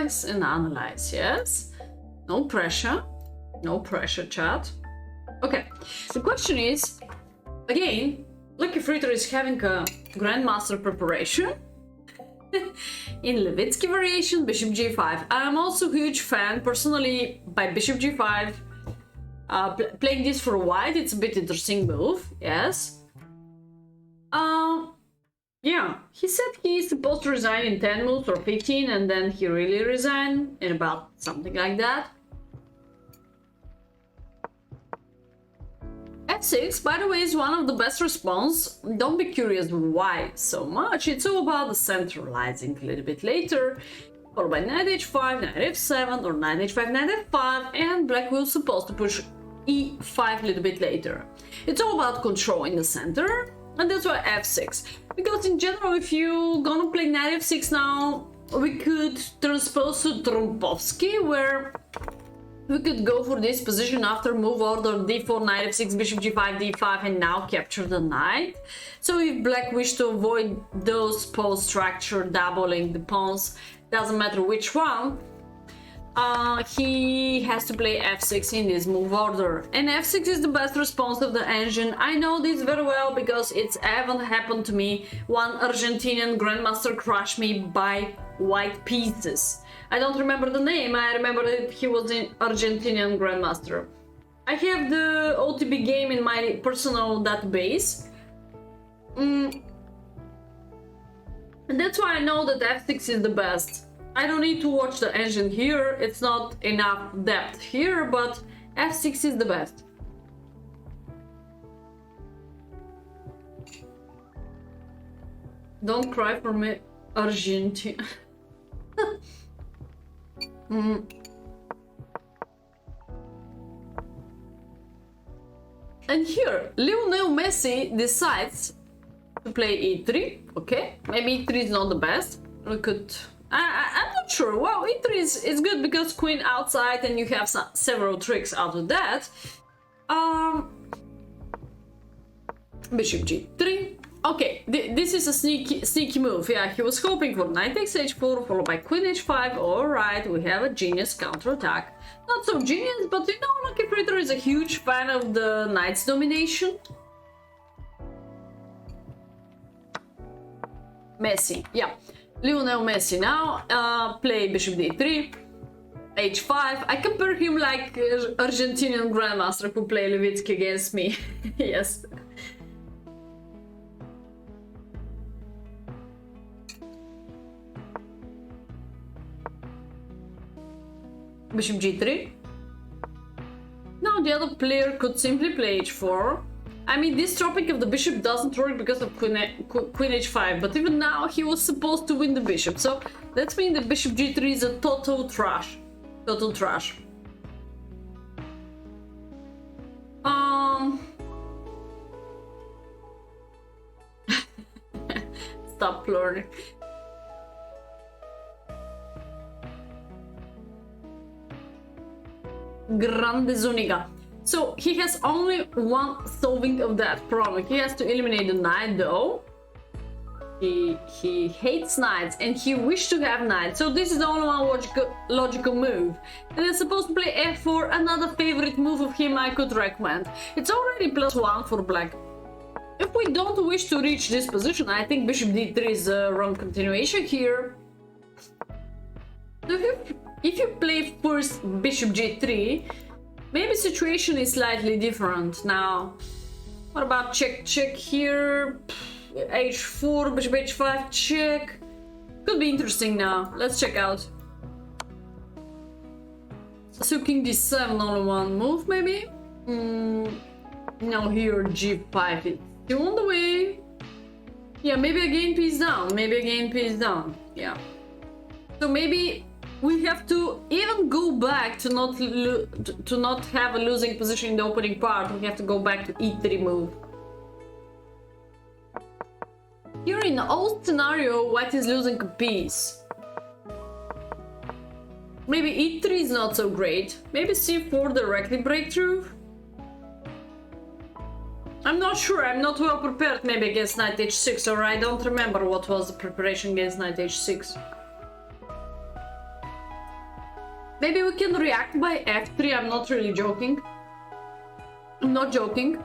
relax and analyze, yes? No pressure. No pressure, chat. Okay, the question is, again, Lucky Fritter is having a Grandmaster preparation in Levitsky variation, Bishop G5. I'm also a huge fan, personally, by Bishop G5. Playing this for white, it's a bit interesting move, yes. Yeah, he said he's supposed to resign in 10 moves or 15, and then he really resigned in about something like that. F6, by the way, is one of the best response. Don't be curious why so much. It's all about the centralizing a little bit later. Followed by knight h5, knight f7, or knight h5, knight f5, and black was supposed to push e5 a little bit later. It's all about control in the center, and that's why f6. Because in general, if you're gonna play knight f6 now, we could transpose to Trompovsky, where we could go for this position after move order d4, knight f6, bishop g5, d5, and now capture the knight. So if black wish to avoid those pawn structure doubling the pawns, doesn't matter which one, he has to play f6 in this move order. And f6 is the best response of the engine. I know this very well because it's haven't happened to me. One Argentinian grandmaster crushed me by white pieces. I don't remember the name, I remember that he was an Argentinian grandmaster. I have the OTB game in my personal database. And that's why I know that f6 is the best. I don't need to watch the engine here, it's not enough depth here, but f6 is the best. Don't cry for me, Argentina. And here, Lionel Messi decides to play e3. Okay, maybe e3 is not the best. We could... I'm not sure. Well, e3 is good because queen outside and you have several tricks out of that. Bishop g3. Okay, this is a sneaky move. Yeah, he was hoping for knight takes h4 followed by queen h5. Alright, we have a genius counterattack. Not so genius, but you know, Lucky Fritter is a huge fan of the knight's domination. Messi, yeah. Lionel Messi now, play bishop d3, h5. I compare him like Argentinian grandmaster who play Levitsky against me. Yes. Bishop g3. Now the other player could simply play h4. I mean, this dropping of the bishop doesn't work because of queen h5, but even now he was supposed to win the bishop, so that means that bishop g3 is a total trash. Total trash. Stop learning. Grande Zuniga. So he has only one solving of that problem. He has to eliminate the knight though. He hates knights and he wished to have knights. So this is the only one logical move. And it's supposed to play f4, another favorite move of him I could recommend. It's already +1 for black. If we don't wish to reach this position, I think bishop d3 is a wrong continuation here. So if you play first bishop g3, maybe situation is slightly different now. What about check here? h4, bishop h5, check. Could be interesting now. Let's check out. So king d7, only one move maybe? Now here g5 is still on the way. Yeah, maybe a gain piece down. Maybe a gain piece down. Yeah. So maybe we have to even go back to not have a losing position in the opening part. We have to go back to e3 move. Here in the old scenario, white is losing a piece. Maybe e3 is not so great. Maybe c4 directly breakthrough. I'm not sure. I'm not well prepared. Maybe against knight h6, or I don't remember what was the preparation against knight h6. Maybe we can react by f3. I'm not really joking. I'm not joking.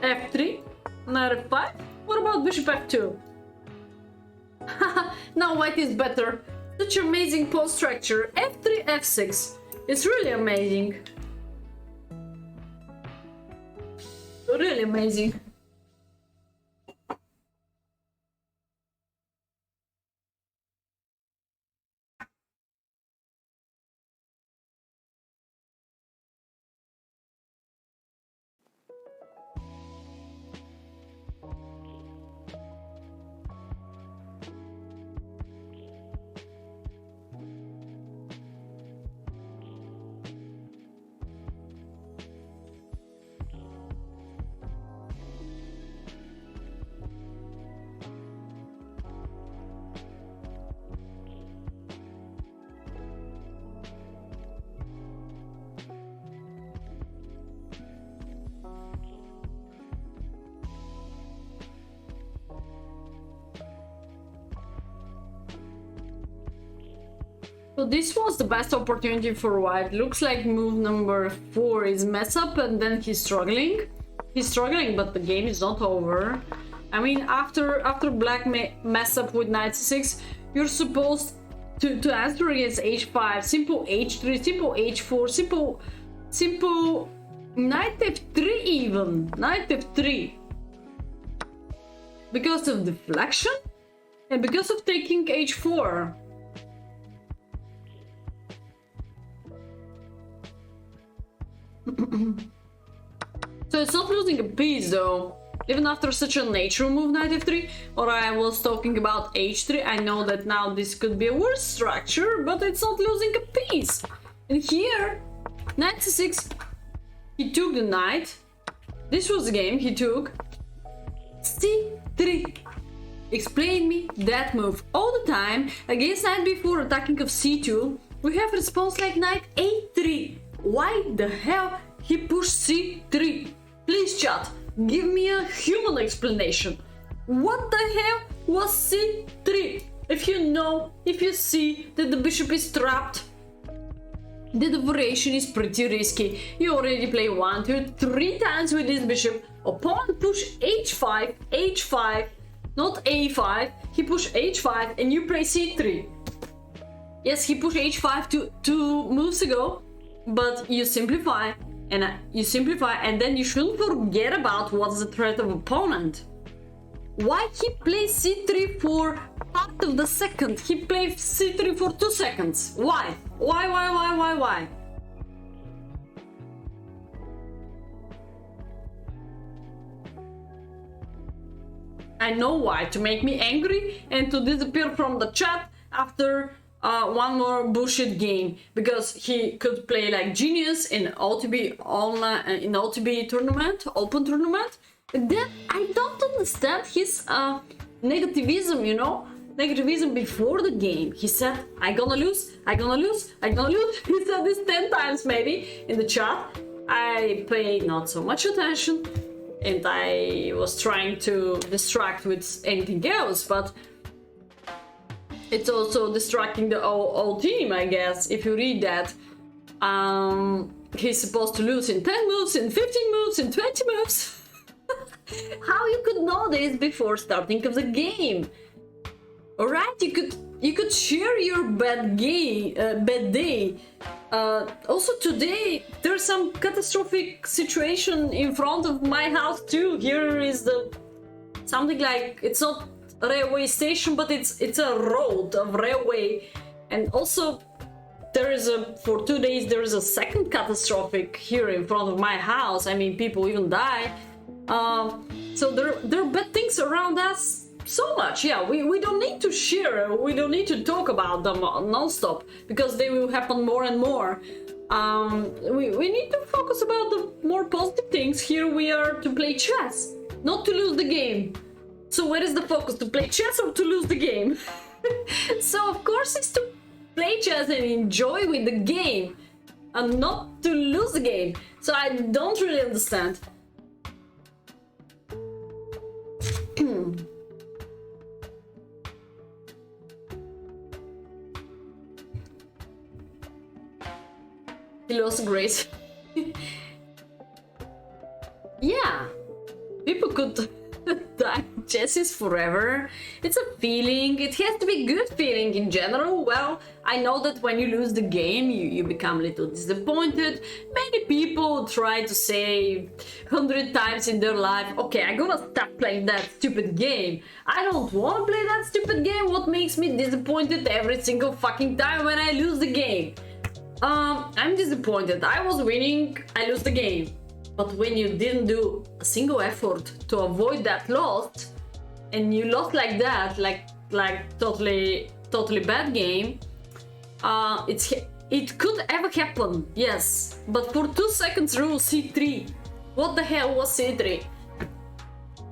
f3, knight f5. What about bishop f2? Now white is better. Such amazing pawn structure. f3, f6. It's really amazing. Really amazing. So this was the best opportunity for white. Looks like move number 4 is mess up and then he's struggling. He's struggling, but the game is not over. I mean, after black mess up with knight c6, you're supposed to answer against h5, simple h3, simple h4, simple knight f3 even, knight f3. Because of deflection and because of taking h4. So it's not losing a piece though. Even after such a natural move, knight f3, or I was talking about h3, I know that now this could be a worse structure, but it's not losing a piece. And here, knight c6, he took the knight. This was the game he took. c3. Explain me that move. All the time, against knight b4 attacking of c2, we have response like knight a3. Why the hell he pushed c3? Please chat, give me a human explanation. What the hell was c3? If you know, if you see that the bishop is trapped, the variation is pretty risky. You already play 1, 2, 3 times with this bishop. Opponent push h5, h5, not a5. He pushed h5 and you play c3. Yes, he pushed h5 two moves ago. But you simplify and then you shouldn't forget about what's the threat of opponent. Why he plays c3 for part of the second? He plays c3 for 2 seconds. Why? Why? I know why. To make me angry and to disappear from the chat after one more bullshit game, because he could play like genius in OTB online, in OTB tournament, open tournament. And then I don't understand his negativism, you know, negativism before the game. He said, I gonna lose. He said this 10 times maybe in the chat. I paid not so much attention and I was trying to distract with anything else, but it's also distracting the whole team, I guess, if you read that. He's supposed to lose in 10 moves, in 15 moves, in 20 moves. How you could know this before starting of the game? Alright, you could share your bad day. Also today, there's some catastrophic situation in front of my house too. Here is something like, it's not railway station, but it's a road of railway, and also for 2 days there is a second catastrophic here in front of my house. I mean, people even die. So there are bad things around us so much. Yeah, we don't need to share, we don't need to talk about them non-stop, because they will happen more and more. We need to focus about the more positive things. Here we are to play chess, not to lose the game. So where is the focus? To play chess or to lose the game? So of course it's to play chess and enjoy with the game, and not to lose the game. So I don't really understand. He lost grace. Yeah, people could digest this forever. It's a feeling. It has to be good feeling in general. Well, I know that when you lose the game, you become a little disappointed. Many people try to say 100 times in their life, okay, I'm gonna stop playing that stupid game. I don't want to play that stupid game. What makes me disappointed every single fucking time when I lose the game? I'm disappointed. I was winning, I lose the game. But when you didn't do a single effort to avoid that loss, and you lost like that, like totally bad game, it could ever happen, yes. But for 2 seconds rule C3, what the hell was C3?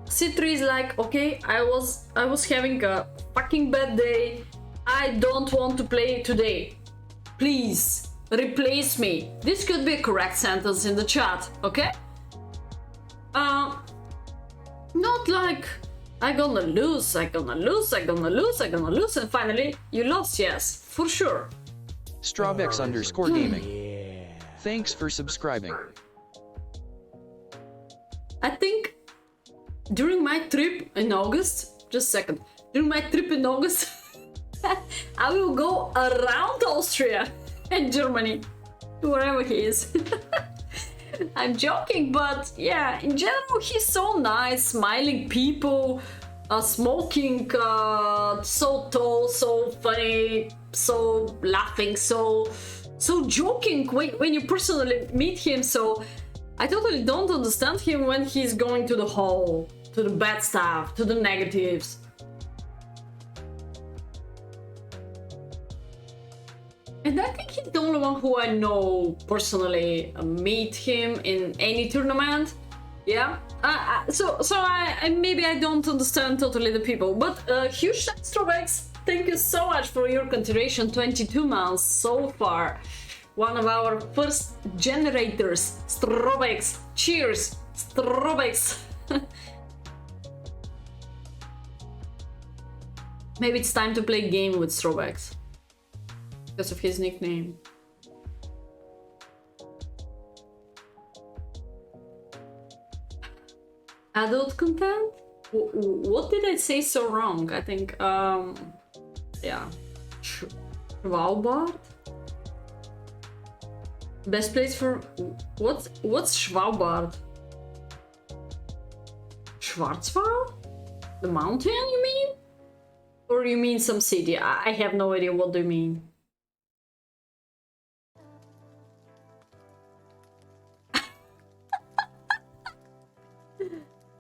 C3 is like, okay, I was having a fucking bad day. I don't want to play today. Please. Replace me. This could be a correct sentence in the chat, okay? Not like I'm gonna lose, and finally you lost, yes, for sure. Strawbex_gaming. Thanks for subscribing. I think during my trip in August, just a second, during my trip in August, I will go around Austria and Germany, wherever he is. I'm joking, but yeah, in general, he's so nice, smiling people, smoking, so tall, so funny, so laughing, so joking when you personally meet him. So I totally don't understand him when he's going to the hole, to the bad stuff, to the negatives. And I think he's the only one who I know personally meet him in any tournament. Yeah. So I maybe I don't understand totally the people, but huge thanks, Strobex. Thank you so much for your continuation. 22 months so far. One of our first generators, Strobex. Cheers, Strobex. Maybe it's time to play a game with Strobex. Because of his nickname. Adult content? What did I say so wrong? I think, yeah. Schwalbard? Best place for... What's Schwalbard? Schwarzwald? The mountain, you mean? Or you mean some city? I have no idea what do you mean.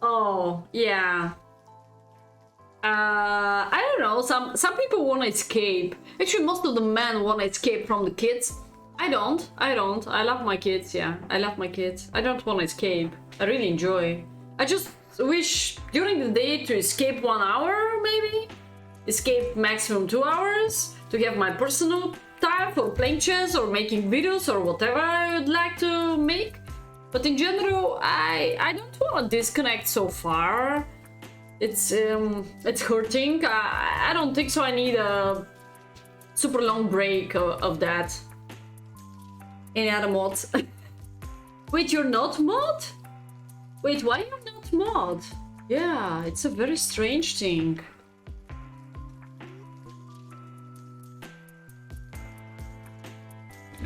Oh, yeah. I don't know, some people want to escape. Actually, most of the men want to escape from the kids. I don't. I love my kids, yeah. I love my kids. I don't want to escape. I really enjoy. I just wish during the day to escape 1 hour, maybe? Escape maximum 2 hours to have my personal time for playing chess or making videos or whatever I would like to make. But in general, I don't want to disconnect so far. It's hurting. I don't think so. I need a super long break of that. Any other mods? Wait, you're not mod? Wait, why you're not mod? Yeah, it's a very strange thing.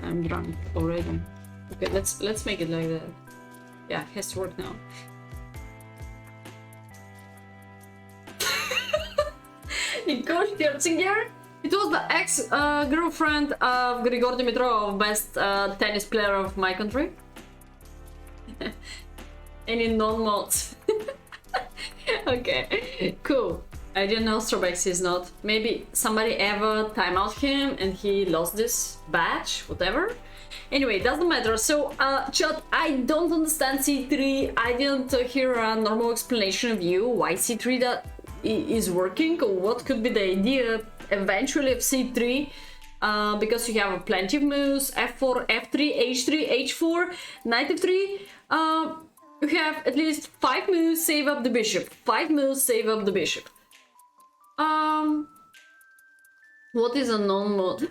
I'm drunk already. Okay, let's make it like that. Yeah, it has to work now. Nicole Scherzinger? It was the ex-girlfriend of Grigor Dimitrov, best tennis player of my country. Any non-mods? Okay, cool. I didn't know Strobex is not. Maybe somebody ever timeout him and he lost this badge, whatever. Anyway, doesn't matter. So, chat, I don't understand C3. I didn't hear a normal explanation of you why C3 that is working, or what could be the idea eventually of C3. Because you have plenty of moves, F4, F3, H3, H4, Knight F3. You have at least 5 moves, save up the bishop. 5 moves, save up the bishop. What is a non-mod?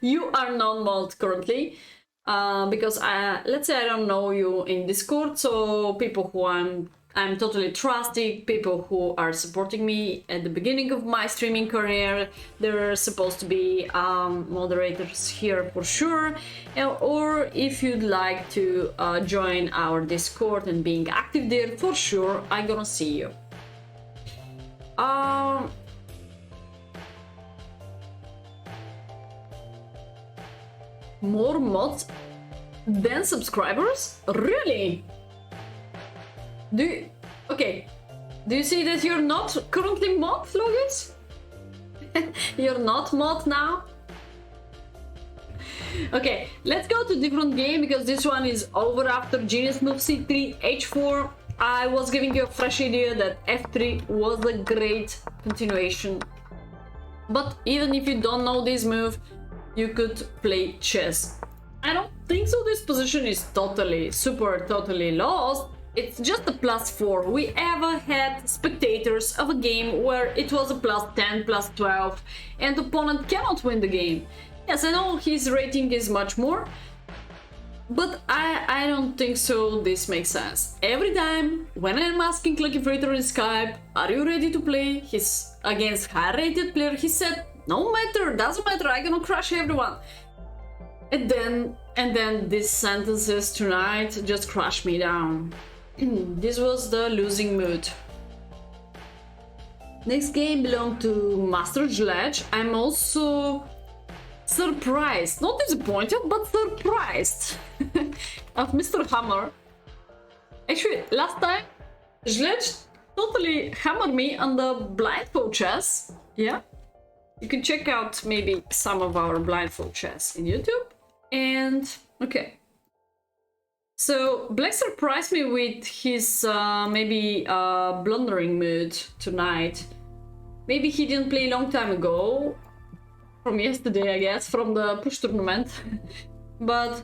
You are non-mod currently. Because let's say I don't know you in Discord, so people who I'm totally trusting, people who are supporting me at the beginning of my streaming career, they're supposed to be moderators here for sure. Or if you'd like to join our Discord and being active there, for sure, I'm gonna see you. More mods than subscribers? Really? Okay. Do you see that you're not currently mod, Logis? You're not mod now? Okay, let's go to different game because this one is over after genius move c3, h4. I was giving you a fresh idea that f3 was a great continuation. But even if you don't know this move, you could play chess. I don't think so this position is totally lost. It's just a +4. We ever had spectators of a game where it was a +10, +12 and the opponent cannot win the game. Yes, I know his rating is much more, but I don't think so this makes sense. Every time when I'm asking Lucky Freighter in Skype, are you ready to play his against high rated player, he said, no matter, doesn't matter, I'm gonna crush everyone. And then these sentences tonight just crushed me down. This was the losing mood. Next game belonged to Master Sledge. I'm also surprised, not disappointed, but surprised of Mr. Hammer. Actually, last time Sledge totally hammered me on the blindfold chess. Yeah. You can check out maybe some of our blindfold chess in YouTube. And okay. So Black surprised me with his maybe blundering mood tonight. Maybe he didn't play a long time ago. From yesterday, I guess, from the push tournament. But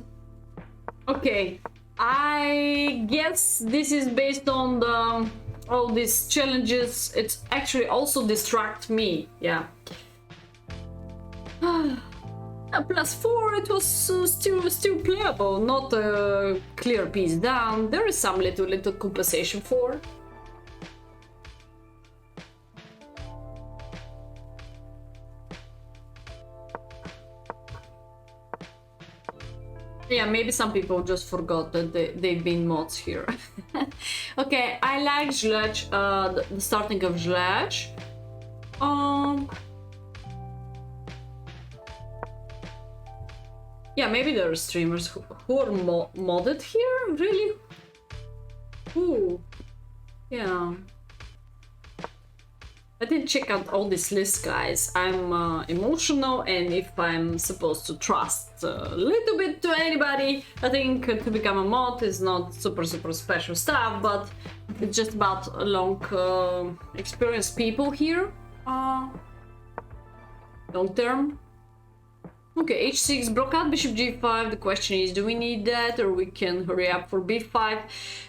okay. I guess this is based on the all these challenges. It actually also distract me. Yeah. +4, it was still playable, not a clear piece down. There is some little compensation for. Yeah, maybe some people just forgot that they've been mods here. Okay, I like Sledge, the starting of Sledge. Yeah, maybe there are streamers who are modded here, really? Ooh, yeah. I didn't check out all these lists, guys. I'm emotional, and if I'm supposed to trust a little bit to anybody, I think to become a mod is not super special stuff, but it's just about long experienced people here. Long term. Okay, h6, block out bishop g5. The question is, do we need that, or we can hurry up for b5?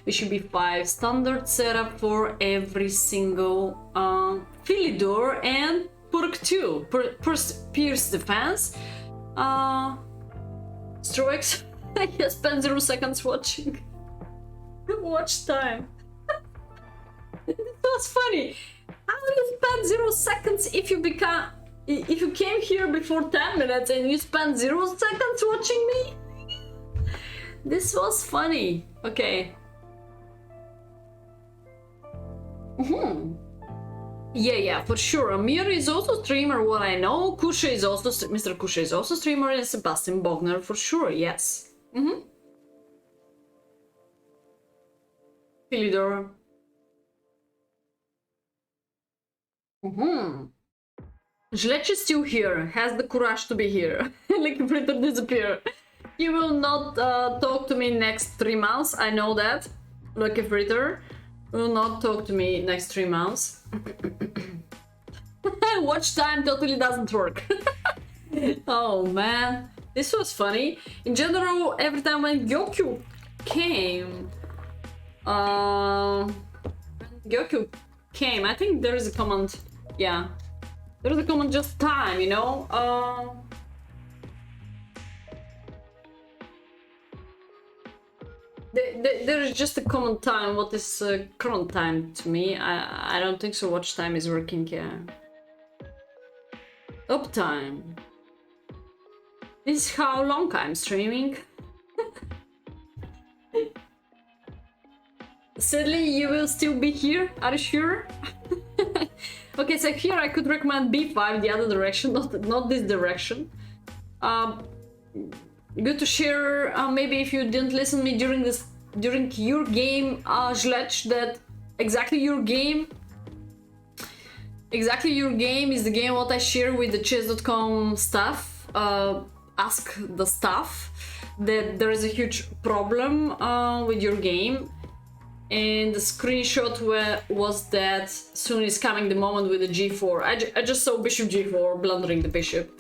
Bishop b5, standard setup for every single Philidor and Purk 2. Pierce defense. Strokes. I spent 0 seconds watching. Watch time. It was funny. How do you spend 0 seconds if you came here before 10 minutes and you spent 0 seconds watching me? This was funny. Okay. Yeah, for sure. Amir is also streamer, what I know. Kusha is also, Mr. Kusha is also streamer, and Sebastian Bogner for sure, yes. Philidor. Sledge is still here, has the courage to be here. Like if it disappear. He will not talk to me next 3 months, I know that. Lucky Fritter will not talk to me next 3 months. Watch time totally doesn't work. Oh man, this was funny. In general, every time when Gyoku came, I think there is a command, yeah. There is a command just time, you know? There is just a common time. What is current time to me? I don't think so. Watch time is working. Yeah. Uptime. This is how long I'm streaming. Sadly, you will still be here. Are you sure? Okay, so here I could recommend b5, the other direction, not this direction. Good to share. Maybe if you didn't listen to me during your game, Zlech, that exactly your game is the game what I share with the chess.com staff. Ask the staff that there is a huge problem with your game. And the screenshot was that soon is coming the moment with the g4. I just saw bishop g4 blundering the bishop.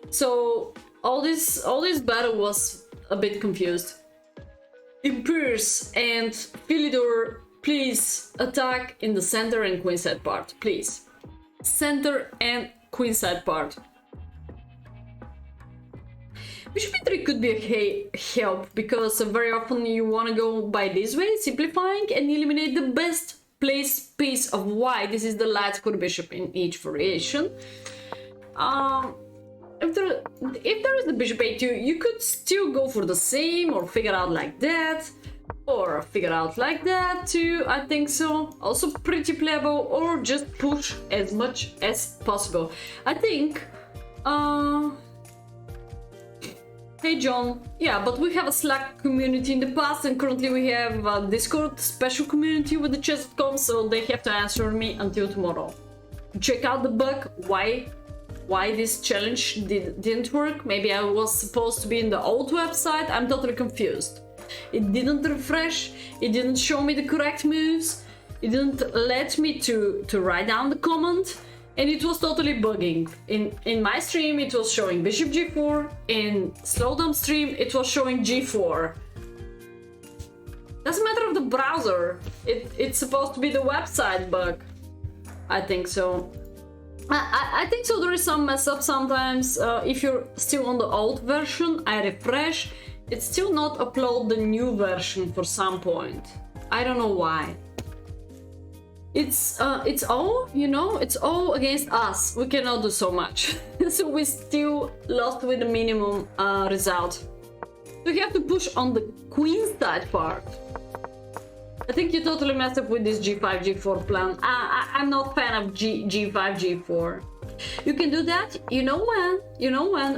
So all this battle was a bit confused. Imperius and Philidor, please attack in the center and queenside part, please. Center and queenside part. Bishop e3 could be a help, because very often you want to go by this way, simplifying and eliminate the best placed piece of white. This is the light square bishop in each variation. If there is the bishop a2, you could still go for the same, or figure out like that, or figure out like that too, I think so. Also pretty playable, or just push as much as possible. I think hey John, yeah, but we have a Slack community in the past, and currently we have a Discord special community with the chess.com, so they have to answer me until tomorrow. Check out the bug, why this challenge didn't work. Maybe I was supposed to be in the old website, I'm totally confused. It didn't refresh, it didn't show me the correct moves, it didn't let me to write down the comment. And it was totally bugging. In my stream it was showing bishop g4, in Slowdumb stream it was showing g4. Doesn't matter of the browser, it's supposed to be the website bug. I think so. I think so there is some mess up sometimes. If you're still on the old version, I refresh, it's still not upload the new version for some point. I don't know why. It's all, you know, it's all against us. We cannot do so much. So we still lost with the minimum result. So you have to push on the queen side part. I think you totally messed up with this g5, g4 plan. I'm not fan of g5, g4. You can do that, you know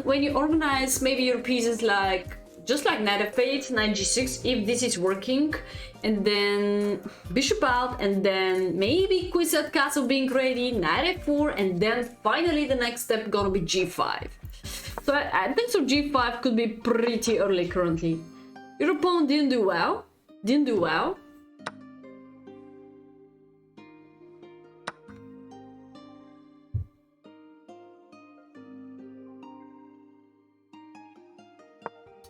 when you organize maybe your pieces like, just like knight f8, knight g6, if this is working, and then bishop out, and then maybe queenside castle being ready, knight f4, and then finally the next step gonna be g5. So I think so g5 could be pretty early currently. Your opponent didn't do well.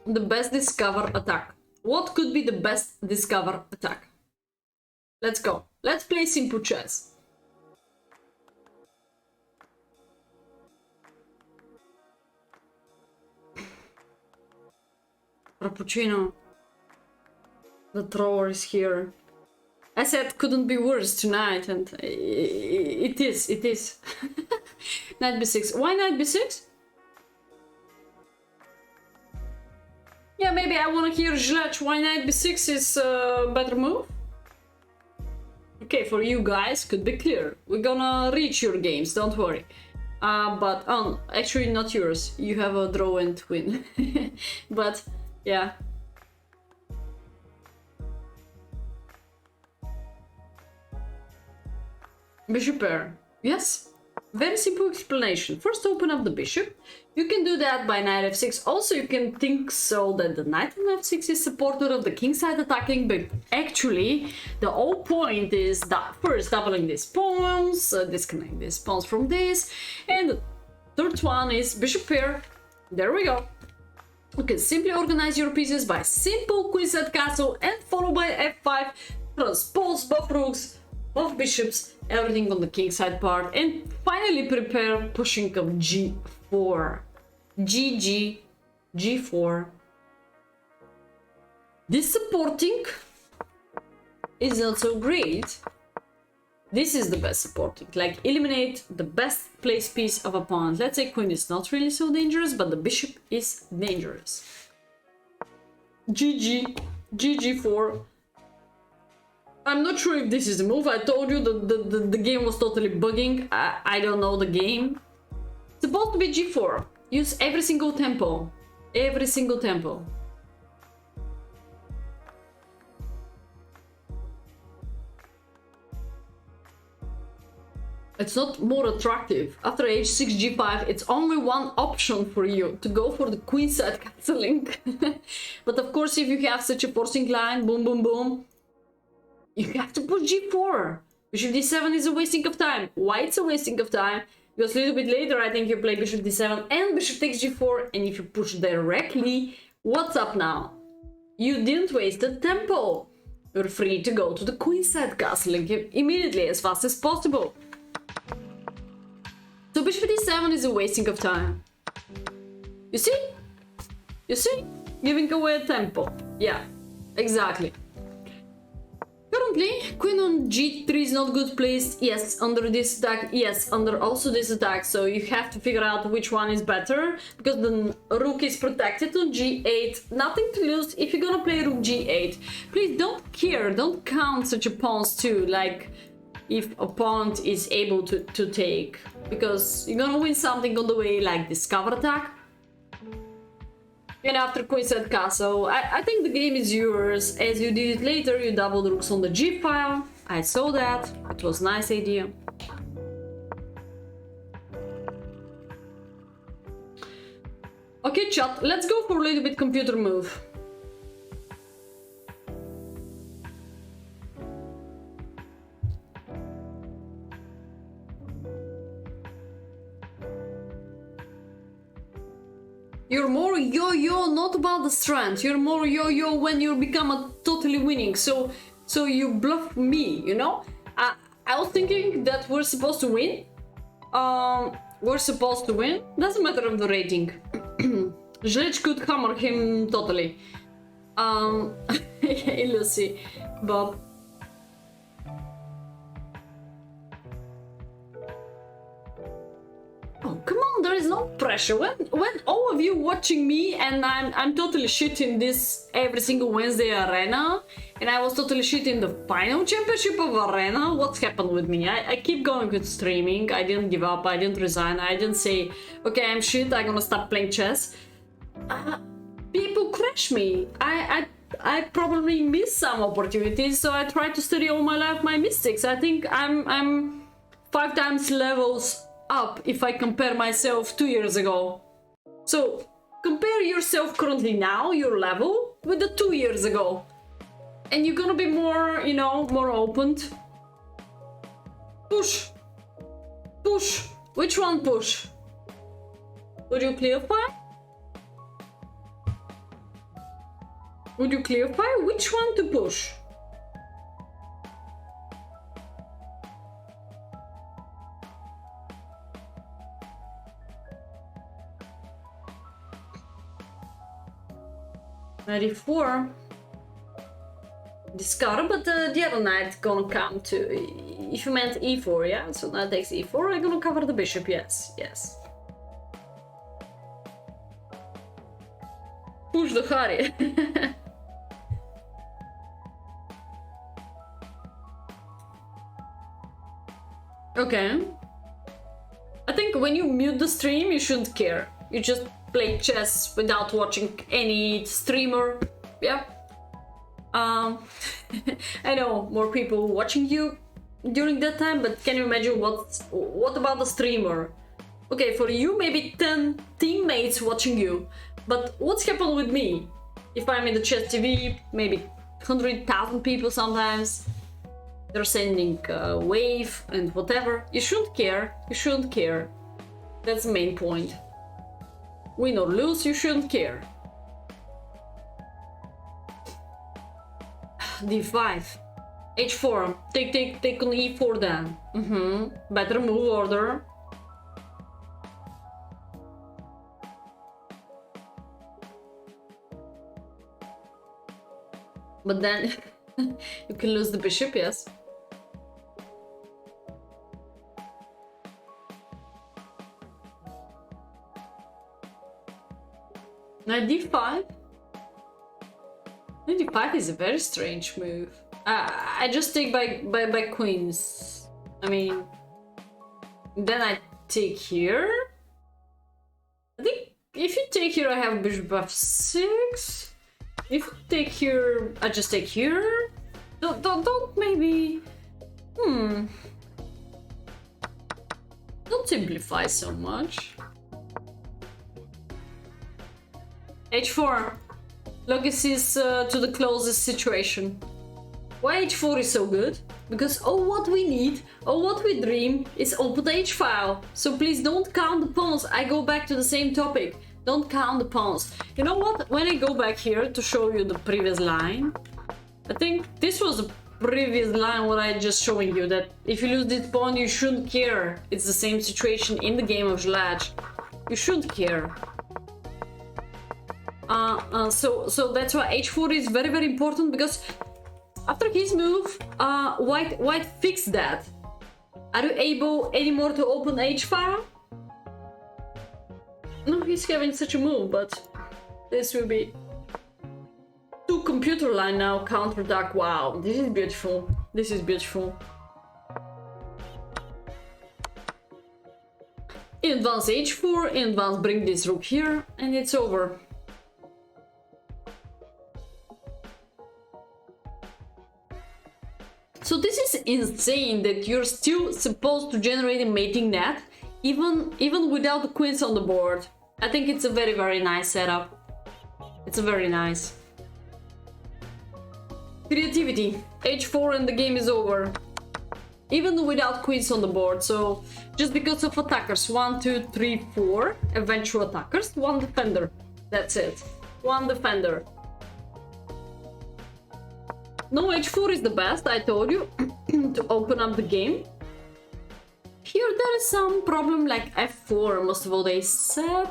The best discover attack. What could be the best discover attack? Let's go. Let's play simple chess. Rappuccino. The thrower is here. I said couldn't be worse tonight, and it is. Knight b6. Why knight b6? Yeah, maybe I want to hear Zlech why knight b6 is a better move. Okay, for you guys, could be clear. We're gonna reach your games, don't worry. But actually not yours. You have a draw and win. But yeah. Bishop pair. Yes. Very simple explanation. First open up the bishop. You can do that by knight f6. Also you can think so that the knight on f6 is supporter of the king side attacking, but actually the whole point is that first doubling these pawns, disconnect these pawns from this, and the third one is bishop pair. There we go. You can simply organize your pieces by simple queenside castle and follow by f5, transpose both rooks, both bishops, everything on the king side part, and finally prepare pushing of g4. G4. This supporting is not so great. This is the best supporting. Like, eliminate the best placed piece of opponent. Let's say queen is not really so dangerous, but the bishop is dangerous. GG. GG4. I'm not sure if this is the move. I told you that the game was totally bugging. I don't know the game. It's supposed to be G4. Use every single tempo. Every single tempo. It's not more attractive. After h6 g5, it's only one option for you to go for the queenside castling. But of course, if you have such a forcing line, boom, boom, boom, you have to push g4. Bishop d7 is a wasting of time. Why it's a wasting of time? Because a little bit later, I think you play bishop d7 and bishop takes g4, and if you push directly, what's up now? You didn't waste the tempo. You're free to go to the queenside castling immediately, as fast as possible. So bishop d7 is a wasting of time. You see? You see? Giving away a tempo. Yeah, exactly. Currently, queen on g3 is not good placed. Yes, under this attack. Yes, under also this attack. So you have to figure out which one is better, because the rook is protected on g8. Nothing to lose if you're gonna play rook g8. Please don't care, don't count such a pawns too, like if opponent is able to take, because you're gonna win something on the way, like this cover attack. And after queenside castle, I think the game is yours. As you did it later, you doubled rooks on the g file. I saw that. It was a nice idea. Okay, chat, let's go for a little bit computer move. You're more yo-yo, not about the strength. You're more yo-yo when you become a totally winning. So you bluff me, you know? I was thinking that we're supposed to win. We're supposed to win. Doesn't matter of the rating. Žlič could hammer him totally. Lucy, Bob. Oh, come on, there is no pressure. When all of you watching me and I'm totally shit in this every single Wednesday arena, and I was totally shit in the final championship of arena, what's happened with me? I keep going with streaming. I didn't give up, I didn't resign, I didn't say, okay, I'm shit, I'm gonna stop playing chess. People crush me. I probably miss some opportunities, so I try to study all my life my mistakes. I think I'm 5 times levels up if I compare myself 2 years ago. So compare yourself currently now, your level, with the 2 years ago, and you're gonna be more, you know, more open. Push. Push. Which one push? Would you clarify? Would you clarify which one to push? Knight discard, but the other knight gonna come to. If you meant e4, yeah? So knight takes e4, I'm gonna cover the bishop, yes, yes. Push the Harry. Okay. I think when you mute the stream, you shouldn't care. You just play chess without watching any streamer. Yeah. I know more people watching you during that time, but can you imagine what about the streamer? Okay, for you maybe 10 teammates watching you, but what's happened with me? If I'm in the chess TV, maybe 100,000 people sometimes. They're sending wave and whatever. You shouldn't care. You shouldn't care. That's the main point. Win or lose, you shouldn't care. D5. H4. Take on E4 then. Better move order. But then you can lose the bishop, yes. Knight d5? Knight d5 is a very strange move. I just take by queens. I mean, then I take here. I think if you take here, I have bishop f6. If you take here, I just take here. Don't maybe. Don't simplify so much. h4. Look, this is to the closest situation. Why h4 is so good? Because what we need, what we dream is open the h file. So please don't count the pawns. I go back to the same topic. Don't count the pawns. You know what? When I go back here to show you the previous line, I think this was the previous line what I just showing you, that if you lose this pawn, you shouldn't care. It's the same situation in the game of Zlaj. You shouldn't care. So that's why h4 is very, very important, because after his move, white fixed that. Are you able anymore to open h file? No, he's having such a move, but this will be two computer line now, counterattack. Wow, this is beautiful. This is beautiful. In advance h4, in advance bring this rook here, and it's over. So this is insane that you're still supposed to generate a mating net, even without the queens on the board. I think it's a very, very nice setup. It's a very nice. Creativity. h4 and the game is over. Even without queens on the board. So just because of attackers, 1, 2, 3, 4 eventual attackers, one defender. That's it. One defender. No, h4 is the best, I told you, to open up the game. Here there is some problem like f4, most of all they said.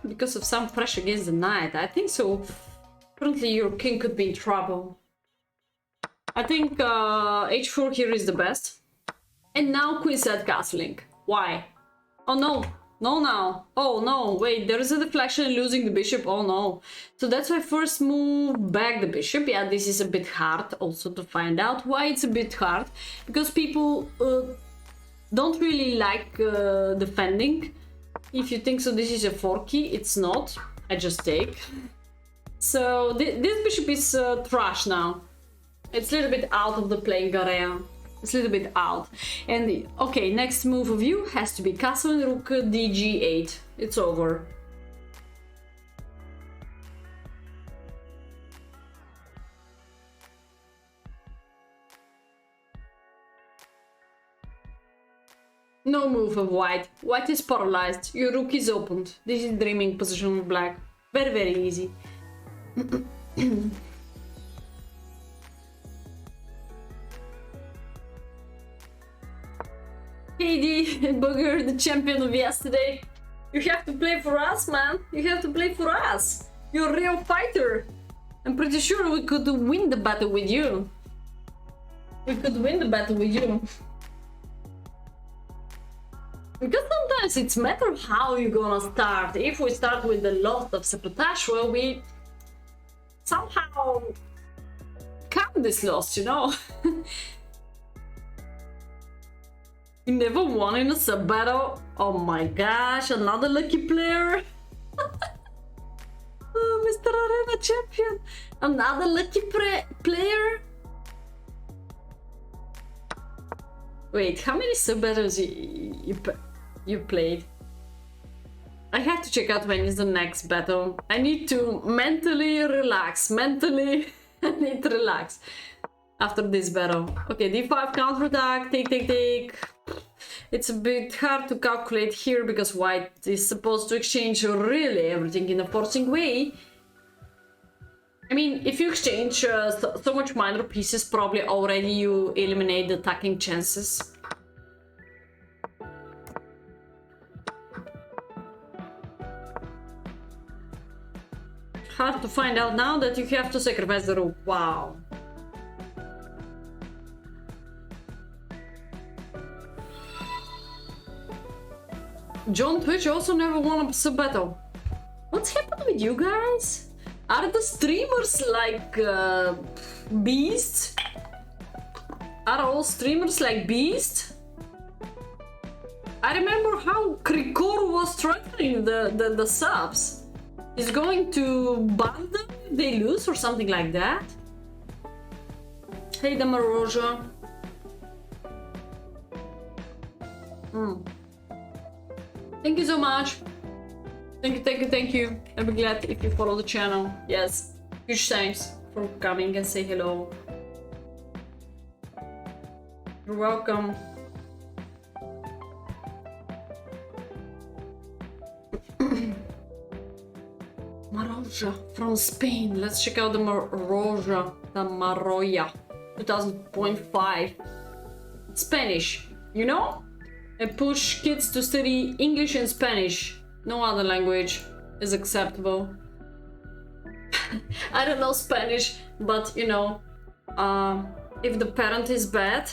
Because of some pressure against the knight, I think so. Currently your king could be in trouble. I think h4 here is the best. And now queen set castling. Why? Oh no. No, now. Oh no, wait, there is a deflection losing the bishop. Oh no. So that's why first move back the bishop. Yeah, this is a bit hard also to find out why it's a bit hard. Because people don't really like defending. If you think so, this is a forky. It's not. I just take. So this bishop is trash now. It's a little bit out of the playing area. It's a little bit out. And okay, next move of you has to be castle and rook dg8. It's over. No move of white. White is paralyzed. Your rook is opened. This is dreaming position of black. Very, very easy. KD, Booger, the champion of yesterday. You have to play for us, man. You have to play for us. You're a real fighter. I'm pretty sure we could win the battle with you. We could win the battle with you. Because sometimes it's matter how you're gonna start. If we start with a lot of sabotage, well, we somehow count this loss, you know? You never won in a sub battle. Oh my gosh, another lucky player. Oh, Mr. Arena champion. Another lucky player. Wait, how many sub battles you played? I have to check out when is the next battle. I need to mentally relax. Mentally, I need to relax after this battle. Okay, d5 counterattack. Take. It's a bit hard to calculate here because white is supposed to exchange really everything in a forcing way. I mean, if you exchange so much minor pieces, probably already you eliminate the attacking chances. hard to find out now that you have to sacrifice the rook. Wow. John Twitch also never won a sub battle. What's happened with you guys? Are the streamers like beasts? Are all streamers like beasts? I remember how Krikor was threatening the subs. He's going to ban them if they lose or something like that. Hey Damaroja. Thank you so much. Thank you. I'll be glad if you follow the channel. Yes. Huge thanks for coming and say hello. You're welcome. Maroja from Spain. Let's check out the Maroja. The Maroya. 2000.5. Spanish. You know? I push kids to study English and Spanish. No other language is acceptable. I don't know Spanish, but you know, if the parent is bad,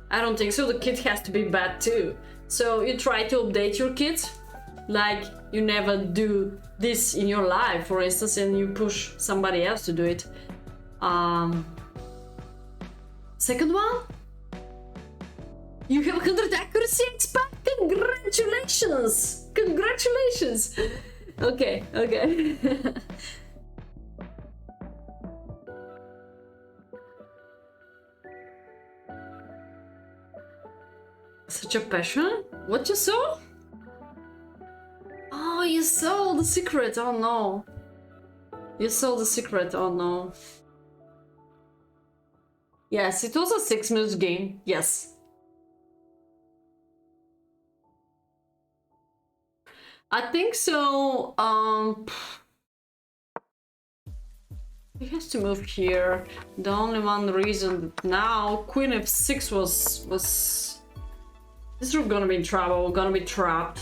I don't think so. The kid has to be bad too. So you try to update your kids, like you never do this in your life, for instance, and you push somebody else to do it. Second one? You have 100 accuracy expert? Congratulations! Congratulations! Okay. Such a passion? What you saw? Oh, you saw the secret, oh no. You saw the secret, oh no. Yes, it was a 6-minute game, yes. I think so. He has to move here. The only one reason that now Queen f6 was this rook gonna be in trouble. Gonna be trapped.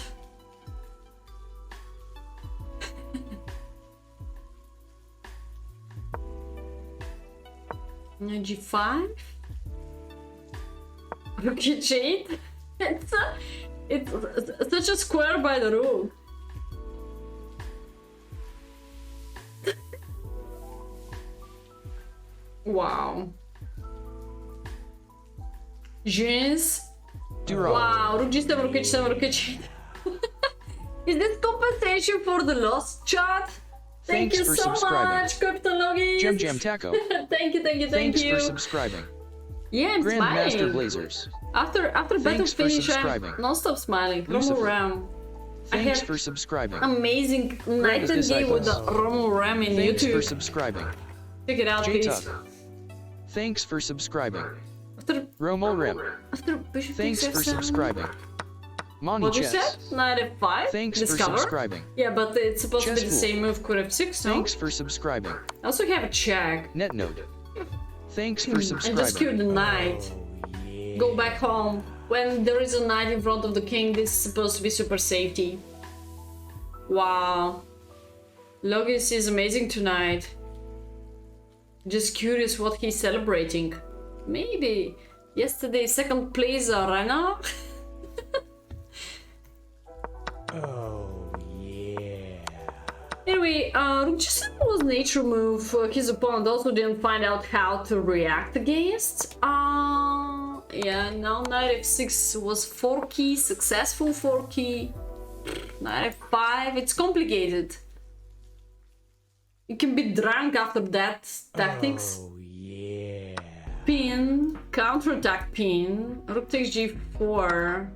G5. Rook h8. It's such a square by the rook. Wow. Jeans. Wow, rook g7, rook h7, rook h8. Is this compensation for the lost chat? Thank you so much, Captain Logi. Jam Taco. Thank you. Thanks for subscribing. Yeah, I'm Grandmaster smiling. Blazers. After battle finish, I'm non-stop smiling. Romo Ram. Thanks for subscribing. Amazing night and day with the Romo Ram in Thanks YouTube. for subscribing. Check it out, please. Thanks for subscribing. After Romo Rim. Bishop Thanks for subscribing. Money What you said? Chess. Knight f5? Thanks Discover? for subscribing. Yeah, but it's supposed to be the same move, Queen f6, no? Thanks for subscribing. I also have a check. NetNode. Thanks for And subscribing. just kill the knight. Go back home. When there is a knight in front of the king, this is supposed to be super safety. Wow. Logis is amazing tonight. Just curious what he's celebrating. Maybe yesterday second place arena. Oh yeah. Anyway, Rook g7 was nature move. His opponent also didn't find out how to react against. Yeah, now Knight f6 was 4 key, successful 4 key. Knight f5, it's complicated. You can be drunk after that tactics. Oh yeah. Pin, counterattack pin, Rook takes g4.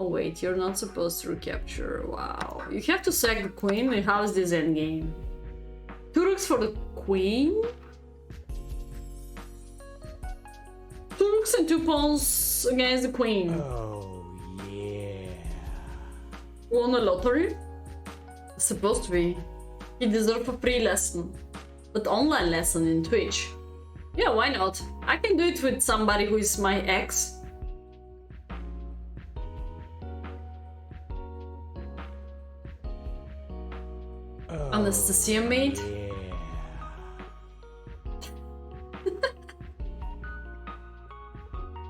Oh wait, you're not supposed to recapture. Wow. You have to sack the queen. How is this endgame? 2 rooks for the queen? 2 rooks and 2 pawns against the queen. Oh yeah. Won a lottery? Supposed to be. He deserves a free lesson. But online lesson in Twitch. Yeah, why not? I can do it with somebody who is my ex. Anastasia made. Yeah.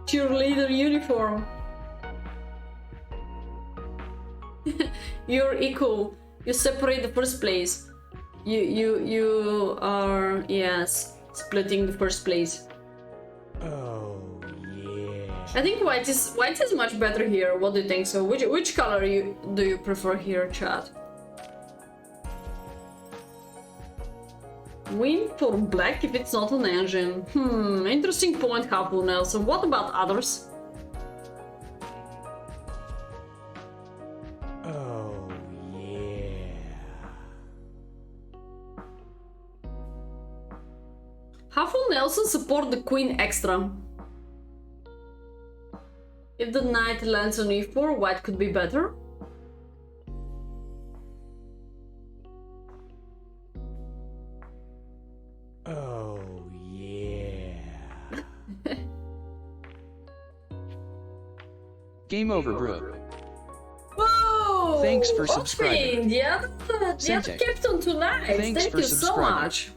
Cheerleader uniform. You're equal. You separate the first place. You are, yes, splitting the first place. Oh yeah. I think white is much better here. What do you think? So which color do you prefer here, chat? Win for black if it's not an engine. Interesting point, Hapu Nelson. What about others? Oh yeah. Hafu Nelson support the queen extra. If the knight lands on e4, white could be better. Oh yeah. Game over, bro. Whoa! Thanks for subscribing. Osmin, yeah, Sente. Captain tonight. Thanks Thank for you so subscribing. much.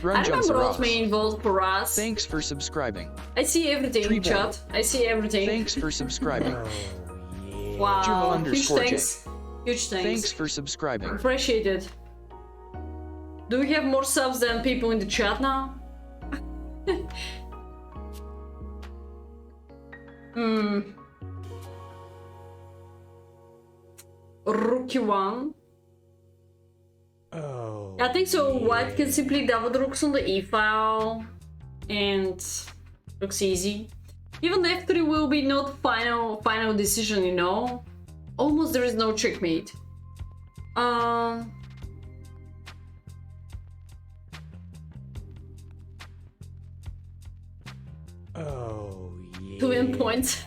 Run I Jones remember Ross. Osmin voted for us. Thanks for subscribing. I see everything, Tree chat. I see everything. Thanks for subscribing. Oh yeah. Wow, Jewel huge _ thanks. Huge thanks. Thanks for subscribing. Appreciate it. Do we have more subs than people in the chat now? Rookie one. Oh. I think so. White can simply double the rooks on the e file, and looks easy. Even f3 will be not final decision, you know. Almost there is no checkmate. Oh yeah. 2 win points.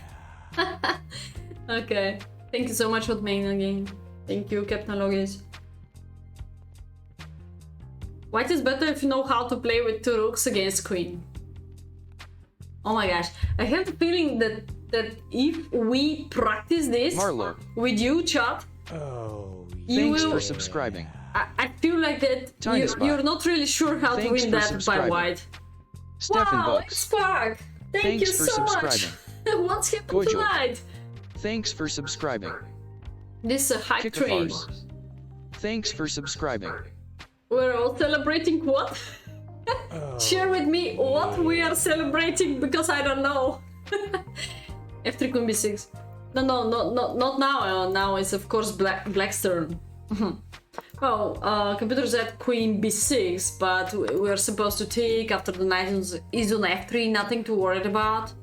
Okay. Thank you so much for playing again. Thank you, Captain Logis. White is better if you know how to play with 2 rooks against queen. Oh my gosh. I have the feeling that if we practice this Marlo. with you, chat, Oh you Thanks will... for subscribing. I feel like that Tiny Spot. you're not really sure how to Thanks win for that by subscribing. white. Stefan Wow, Bucks. Spark! Thank Thanks you for so much! subscribing. What's happened Gojo. tonight? Thanks for subscribing. This is a hype Kick a train. farce. Thanks for subscribing. We're all celebrating what? Share with me what we are celebrating, because I don't know. F3 queen b6. No, not now. Now it's of course black's turn. Well, computer said queen b6, but we are supposed to take after the knight is on f3. Nothing to worry about.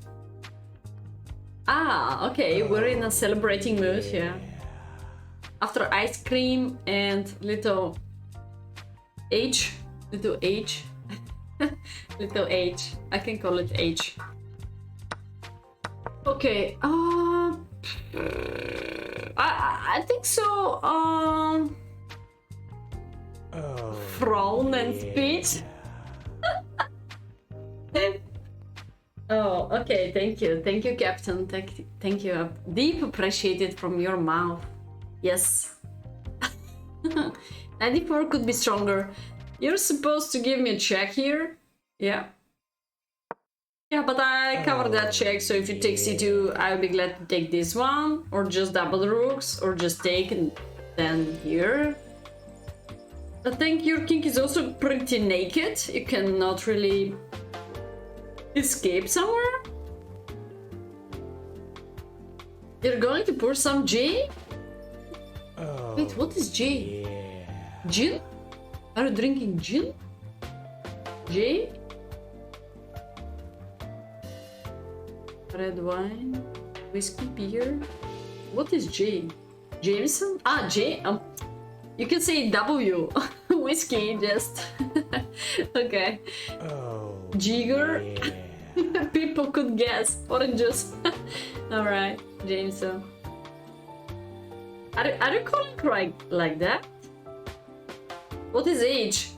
Ah, okay, we're in a celebrating mood here. After ice cream and little H, little H, little H. I can call it H. Okay. I think so. Frown and speech. Oh, okay. Thank you, Captain. Thank you. Deep appreciated from your mouth. Yes. 94 could be stronger. You're supposed to give me a check here. Yeah. Yeah, but I covered that check, so if you take c2, I'll be glad to take this one, or just double the rooks, or just take and then here. I think your king is also pretty naked. You cannot really escape somewhere. You're going to pour some J? Wait, what is J? Yeah. Gin? Are you drinking gin? J? Red wine, whiskey, beer. What is J? Jameson? Ah, J. You can say W. Whiskey, just. Okay. Oh. Jigger. Yeah. People could guess. Orange juice. All right, Jameson. Are you calling like that? What is age?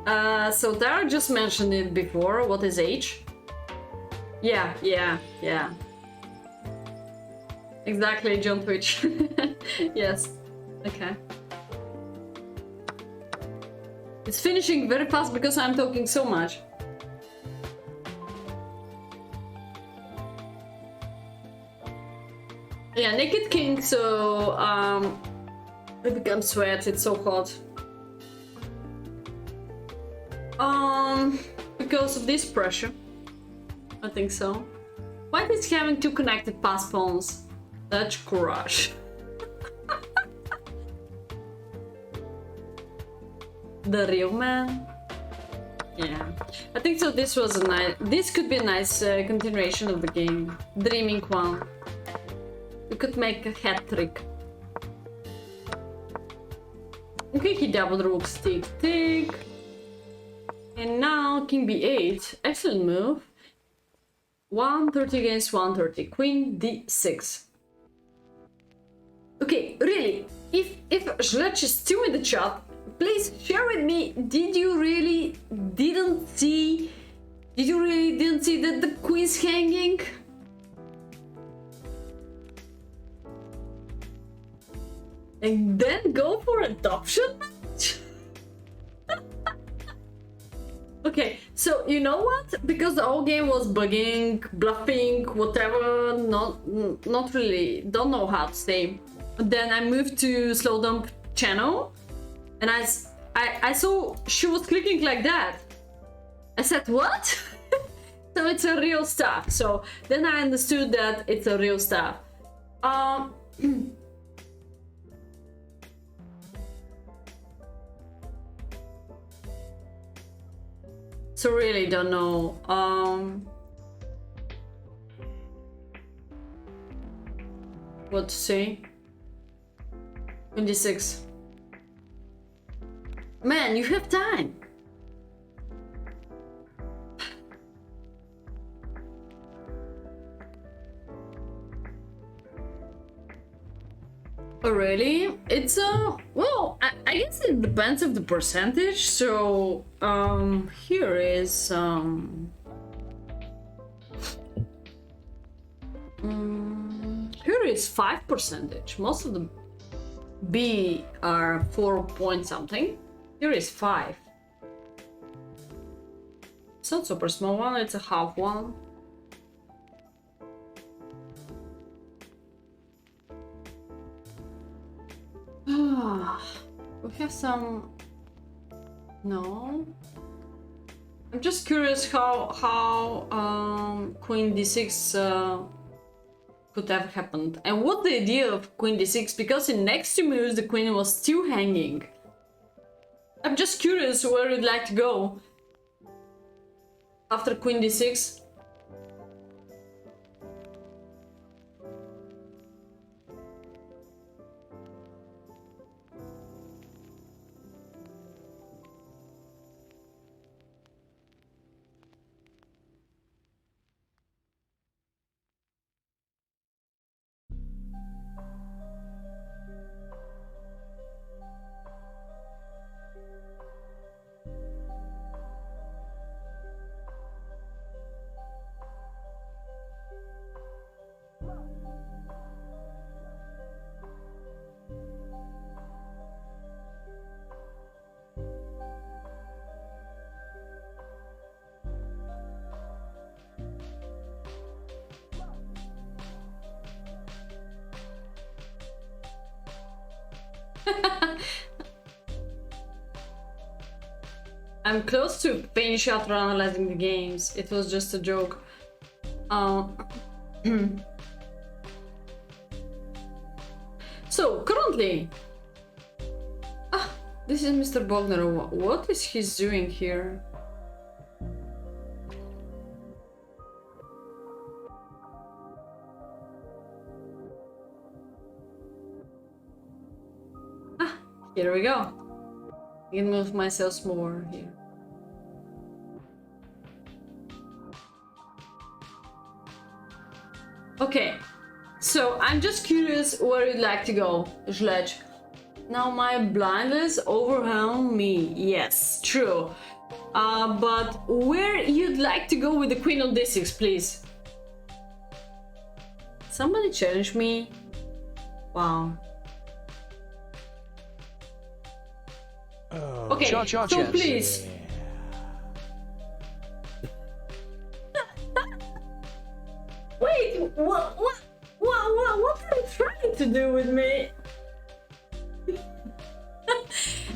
So Tara just mentioned it before. What is age? Yeah. Exactly, John Twitch. Yes. Okay. It's finishing very fast because I'm talking so much. Yeah, Naked King, so it becomes sweat, it's so hot. Because of this pressure. I think so. Why is having two connected pass phones? Such crush. The real man. Yeah, I think so. This was a nice. This could be a nice continuation of the game. Dreaming one. We could make a hat trick. Okay, he doubled rooks. Tick tick. And now King B8. Excellent move. 130 against 130. Queen D6. Okay, really. If Zlech is still in the chat, please share with me. Did you really didn't see that the queen's hanging? And then go for adoption match? Okay, so you know what? Because the whole game was bugging, bluffing, whatever, not really, don't know how to say. Then I moved to Slowdumb channel, and I saw she was clicking like that. I said, what? So it's a real stuff. So then I understood that it's a real stuff. So really don't know. What to say? 26. Man, you have time. Oh, really? It's well, I guess it depends of the percentage. So here is here is 5%. Most of the B are 4 point something. Here is 5. It's not super small one, it's a half one. We have some. No. I'm just curious how Queen D6 could have happened, and what the idea of Queen D6, because in next two moves the Queen was still hanging. I'm just curious where you'd like to go after Queen D6. I'm close to finish after analyzing the games. It was just a joke. So currently, this is Mr. Bogner. What is he doing here? Here we go. I can move myself more here. Okay, so I'm just curious where you'd like to go, Zlech. Now my blindness overwhelm me. Yes, true. But where you'd like to go with the Queen on D6, please? Somebody challenge me. Wow. Okay, Cha-cha so chess. please. Wait, what are you trying to do with me?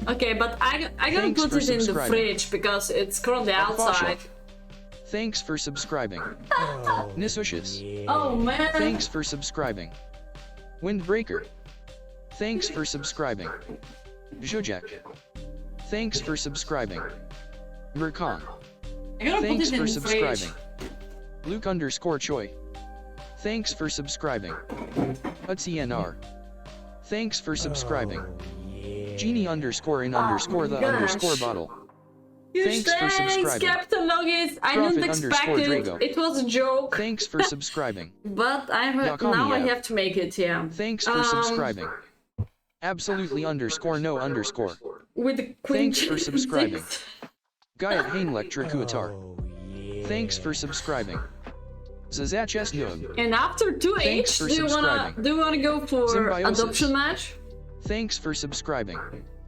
Okay, but I gotta Thanks put for it in the subscribing. fridge because it's currently outside. Thanks for subscribing. Oh, Nisushis. yeah. Oh man. Thanks for subscribing. Windbreaker. Thanks for subscribing. Zhujek. Thanks for subscribing. Merkan. I gotta Thanks put it for in the subscribing. fridge. Luke_Choi. Thanks for subscribing. UTSNR. Thanks for subscribing. Oh, yeah. Genie_in_the_bottle. Huge Thanks for subscribing. Captain Logis. I didn't expect it. Prophet_Drago. It was a joke. Thanks for subscribing. But Yakami now I Ev. have to make it, yeah. Thanks for subscribing. Absolutely_no_. With the queen. Thanks for subscribing. Gayat Hainlektrikuatar. Oh, yeah. Thanks for subscribing. Zazachs Nug. And after 2H, Thanks for do you wanna go for Symbiosis. adoption match? Thanks for subscribing.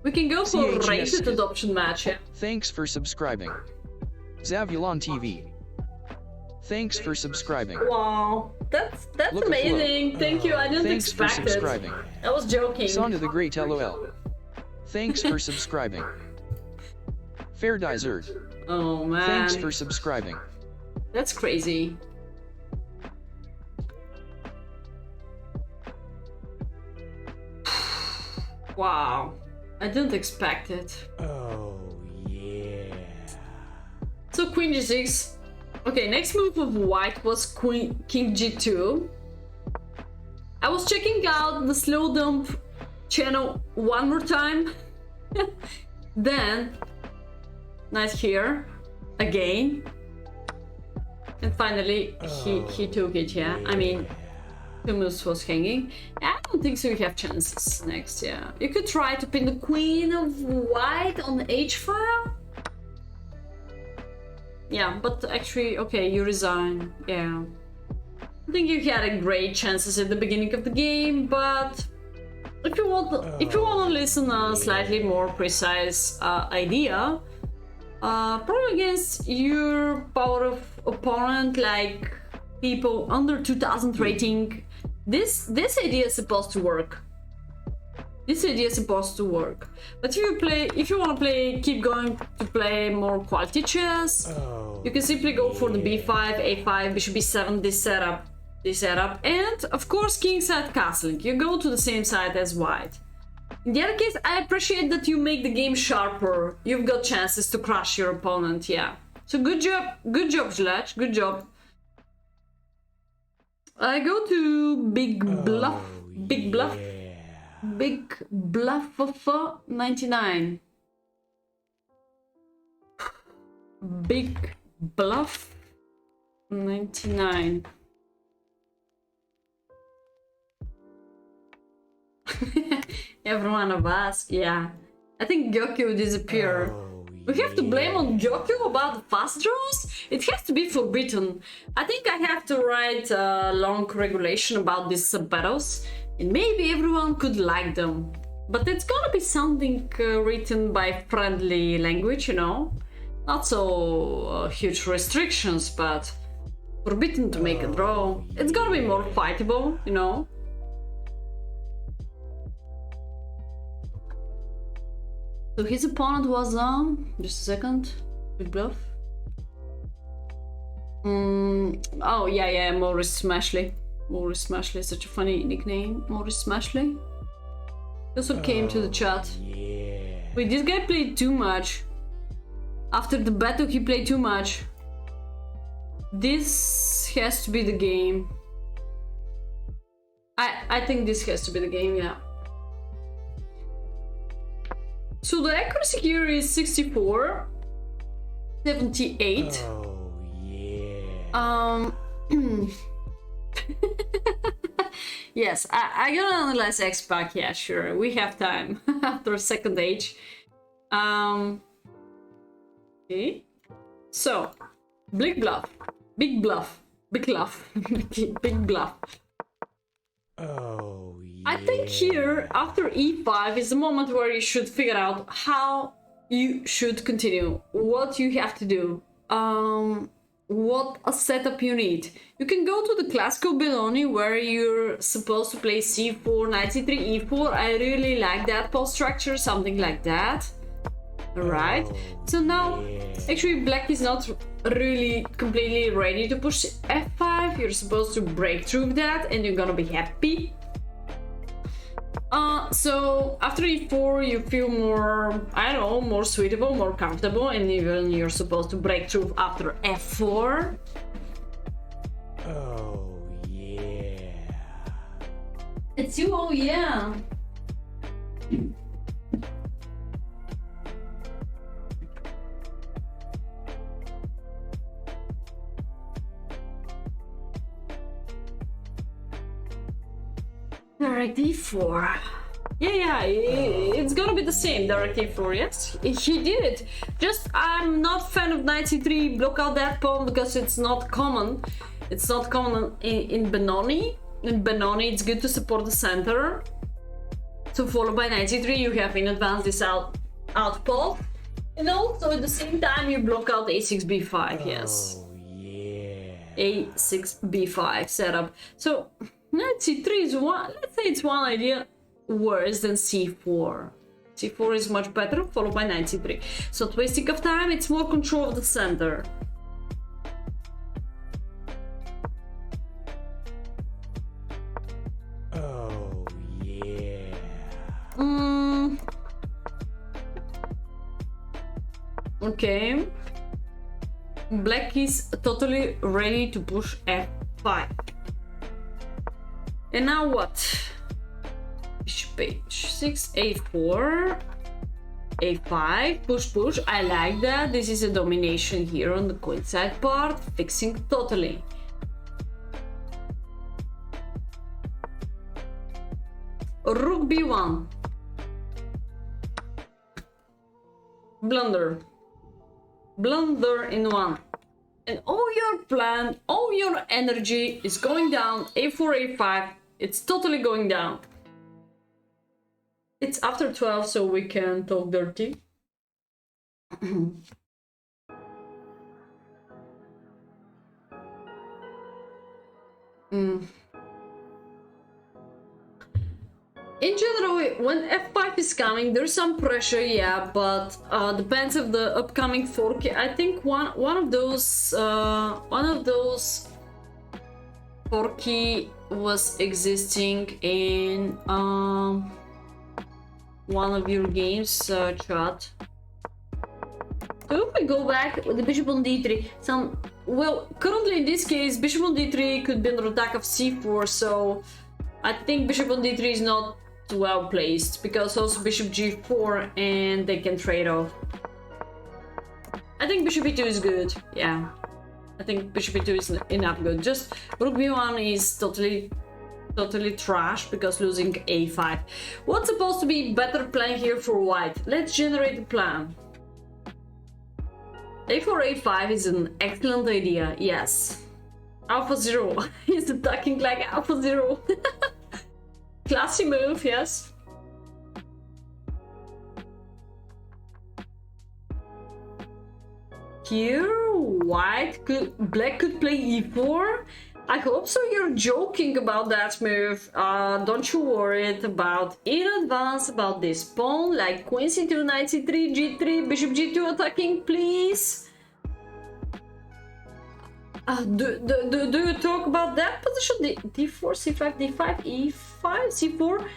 We can go for CHS. rated adoption match, yeah. Thanks for subscribing. Zavulon TV. Thanks for subscribing. Wow, that's Look amazing. Thank you. I didn't Thanks for expect it. subscribing. I was joking. Son of the Great LOL. Thanks for subscribing. Fair Dysert. Oh man, Thanks for subscribing. that's crazy. Wow, I didn't expect it. Oh, yeah. So queen g6. Okay, next move of white was king g2. I was checking out the Slowdumb channel one more time. Then knight here again, and finally he took it. Yeah, I mean, two moves was hanging. I don't think so. You have chances next. Yeah, you could try to pin the queen of white on the h file. Yeah, but actually, okay, you resign. Yeah, I think you had a great chances at the beginning of the game, but if you want to listen a slightly more precise idea, probably against your power of opponent, like people under 2000 rating, this idea is supposed to work. This idea is supposed to work. But if you want to play, keep going to play more quality chess, you can simply go for the b5, a5, bishop b7, this setup, and of course kingside castling. You go to the same side as white. In the other case, I appreciate that you make the game sharper. You've got chances to crush your opponent, yeah. So good job, Zlach, good job. I go to Big Bluff, Big Bluff, Big Bluff of 99. Big Bluff 99. Every one of us, yeah. I think Gyokyo disappeared. We have to blame on Gyokyo about the fast draws? It has to be forbidden. I think I have to write a long regulation about these sub-battles, and maybe everyone could like them. But it's gonna be something written by friendly language, you know? Not so huge restrictions, but forbidden to make a draw. It's gonna be more fightable, you know? So his opponent was just a second. Big Bluff. Oh yeah, Maurice Smashley. Maurice Smashley, such a funny nickname. Maurice Smashley. He also came to the chat. Yeah. Wait, this guy played too much. After the battle, he played too much. This has to be the game. I think this has to be the game, yeah. So the accuracy here is 64, 78. Oh, yeah. Yes, I gotta analyze X-Pac, yeah, sure. We have time after second age. Okay. So, Big Bluff, Big Bluff, Big Bluff, Big Bluff. Oh, yeah. I think here, after e5, is the moment where you should figure out how you should continue. What you have to do. What a setup you need. You can go to the classical Benoni where you're supposed to play c4, knight c3, e4. I really like that pawn structure, something like that. Alright, so now actually black is not really completely ready to push f5. You're supposed to break through that and you're gonna be happy. So after e4 you feel more, I don't know, more suitable, more comfortable, and even you're supposed to break through after f4. Oh yeah. It's you, oh yeah. Direct e4. Yeah, it's gonna be the same. Direct e4, yes. He did it. Just, I'm not fan of knight c3. Block out that pawn because it's not common. It's not common in Benoni. In Benoni, it's good to support the center. So followed by knight c3, you have in advance this out pawn. And also at the same time, you block out a6, b5, yes. Oh yeah. a6, b5 setup. So knight c3 is one, let's say it's one idea worse than c4. c4 is much better, followed by knight c3. So wasting of time, it's more control of the center. Oh yeah. Okay. Black is totally ready to push f5. And now what? Bishop h6, a4, a5, push. I like that. This is a domination here on the queenside part, fixing totally. Rook b1. Blunder in one. And all your plan, all your energy is going down. a4, a5, it's totally going down. It's after 12, so we can talk dirty. In general, when f5 is coming, there's some pressure, yeah, but depends of the upcoming fork. I think one of those forky was existing in one of your games, chat. So if we go back with the bishop on d3, well, currently in this case, bishop on d3 could be under attack of c4, so I think bishop on d3 is not well placed, because also bishop g4 and they can trade off. I think bishop e2 is good, yeah. I think bishop e2 is enough good. Just rook b1 is totally trash because losing a5. What's supposed to be better plan here for white? Let's generate a plan. a4, a5 is an excellent idea, yes. Alpha 0 is attacking like Alpha 0. Classy move, yes. Here, black could play e4. I hope so. You're joking about that move. Don't you worry about in advance about this pawn, like queen c2, knight c3, g3, bishop g2 attacking, please. Do you talk about that position? d4, c5, d5, e5, c4?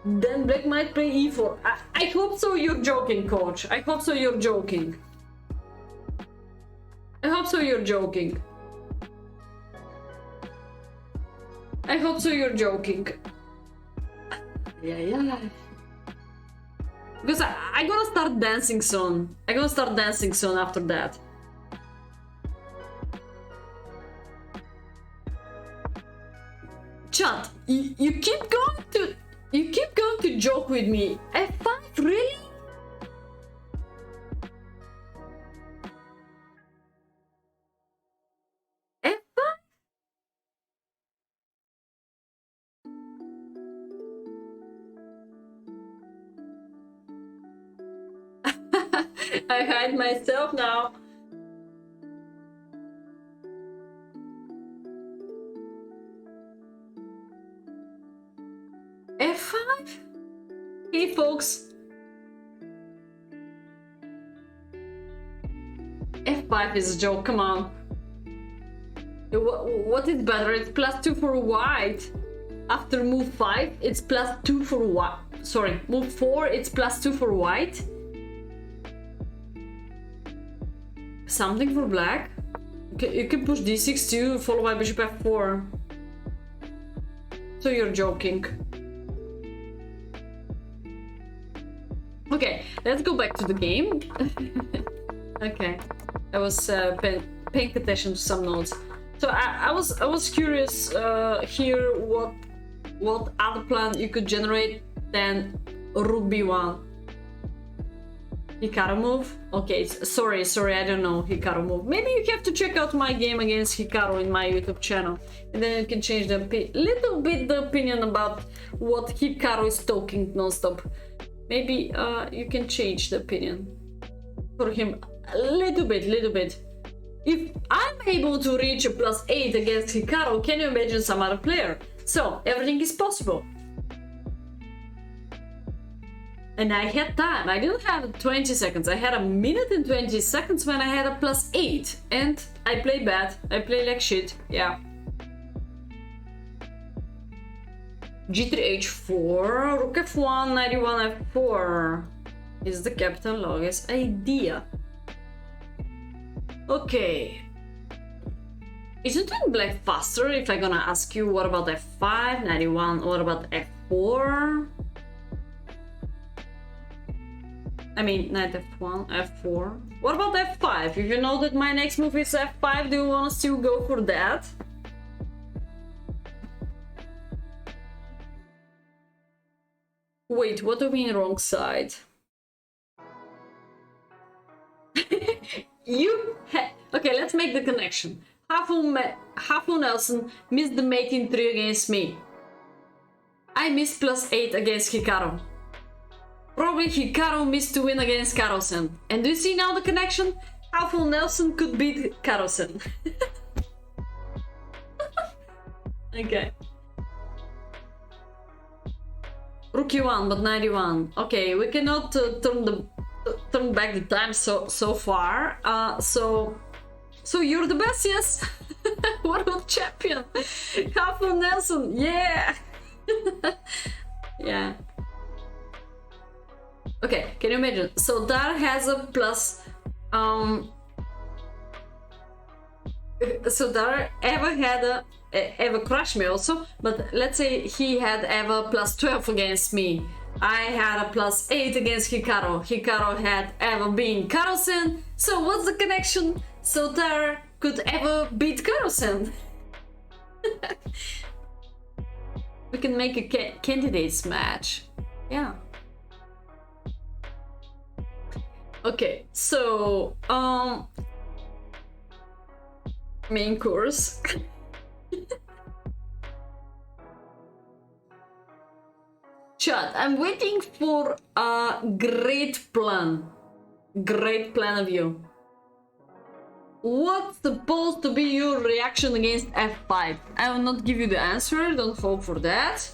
Then black might play e4. I hope so you're joking, coach. I hope so you're joking. I hope so you're joking. I hope so you're joking. Yeah. Because I'm gonna start dancing soon. I'm gonna start dancing soon after that. Chat, you keep going to joke with me. F5, really? F5? I hide myself now. F5? Hey folks. F5 is a joke, come on. What is better? It's +2 for white. After move 5, it's +2 for white. Sorry, move 4, it's +2 for white. Something for black. You can push d6 too, followed by bishop f4. So you're joking. Okay, let's go back to the game. Okay, I was paying attention to some notes. So I was curious here what other plan you could generate than rook b1. Hikaru move? Okay, sorry, I don't know Hikaru move. Maybe you have to check out my game against Hikaru in my YouTube channel, and then you can change the little bit the opinion about what Hikaru is talking non-stop. Maybe you can change the opinion for him a little bit. If I'm able to reach a +8 against Hikaru, can you imagine some other player? So everything is possible. And I had time. I didn't have 20 seconds. I had a minute and 20 seconds when I had a +8. And I play bad. I play like shit. Yeah. G3 H4, Rook F1, 91 F4 is the Captain Log's idea. Okay. Isn't it black faster if I'm gonna ask you what about F5, 91, what about F4? I mean, not F1, F4. What about F5? If you know that my next move is F5, do you wanna still go for that? Wait, what do you mean wrong side? Okay, let's make the connection. Hafu Nelson missed the mate in 3 against me. I missed +8 against Hikaru. Probably Hikaru missed to win against Carlsen. And do you see now the connection? Hafu Nelson could beat Carlsen. Okay. Rook e1, but 91. Okay, we cannot turn back the time so far. So you're the best, yes. World champion, Hafu Nelson. Yeah. Yeah. Okay, can you imagine? So Dar has a plus. So Dar Eva crushed me also, but let's say he had Eva +12 against me. I had a +8 against Hikaru. Hikaru had Eva being Carlsen. So what's the connection? So Dar could Eva beat Carlsen. We can make a candidates match. Yeah. Okay, so main course. Chat, I'm waiting for a great plan. Great plan of you. What's supposed to be your reaction against F5? I will not give you the answer, don't hope for that.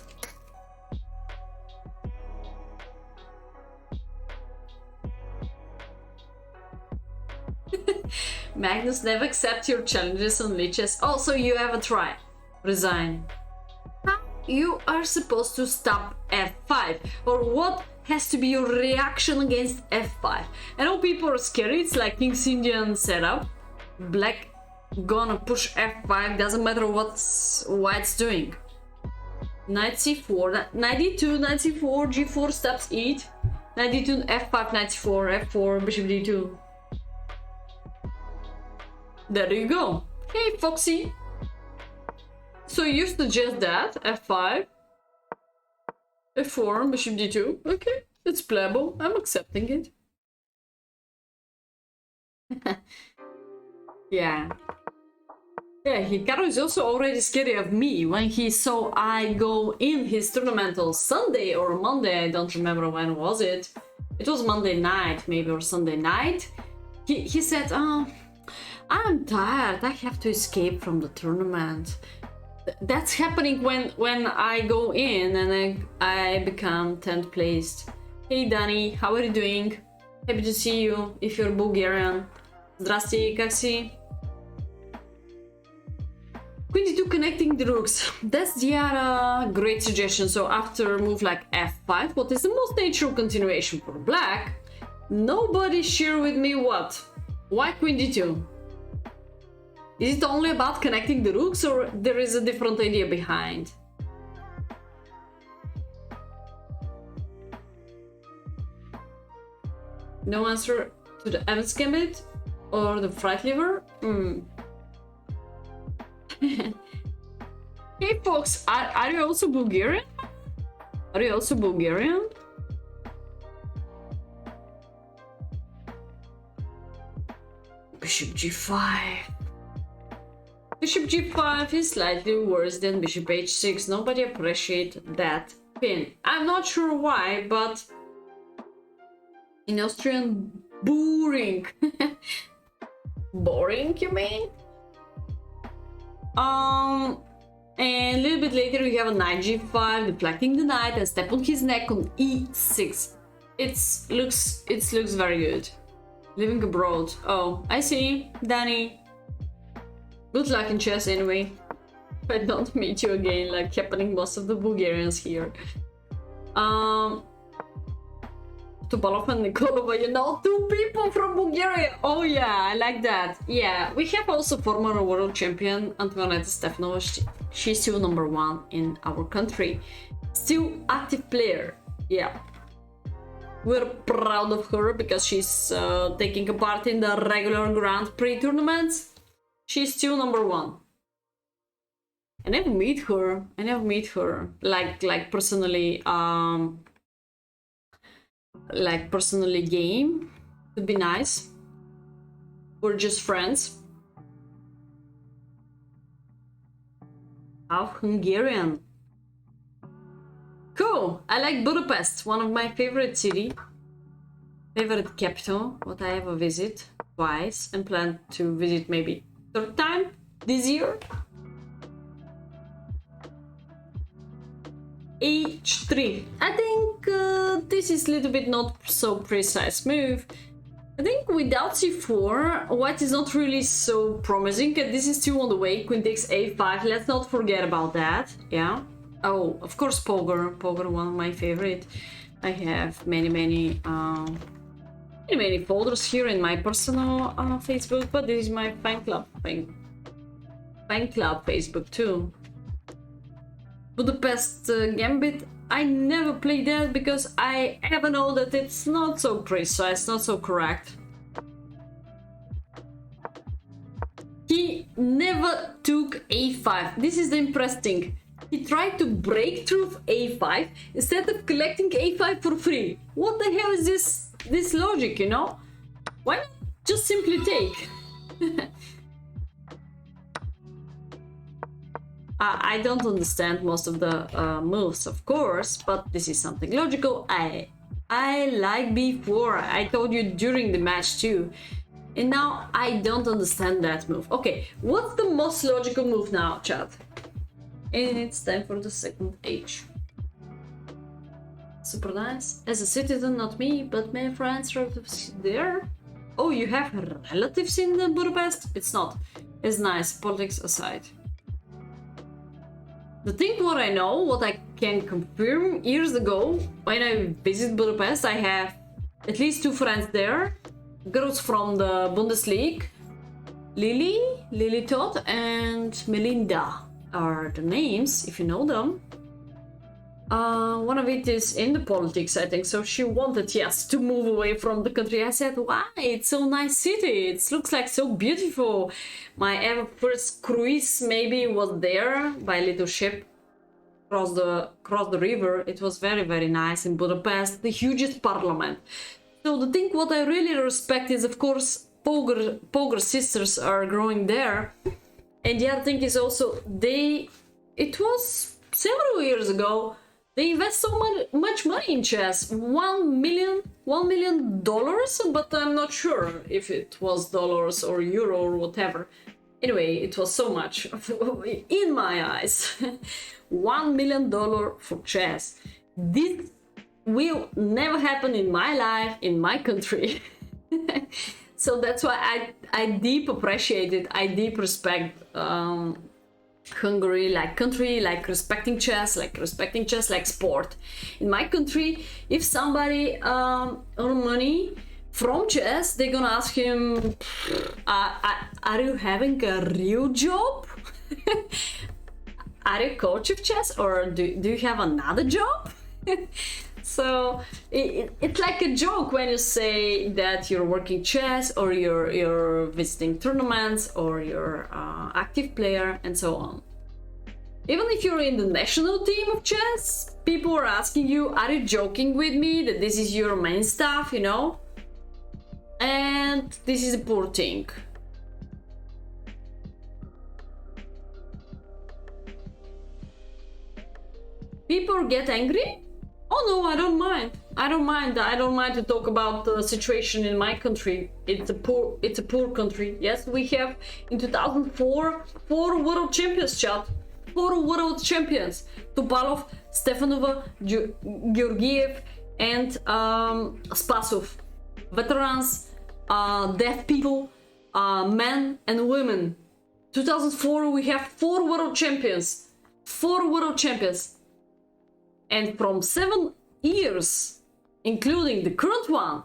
Magnus never accept your challenges on liches. Also, you have a try. Resign. How you are supposed to stop F5? Or what has to be your reaction against F5? I know people are scared. It's like King's Indian setup. Black gonna push F5. Doesn't matter what white's doing. Knight C4. Knight D2, Knight C4, G4 steps eat. Knight D2, F5, Knight C4, F4, Bishop D2. There you go. Hey, Foxy. So you suggest that F5, F4, Bishop D2. Okay, it's playable. I'm accepting it. Yeah. Yeah, Hikaru is also already scary of me when he saw I go in his tournament on Sunday or Monday. I don't remember when was it. it was Monday night, maybe, or Sunday night. He said, "Oh, I'm tired. I have to escape from the tournament." That's happening when I go in and I become 10th placed. Hey Danny, how are you doing? Happy to see you if you're Bulgarian. Zdrasty, как си? Queen d2 connecting the rooks. That's the other great suggestion. So after a move like f5, what is the most natural continuation for black? Nobody share with me what? Why queen d2? Is it only about connecting the rooks, or there is a different idea behind? No answer to the Evans gambit or the fright lever? Hey folks, are you also Bulgarian? Are you also Bulgarian? Bishop g5. Bishop g5 is slightly worse than bishop h6. Nobody appreciates that pin. I'm not sure why, but in Austrian, boring. Boring, you mean? And a little bit later we have a knight g5, deflecting the knight and step on his neck on e6. It looks very good. Living abroad. Oh, I see, Danny. Good luck in chess anyway. If I don't meet you again, like happening most of the Bulgarians here. Tubalov and Nikolova, you know, 2 people from Bulgaria. Oh yeah, I like that. Yeah, we have also former world champion Antoinetta Stefanova. She's still #1 in our country. Still active player. Yeah. We're proud of her because she's taking a part in the regular Grand Prix tournaments. She's still #1. I never meet her. Like personally, game. Would be nice. We're just friends. How Hungarian. Cool. I like Budapest, one of my favorite city. Favorite capital, what I ever visit twice and plan to visit maybe 3rd time this year. H3. I think this is a little bit not so precise move. I think without c4, white is not really so promising, and this is still on the way. Queen takes a5, let's not forget about that. Yeah. Oh, of course, Poker, one of my favorite. I have many folders here in my personal Facebook, but this is my fan club Facebook too. Budapest Gambit, I never played that because I ever know that it's not so precise, not so correct. He never took a5. This is the impressive thing. He tried to break through a5 instead of collecting a5 for free. What the hell is this logic, you know? Why not just simply take? I don't understand most of the moves, of course, but this is something logical. I like b4. I told you during the match too. And now I don't understand that move. Okay, what's the most logical move now, chat? And it's time for the second H. Super nice. As a citizen, not me, but my friends relatives there. Oh, you have relatives in Budapest? It's not as nice, politics aside. The thing what I know, what I can confirm years ago, when I visit Budapest, I have at least 2 friends there. Girls from the Bundesliga. Lily Todd and Melinda are the names, if you know them. One of it is in the politics, I think, so she wanted, yes, to move away from the country. I said, why? It's so nice city, it looks like so beautiful. My ever first cruise maybe was there by little ship across the river. It was very nice in Budapest, the hugest parliament. So the thing what I really respect is, of course, Poker sisters are growing there. And the other thing is also, it was several years ago, They invest so much money in chess. $1 million, but I'm not sure if it was dollars or euro or whatever. Anyway, it was so much in my eyes. $1 million for chess. This will never happen in my life, in my country. So that's why I deep appreciate it. I deep respect Hungary like country, like respecting chess like sport. In my country, if somebody earn money from chess, they're gonna ask him, are you having a real job? Are you a coach of chess, or do you have another job? So it's like a joke when you say that you're working chess, or you're visiting tournaments, or you're active player, and so on. Even if you're in the national team of chess, people are asking you, are you joking with me that this is your main stuff, you know? And this is a poor thing. People get angry? Oh no, I don't mind. I don't mind to talk about the situation in my country. It's a poor country. Yes, we have in 2004 4 world champions, chat. 4 world champions. Topalov, Stefanova, Georgiev, and Spasov. Veterans, deaf people, men and women. 2004 we have 4 world champions. 4 world champions. And from 7 years, including the current one,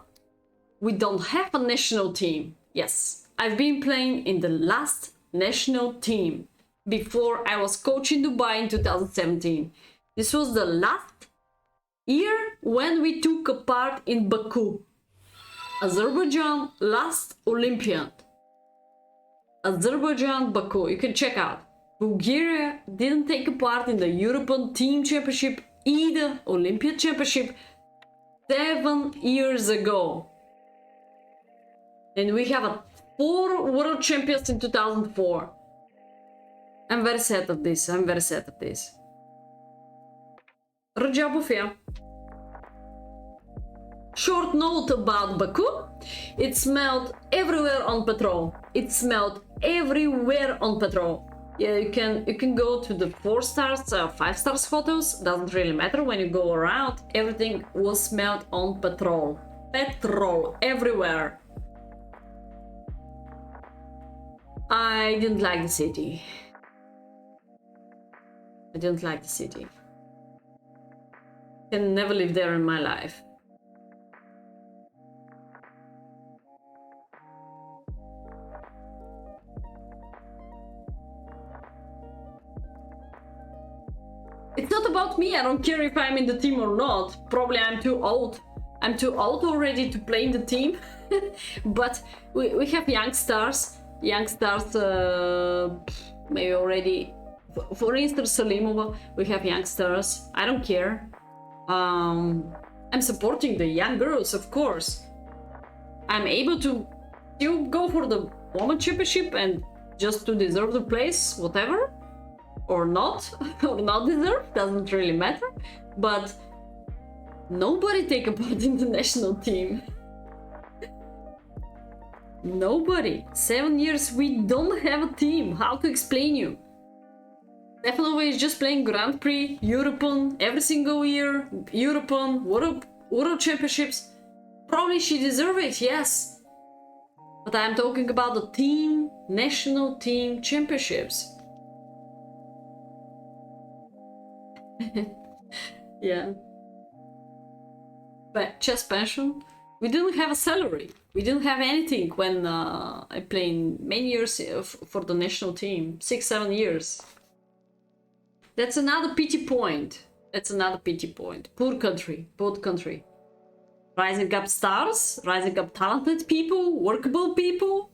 we don't have a national team. Yes, I've been playing in the last national team before I was coaching Dubai in 2017. This was the last year when we took a part in Baku, Azerbaijan last Olympiad. Azerbaijan, Baku, you can check out. Bulgaria didn't take a part in the European Team Championship, either Olympiad Championship, 7 years ago. And we have 4 world champions in 2004. I'm very sad of this. Rajabofia. Short note about Baku. It smelled everywhere on petrol. Yeah, you can go to the 4 stars, 5 stars photos. Doesn't really matter. When you go around, everything was smelled on petrol. Petrol everywhere. I didn't like the city. Can never live there in my life. It's not about me. I don't care if I'm in the team or not. Probably I'm too old. I'm too old already to play in the team. But we have young stars. Maybe already. For instance, Salimova, we have young stars. I don't care. I'm supporting the young girls, of course. I'm able to still go for the Women's Championship and just to deserve the place, whatever. Or not deserve, doesn't really matter. But nobody take a part in the national team. Nobody. 7 years we don't have a team. How to explain you? Stefanova is just playing Grand Prix, European, every single year, European, World Championships. Probably she deserves it, yes. But I'm talking about the team, national team championships. Yeah. But chess pension, we didn't have a salary. We didn't have anything when I played many years for the national team, 6-7 years. That's another pity point. Poor country. Rising up stars, rising up talented people, workable people,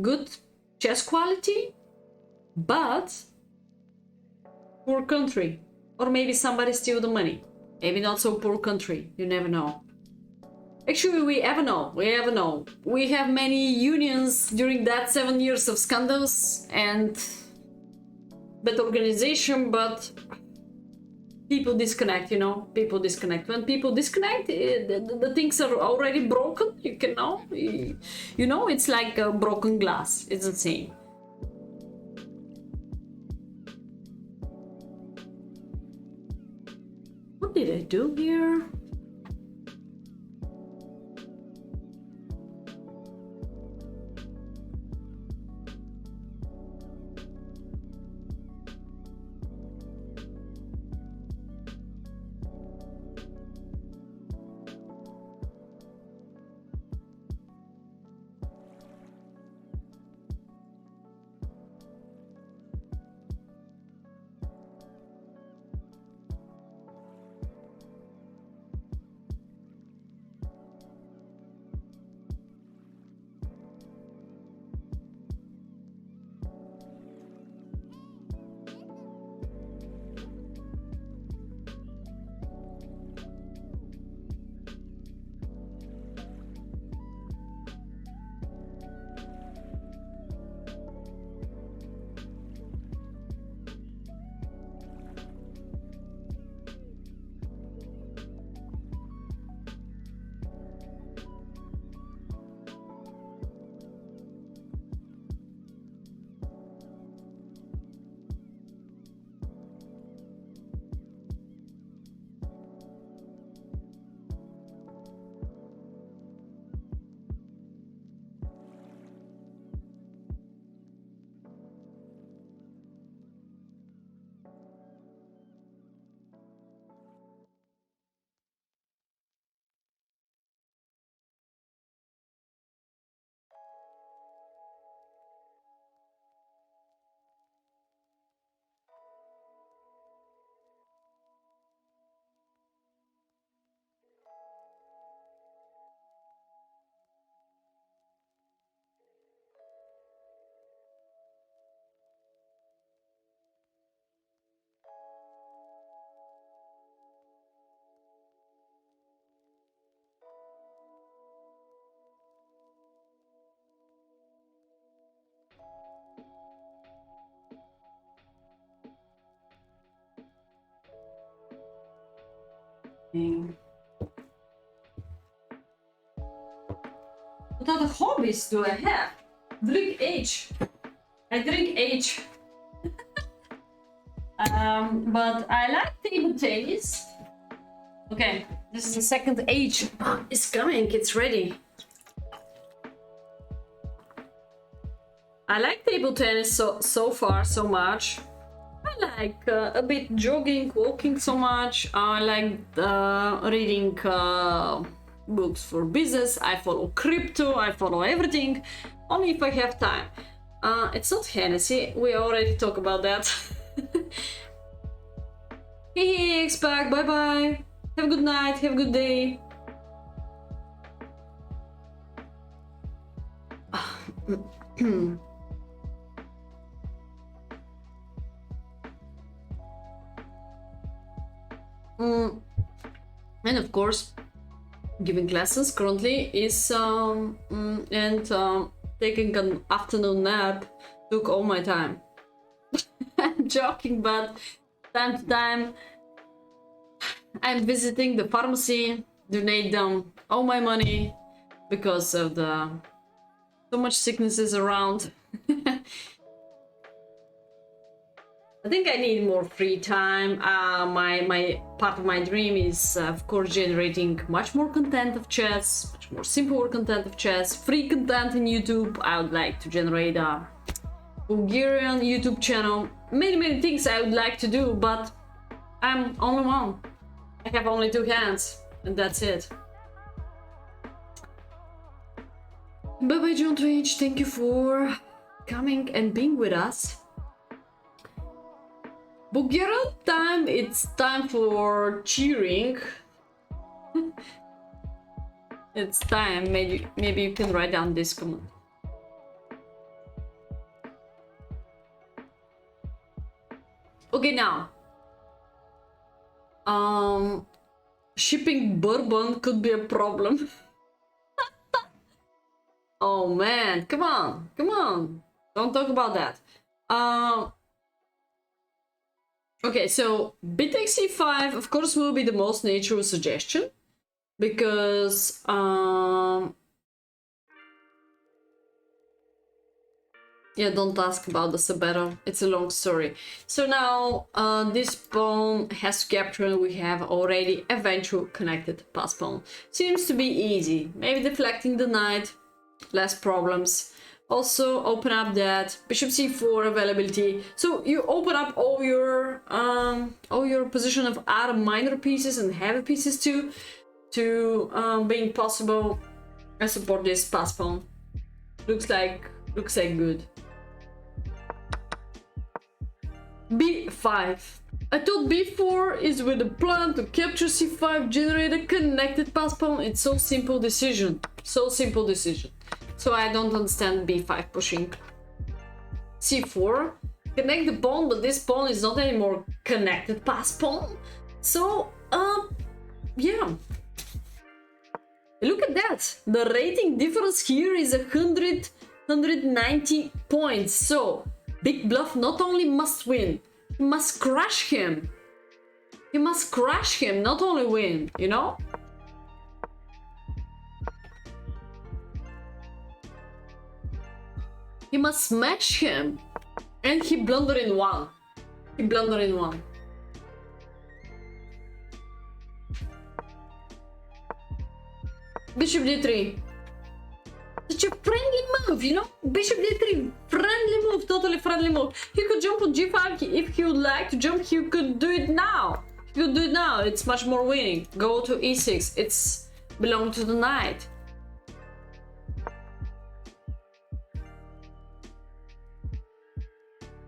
good chess quality, but poor country. Or maybe somebody steal the money. Maybe not so poor country, you never know. Actually, we ever know. We have many unions during that 7 years of scandals and bad organization, but people disconnect, you know, people disconnect. When people disconnect, the things are already broken. You can know, you know, it's like a broken glass. It's the same. What did I do here? What other hobbies do I have? Drink H. I drink H. But I like table tennis. Okay, this is the second H. It's coming, it's ready. I like table tennis so far so much. I like a bit jogging, walking so much. I like reading books for business. I follow crypto. I follow everything. Only if I have time. It's not Hennessy. We already talked about that. Hey, X-Pac, bye bye. Have a good night. Have a good day. And of course, giving classes currently is taking an afternoon nap took all my time. I'm joking, but time to time I'm visiting the pharmacy, donate them all my money because of the so much sicknesses around. I think I need more free time. My part of my dream is, of course, generating much more content of chess, much more simpler content of chess, free content in YouTube. I would like to generate a Bulgarian YouTube channel. Many things I would like to do, but I'm only one. I have only 2 hands, and that's it. Bye bye, John Twitch. Thank you for coming and being with us. Bulgarian time, it's time for cheering. It's time. Maybe you can write down this comment. Okay, now. Shipping bourbon could be a problem. Oh man, come on. Don't talk about that. Okay, so bit takes c5, of course, will be the most natural suggestion, because yeah, don't ask about the Sabero, it's a long story. So now this pawn has to capture, and we have already eventual connected pass pawn. Seems to be easy, maybe deflecting the knight, less problems. Also open up that bishop c4 availability, so you open up all your position of other minor pieces and heavy pieces too, to being possible. I support this pass pawn. Looks like good. b5. I thought b4 is with a plan to capture c5, generate a connected pass pawn. It's so simple decision. So I don't understand b5 pushing. c4, connect the pawn, but this pawn is not anymore connected pass pawn. So, yeah. Look at that. The rating difference here is 190 points. So, Big Bluff not only must win, he must crush him. He must crush him, not only win, you know? He must smash him. And he blundered in one. Bishop d3. Such a friendly move, you know? Bishop d3, friendly move, totally friendly move. He could jump on g5 if he would like to jump. He could do it now. It's much more winning. Go to e6. It's belong to the knight.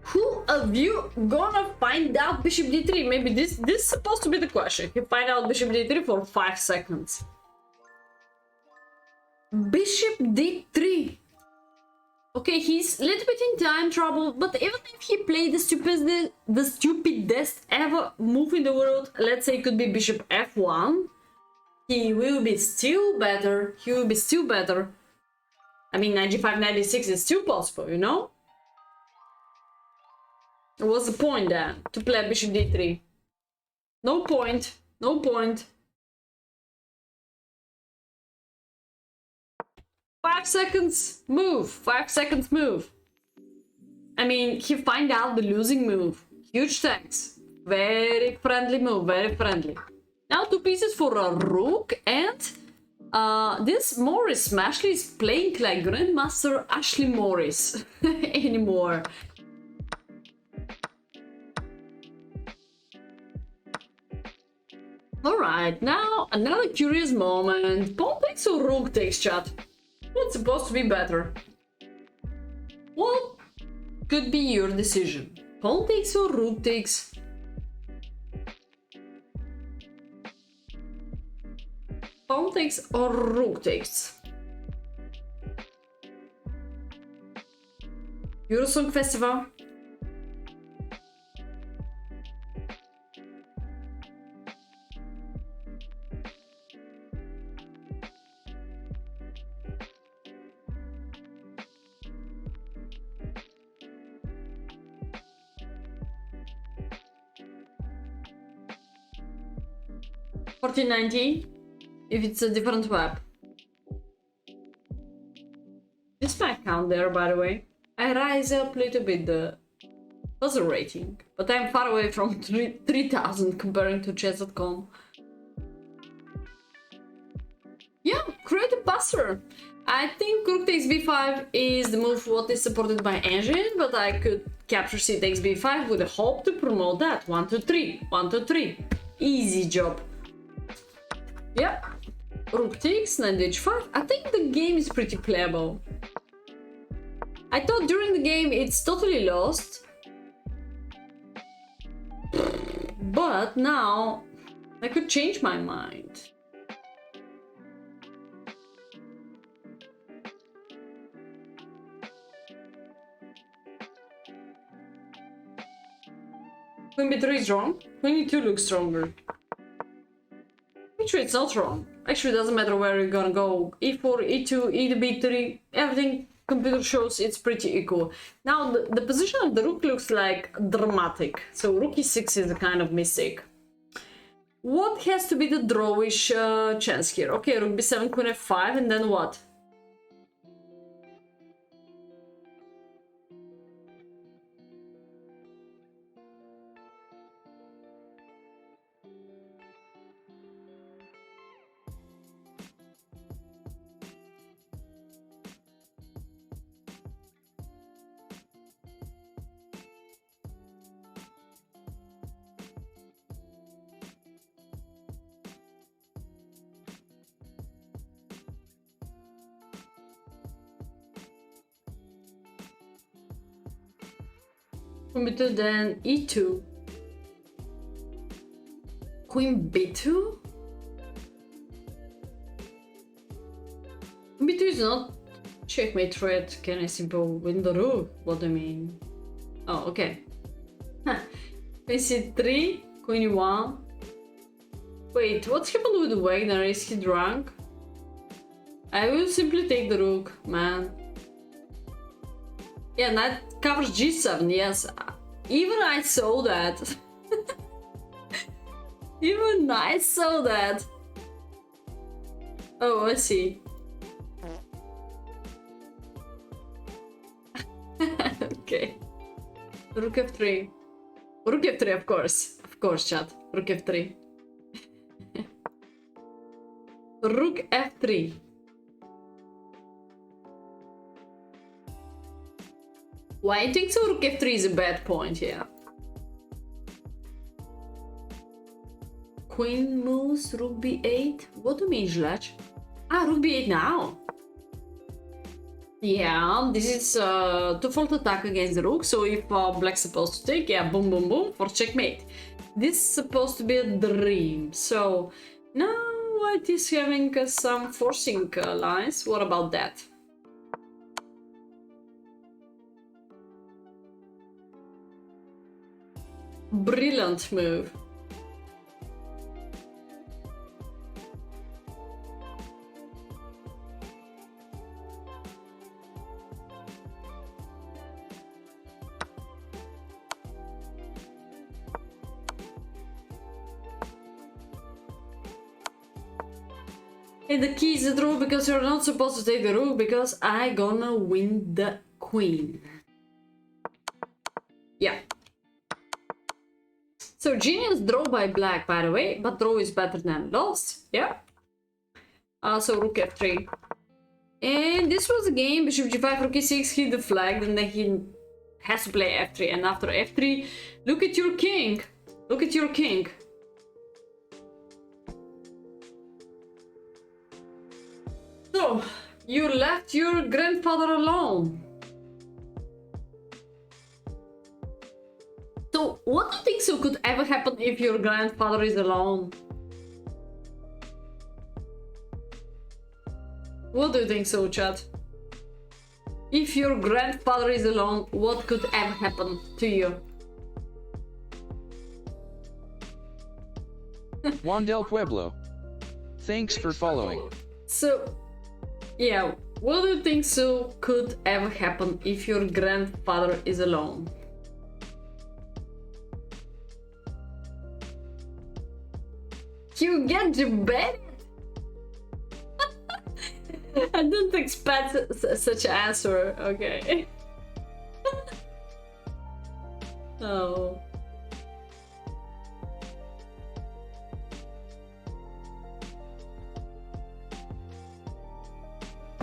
Who of you gonna find out bishop d3? Maybe this is supposed to be the question. You find out bishop d3 for 5 seconds. Bishop d3. Okay, he's a little bit in time trouble, but even if he played the stupidest ever move in the world, let's say it could be bishop f1, he will be still better. I mean, knight g5, knight d6 is still possible, you know? What's the point then to play bishop d3? No point. 5 seconds move. I mean, he find out the losing move. Huge thanks. Very friendly move, very friendly. Now 2 pieces for a rook, and this Morris Mashley is playing like Grandmaster Ashley Morris anymore. Alright, now another curious moment. Pawn takes or rook takes, chat? What's supposed to be better? What could be your decision? Pawn takes or rook takes? Pawn takes or rook takes? Eurosong Festival? $14.90 if it's a different web. This my account there, by the way. I rise up a little bit the puzzle rating, but I'm far away from 3,000 comparing to chess.com. Yeah, create a passer. I think rook takes b5 is the move what is supported by engine, but I could capture c takes b5 with a hope to promote that. 1, 2, 3. 1, 2, 3. Easy job. Yep. Rook takes, knight h5. I think the game is pretty playable. I thought during the game it's totally lost. But now I could change my mind. Queen b3 is wrong. Queen e2 looks stronger. Actually, it's not wrong. Actually, it doesn't matter where you're gonna go. e4, e2, e to b3, everything computer shows it's pretty equal. Now the position of the rook looks like dramatic, so rook e6 is a kind of mistake. What has to be the drawish chance here? Okay, rook b7, queen f5, and then what? Queen b2, then e2. Queen b2? Queen b2 is not checkmate threat. Can I simply win the rook? What do I mean? Oh, okay. Queen c3, queen e1. Wait, what's happened with Wagner? Is he drunk? I will simply take the rook, man. Yeah, knight covers g7, yes. Even I saw that. Even I saw that. Oh, I see. Okay. Rook f3. Rook f3, of course. Of course, chat. Rook f3. Rook f3. Why I think so? Rook f3 is a bad point, yeah. Queen moves, rook b8. What do you mean, Zlach? Ah, rook b8 now. Yeah, this is twofold attack against the rook. So if black's supposed to take, yeah, boom, boom, boom for checkmate. This is supposed to be a dream. So now white is having some forcing lines. What about that? Brilliant move. And the key is the rook because you're not supposed to take the rook because I gonna win the queen. Yeah. So genius draw by black, by the way, but draw is better than lost. Yeah. So rook f3. And this was the game. Bishop g5, rook e6, hit the flag, and then he has to play f3. And after f3, look at your king. Look at your king. So, you left your grandfather alone. So, what do you think so could ever happen if your grandfather is alone? What do you think so, chat? If your grandfather is alone, what could ever happen to you? Juan del Pueblo. Thanks for following. So, yeah, what do you think so could ever happen if your grandfather is alone? You get debated? I didn't expect such an answer, okay. Oh.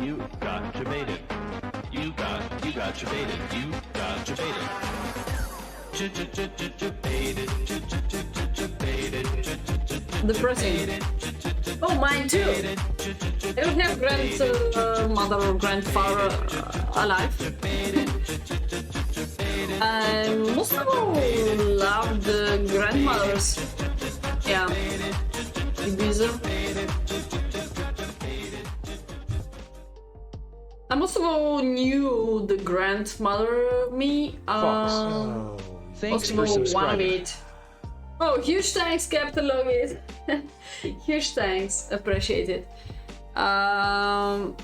You got debated. You got debated. You got debated. Depressing. Oh, mine too. I don't have grandmother or grandfather alive. I most of all love the grandmothers. Yeah. Ibiza. I most of all knew the grandmother me. Oh, Thanks for Most of all, one of subscribing. it. Oh, huge thanks, Captain Logis. Huge thanks, appreciate it. I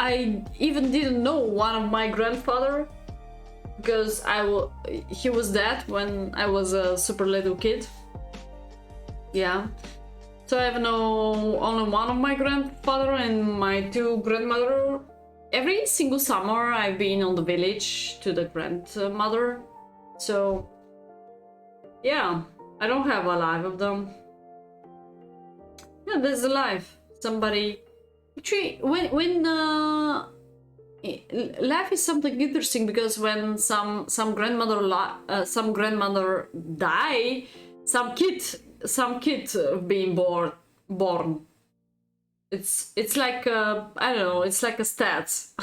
I even didn't know one of my grandfather, because he was dead when I was a super little kid. Yeah. So I have no only one of my grandfather and my two grandmother. Every single summer I've been on the village to the grandmother. So yeah, I don't have a life of them. Yeah, there's a life. Somebody actually when life is something interesting, because when some grandmother die, some kid being born. It's like I don't know, it's like a stats.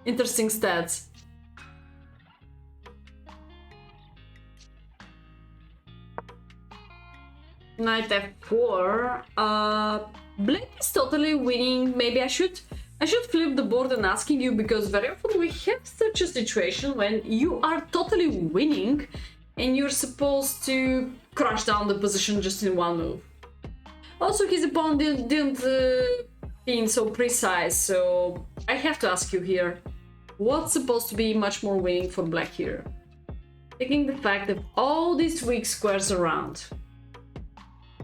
Interesting stats. Knight f4. Black is totally winning. Maybe I should flip the board and asking you, because very often we have such a situation when you are totally winning and you're supposed to crush down the position just in one move. Also, his opponent didn't being so precise, so I have to ask you here, what's supposed to be much more winning for black here? Taking the fact that all these weak squares around,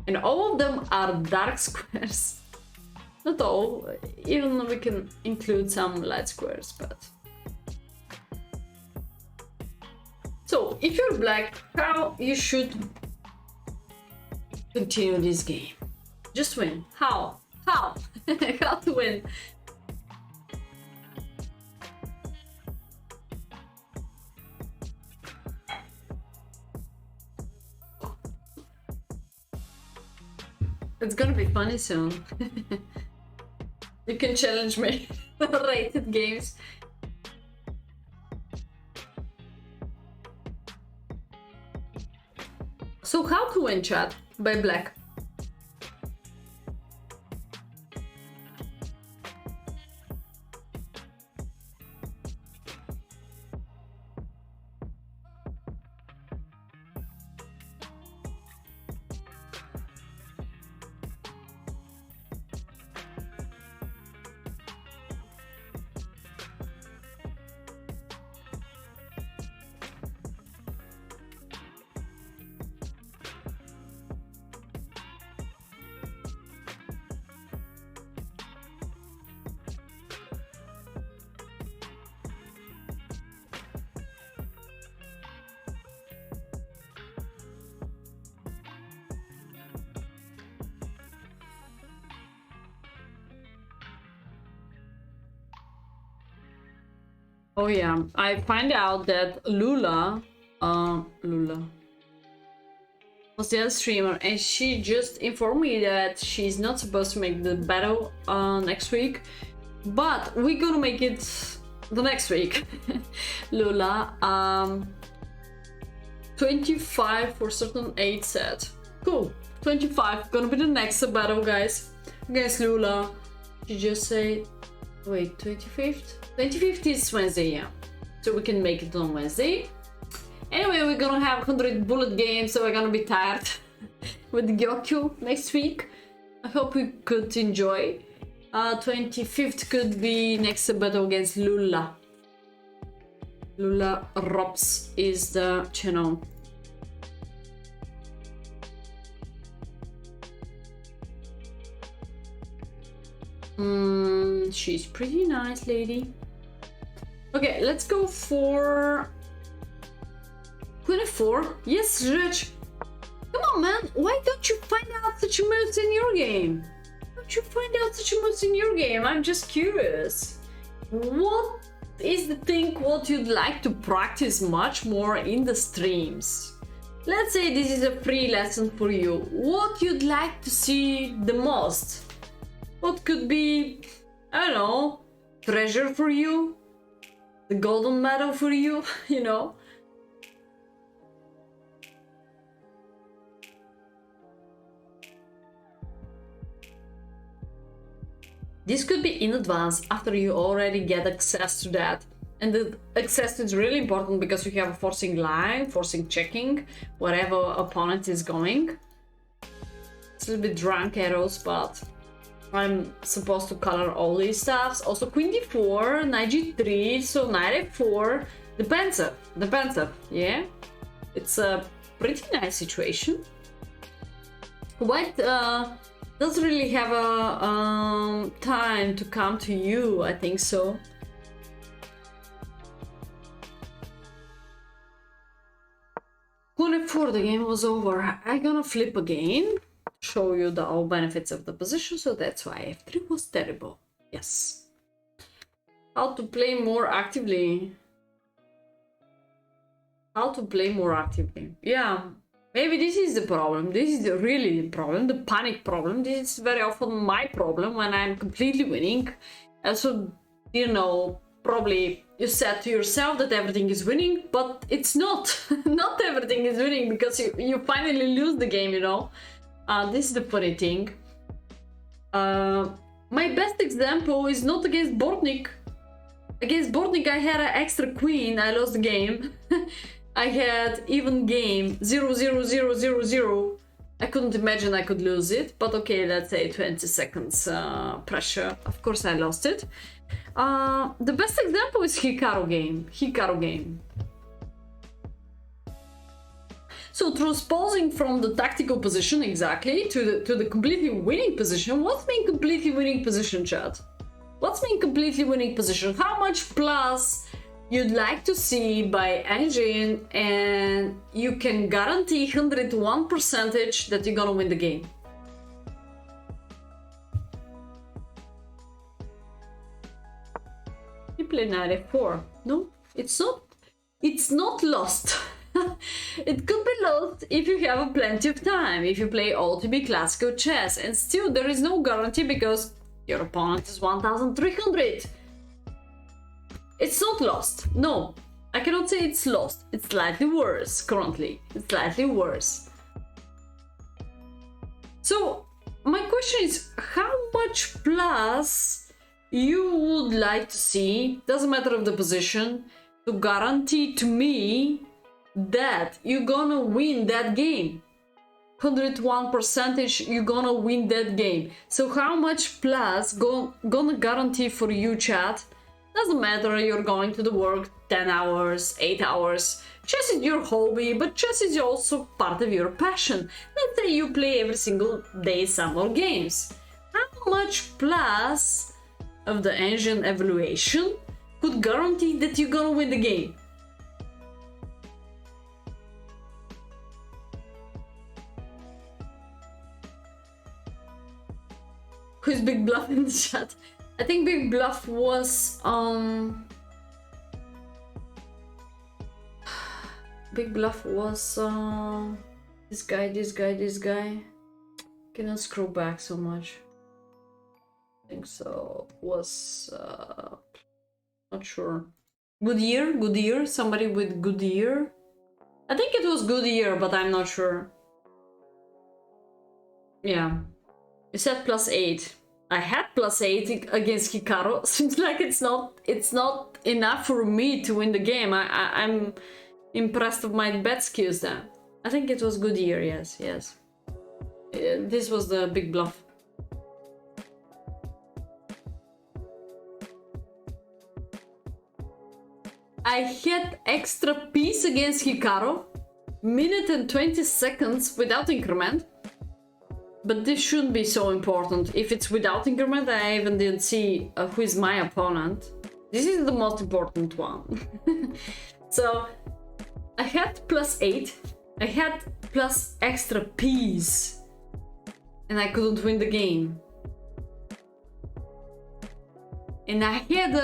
and all of them are dark squares. Not all, even we can include some light squares, but... So, if you're black, how you should continue this game? Just win. How? How? How to win? It's gonna be funny soon. You can challenge me. Rated games. So how to win, chat? By black. Oh yeah, I find out that Lula was the other streamer, and she just informed me that she's not supposed to make the battle next week, but we're gonna make it the next week. Lula, 25 for certain 8 set. Cool, 25 gonna be the next battle, guys, against Lula. She just said, wait, 25th? 25th is Wednesday, yeah. So we can make it on Wednesday. Anyway, we're gonna have 100 bullet games, so we're gonna be tired with Gyokyo next week. I hope we could enjoy. 25th could be next battle against Lula. Lula Robs is the channel. She's pretty nice, lady. Okay, let's go for 24. Yes, Rich. Come on, man. Why don't you find out such moves in your game? Don't you find out such moves in your game? I'm just curious. What is the thing what you'd like to practice much more in the streams? Let's say this is a free lesson for you. What you'd like to see the most? What could be, I don't know, treasure for you? The golden medal for you, you know? This could be in advance after you already get access to that. And the access is really important because you have a forcing line, forcing checking, whatever opponent is going. It's a little bit drunk arrows, but I'm supposed to color all these stuffs. Also queen d4, knight g3, so knight f4, depends up, yeah? It's a pretty nice situation. White doesn't really have a time to come to you, I think so. Queen f4, the game was over. I'm gonna flip again, show you the all benefits of the position, so that's why f3 was terrible. Yes. How to play more actively. How to play more actively. Yeah, maybe this is the problem. This is really the problem, the panic problem. This is very often my problem when I'm completely winning. Also, you know, probably you said to yourself that everything is winning, but it's not. Not everything is winning because you finally lose the game, you know. This is the funny thing. My best example is not against Bortnik. Against Bortnik I had an extra queen, I lost the game. I had even game, 0-0-0-0-0. I couldn't imagine I could lose it, but okay, let's say 20 seconds pressure. Of course I lost it. The best example is Hikaru game. So transposing from the tactical position exactly to the completely winning position. What's mean completely winning position, chat? What's mean completely winning position? How much plus you'd like to see by engine and you can guarantee 101% that you're gonna win the game? You play knight f4. No, it's not lost. It could be lost if you have plenty of time, if you play OTB classical chess, and still there is no guarantee because your opponent is 1300. It's not lost. No, I cannot say it's lost. It's slightly worse currently. It's slightly worse. So my question is, how much plus you would like to see, doesn't matter of the position, to guarantee to me that you're gonna win that game? 101% you're gonna win that game. So how much plus gonna guarantee for you, chat? Doesn't matter you're going to the work 10 hours, 8 hours. Chess is your hobby, but chess is also part of your passion. Let's say you play every single day some more games. How much plus of the engine evaluation could guarantee that you're gonna win the game? Who's Big Bluff in the chat? I think Big Bluff was Big Bluff was this guy. Cannot scroll back so much. I think so. Was not sure. Goodyear? Somebody with Goodyear? I think it was Goodyear, but I'm not sure. Yeah. You said +8. I had +8 against Hikaru. Seems like it's not enough for me to win the game. I'm impressed with my bet skills then. I think it was Goodyear, yes. This was the Big Bluff. I had extra piece against Hikaru, minute and 20 seconds without increment. But this shouldn't be so important. If it's without increment, I even didn't see who is my opponent. This is the most important one. So I had +8. I had plus extra piece. And I couldn't win the game. And I had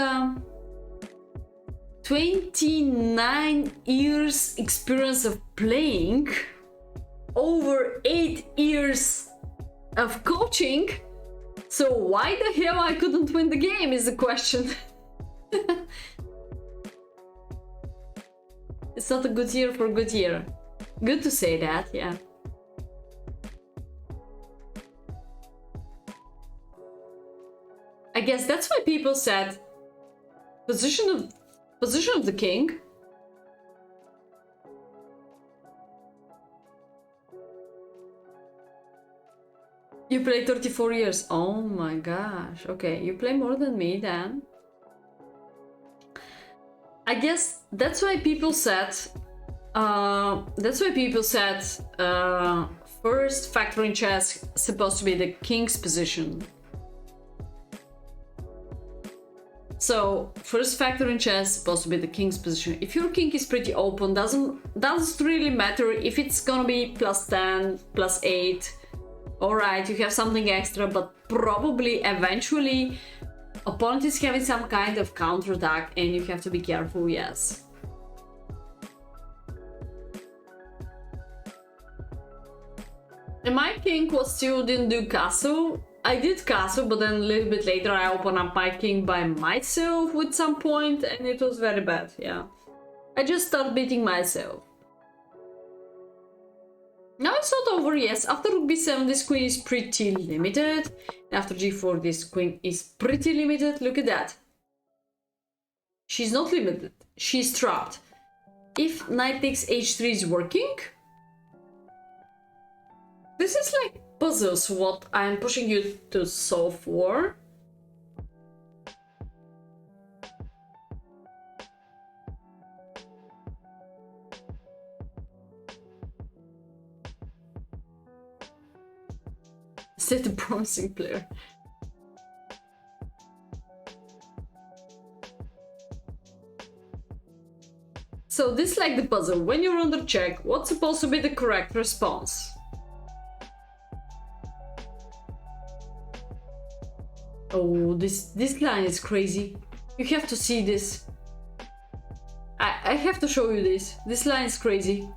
29 years experience of playing, over 8 years of coaching. So why the hell I couldn't win the game is the question. It's not a good year for Goodyear. Good to say that, yeah. I guess that's why people said position of the king. You play 34 years. Oh my gosh. Okay, you play more than me then. I guess that's why people said first factor in chess supposed to be the king's position. So first factor in chess supposed to be the king's position. If your king is pretty open, doesn't really matter if it's gonna be +10, +8. Alright, you have something extra, but probably eventually opponent is having some kind of counterattack and you have to be careful, yes. And my king was still didn't do castle. I did castle, but then a little bit later I opened up my king by myself with some point and it was very bad, yeah. I just started beating myself. Now it's not over, yes. After rook b7 this queen is pretty limited. After g4 this queen is pretty limited. Look at that. She's not limited. She's trapped. If knight takes h3 is working. This is like puzzles what I'm pushing you to solve for. Said the promising player. So this is like the puzzle. When you're under check, what's supposed to be the correct response? Oh, this line is crazy. You have to see this. I have to show you this. This line is crazy.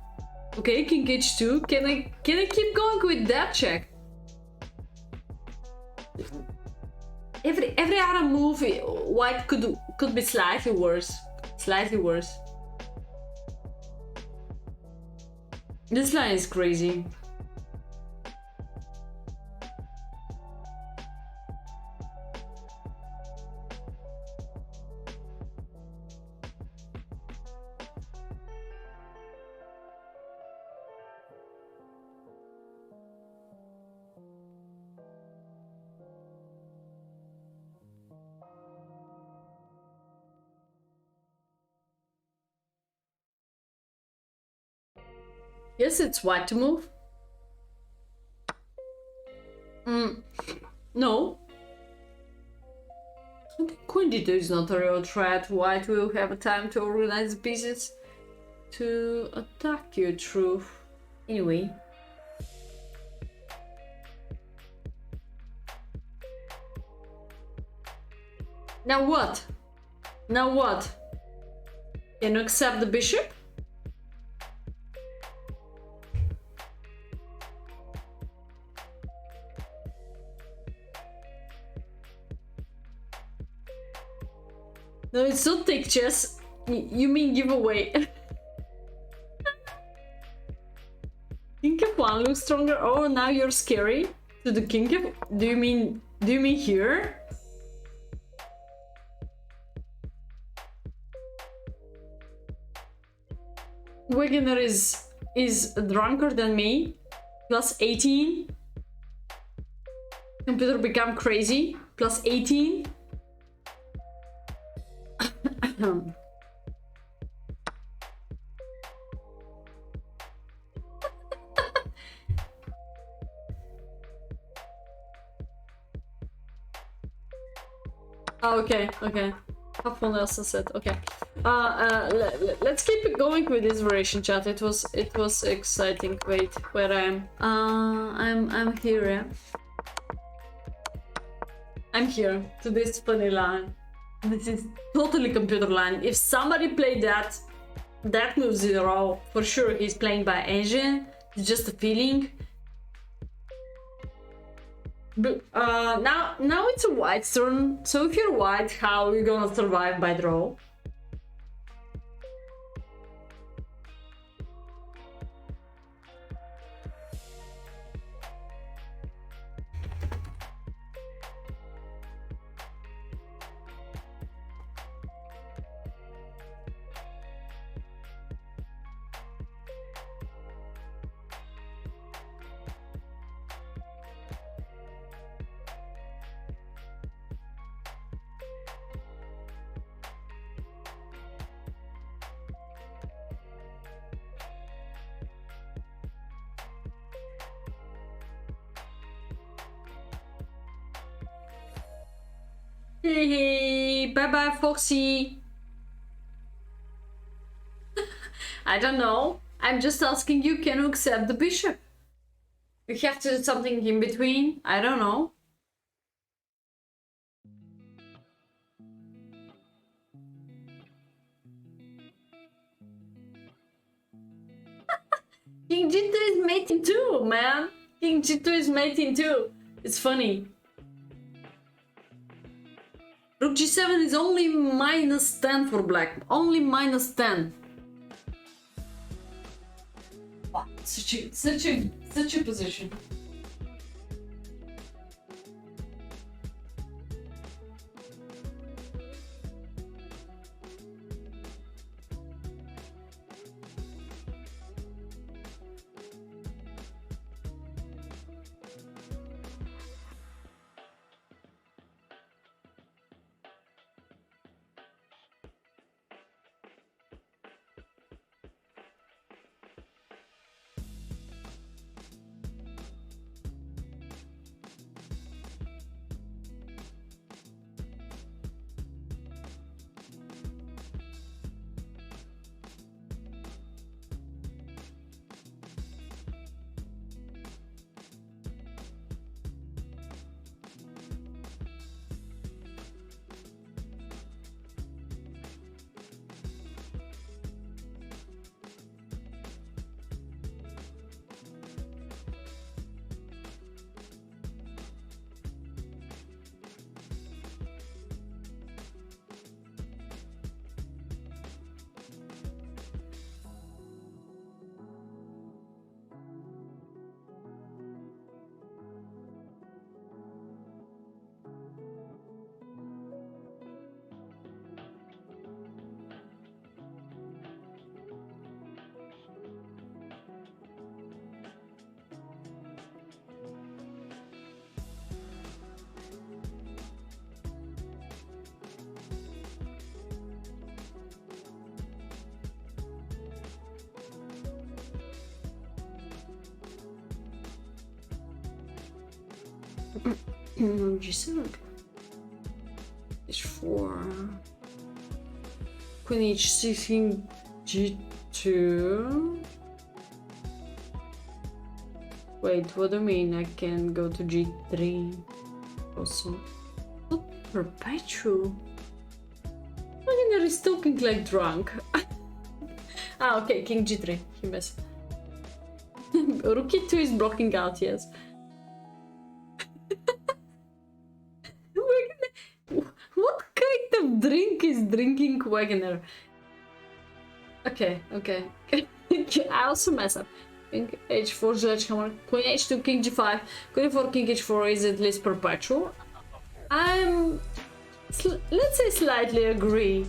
Okay, king h2. Can I keep going with that check? Every other move, white could be slightly worse. Slightly worse. This line is crazy. Yes, it's white to move. No. I think queen d2 is not a real threat. White will have a time to organize the pieces to attack you through. Anyway. Now what? Now what? Can you accept the bishop? No, it's not take chess. You mean giveaway. King f1 looks stronger. Oh, now you're scary to the king f. Do you mean here? Wegener is drunker than me. Plus 18. Computer become crazy. Plus 18. Oh, okay. Have fun, Elsa said. Okay. Let's keep it going with this variation chat. It was exciting. Wait, where I am? I'm here. Yeah? I'm here to this funny line. This is totally computer line. If somebody played that move 0, for sure he's playing by engine. It's just a feeling. But now it's a white's turn. So if you're white, how are you gonna survive by draw? Hey, bye bye, Foxy. I don't know. I'm just asking you, can you accept the bishop? We have to do something in between. I don't know. King G2 is mating too, man. King G2 is mating too. It's funny. Rook G7 is only minus 10 for black. Only minus 10. Wow, such a position. G7. H4. Queen H6, King G2. Wait, what do you mean? I can go to G3 also. Not perpetual. Wagner is talking like drunk. Ah, okay, King G3. He missed. Rook E2 is blocking out, yes. What kind of drink is drinking Wagner? Okay. I also mess up. King H4, Sledgehammer, Queen H2, King G5, Queen E4, King H4 is at least perpetual. Let's say slightly agree.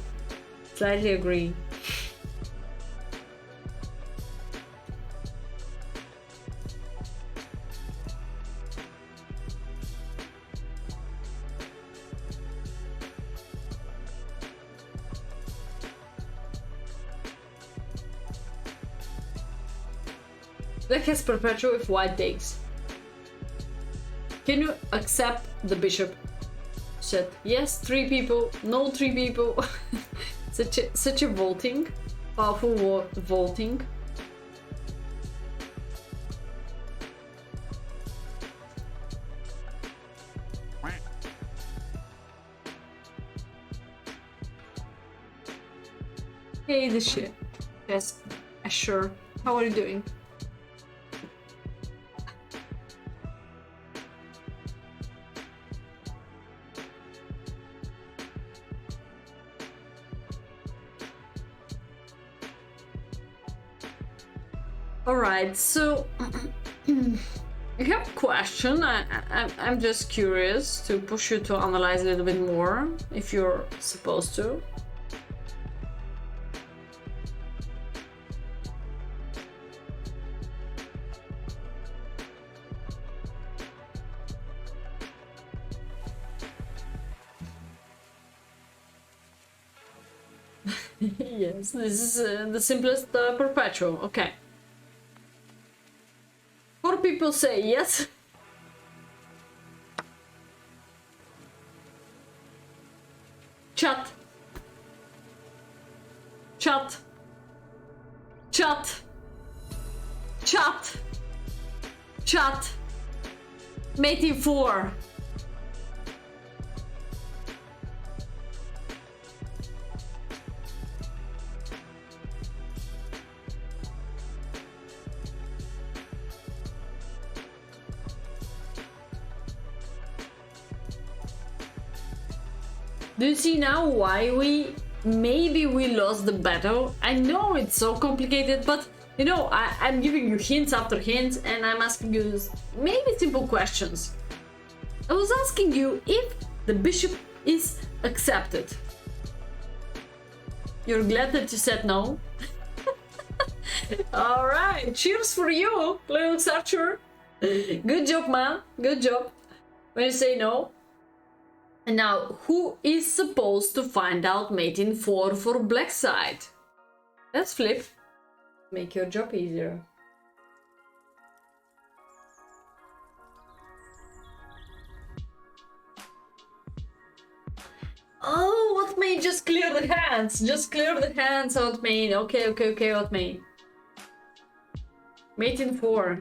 Black has perpetual if white takes. Can you accept the bishop? Said yes, 3 people, no 3 people. such a vaulting, powerful vaulting. Hey, this shit. Yes, sure. How are you doing? Alright, so I have a question. I'm just curious to push you to analyze a little bit more, if you're supposed to. Yes, this is the simplest perpetual. Okay. 4 people say yes. Chat. Chat. Chat. Chat. Chat. Mate in 4. Do you see now why maybe we lost the battle? I know it's so complicated, but you know, I'm giving you hints after hints and I'm asking you maybe simple questions. I was asking you if the bishop is accepted. You're glad that you said no? Alright, cheers for you, Linux Archer. Good job, man. Good job. When you say no. And now, who is supposed to find out mate in 4 for black side? Let's flip. Make your job easier. Oh, what main? Just clear the hands. Just clear the hands, what main. Okay, what main. Mate in 4.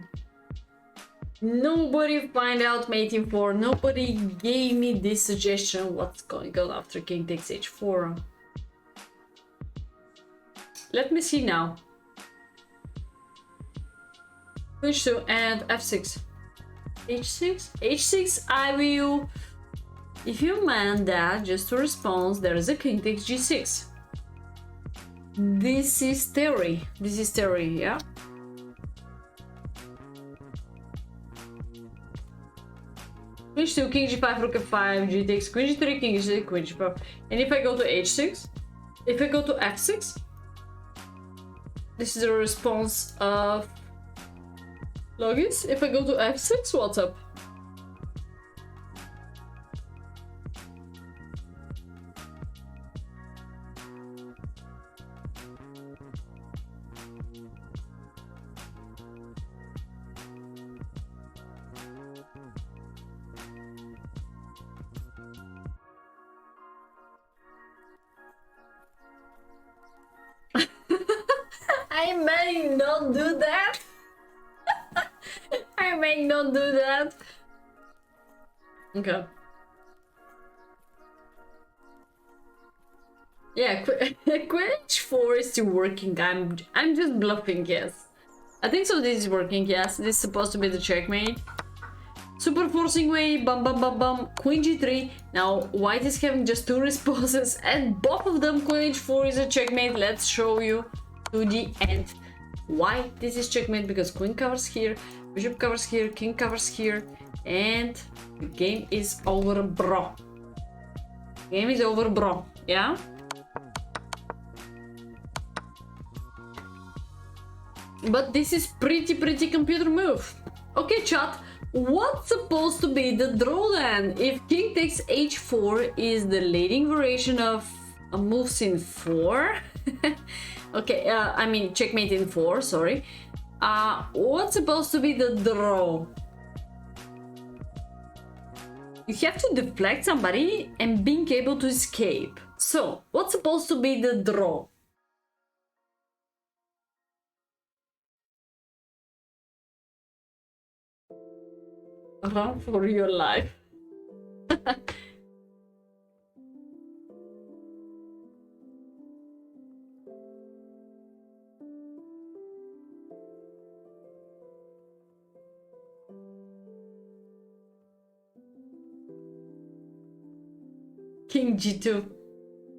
Nobody find out mate in 4. Nobody gave me this suggestion. What's going on after king takes h4? Let me see now. Push 2 and f6. h6? h6, I will... If you man that, just to respond, there is a king takes g6. This is theory. This is theory, yeah? Queen g2, king g5, rook f5, g takes queen g3, king g6, queen g5. And if I go to h6, if I go to f6, this is a response of Logis. If I go to f6, what's up? I may not do that. I may not do that. Okay. Yeah, queen h4 is still working. I'm just bluffing, yes. I think so. This is working, yes. This is supposed to be the checkmate. Super forcing way, bum bum bum bum. Queen g3. Now white is having just 2 responses, and both of them queen h4 is a checkmate. Let's show you to the end why this is checkmate, because queen covers here, bishop covers here, king covers here, and the game is over, bro. Game is over, bro. Yeah. But this is pretty computer move. Okay, chat. What's supposed to be the draw then? If king takes h4 is the leading variation of moves in 4. Okay, I mean checkmate in 4, sorry. What's supposed to be the draw? You have to deflect somebody and being able to escape. So, what's supposed to be the draw? Run for your life. King g2.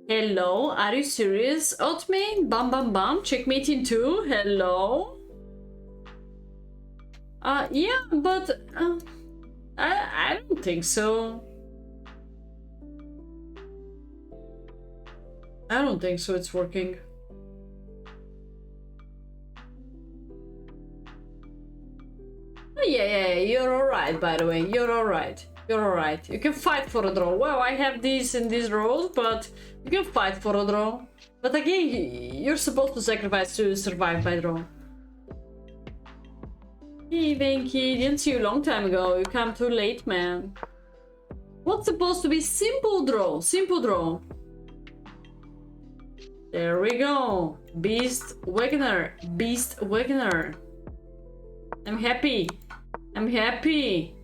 Hello, are you serious? Outmain, bam bam bam, checkmate in 2. Hello. Yeah, but I don't think so. I don't think so. It's working. Oh, yeah, you're alright, by the way. You're alright. You're alright. You can fight for a draw. Well, I have these in these roles, but you can fight for a draw. But again, you're supposed to sacrifice to survive by draw. Hey, Venky, didn't see you a long time ago. You come too late, man. What's supposed to be simple draw? Simple draw. There we go. Beast Wagoner. Beast Wagoner. I'm happy. I'm happy.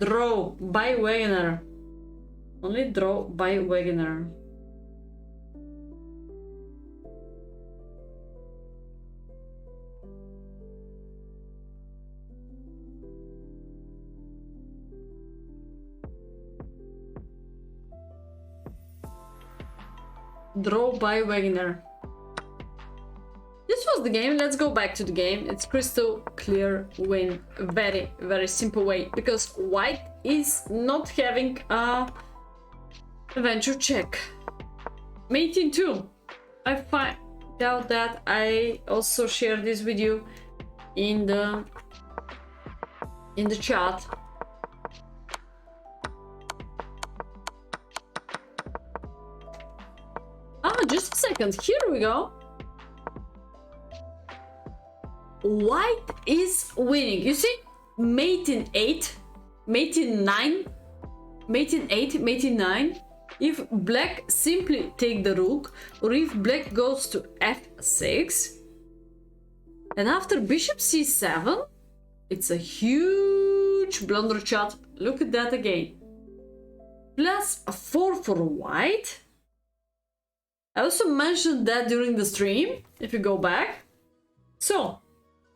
Draw by Wagoner. Only draw by Wagoner. Draw by Wagner. This was the game. Let's go back to the game. It's crystal clear win. Very, very simple way. Because white is not having a adventure check. Mating 2. I find out that I also shared this with you in the chat. Ah, just a second. Here we go. White is winning. You see, mating 8, mating 9, mating 8, mating 9. If black simply take the rook, or if black goes to f6, and after bishop c7, it's a huge blunder, chat. Look at that again. Plus a 4 for white. I also mentioned that during the stream, if you go back. So,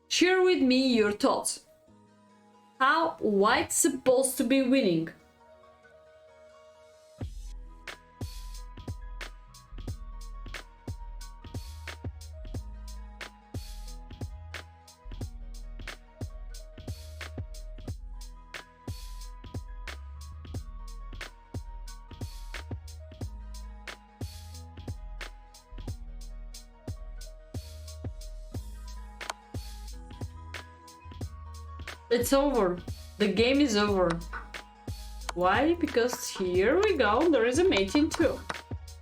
share with me your thoughts. How white's supposed to be winning? It's over. The game is over. Why? Because here we go, there is a mating 2.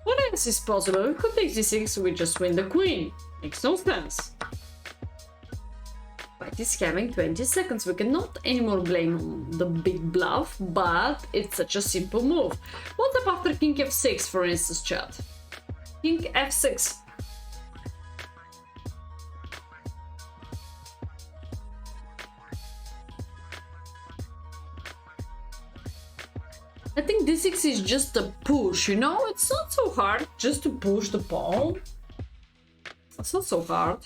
What else is possible? We could take c6, we just win the queen. Makes no sense. White is having 20 seconds. We cannot anymore blame the big bluff, but it's such a simple move. What if after king f6, for instance, chat? King f6. I think d6 is just a push, you know? It's not so hard just to push the pawn. It's not so hard.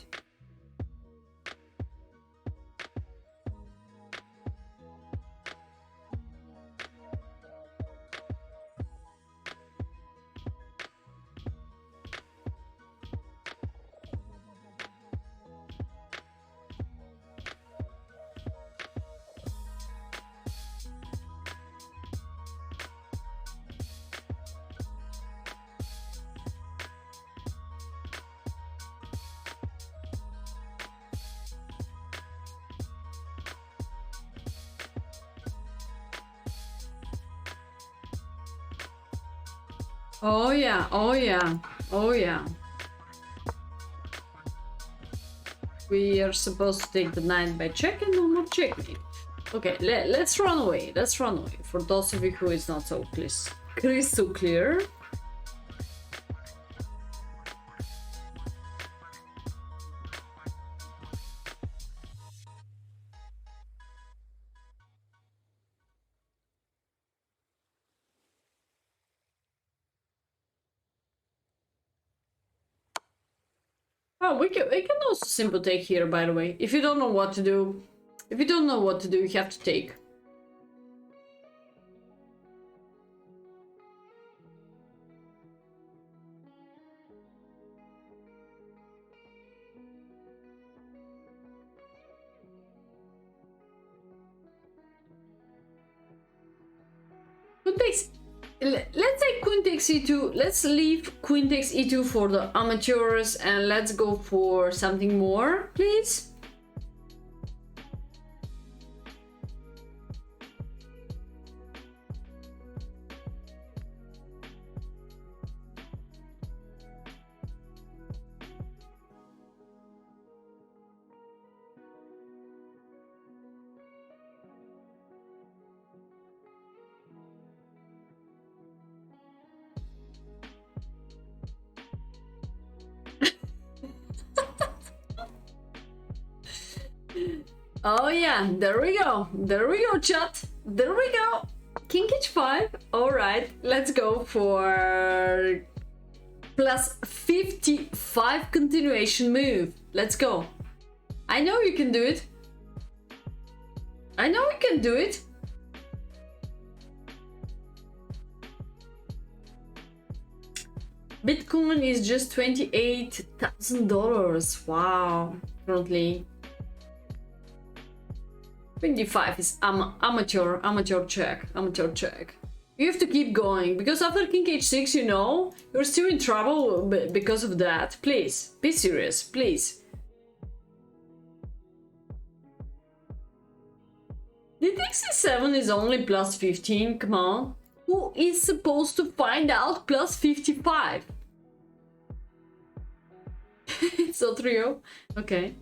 Oh yeah, oh yeah, oh yeah. We are supposed to take the knight by check and no more checkmate. Okay, let's run away. Let's run away. For those of you who is not so crystal clear. Oh, we can also simply take here, by the way. If you don't know what to do, you have to take. Queen takes. Let's say queen takes e2. Let's leave queen takes e2 for the amateurs and let's go for something more, please. Oh yeah, there we go. There we go, chat. There we go. King h5. Alright, let's go for plus 55 continuation move. Let's go. I know you can do it. I know you can do it. Bitcoin is just $28,000. Wow. Currently 25 is amateur check. You have to keep going because after king h6, you know, you're still in trouble because of that. Please be serious, please. The c7 is only plus 15. Come on, who is supposed to find out plus 55? It's not real. Okay.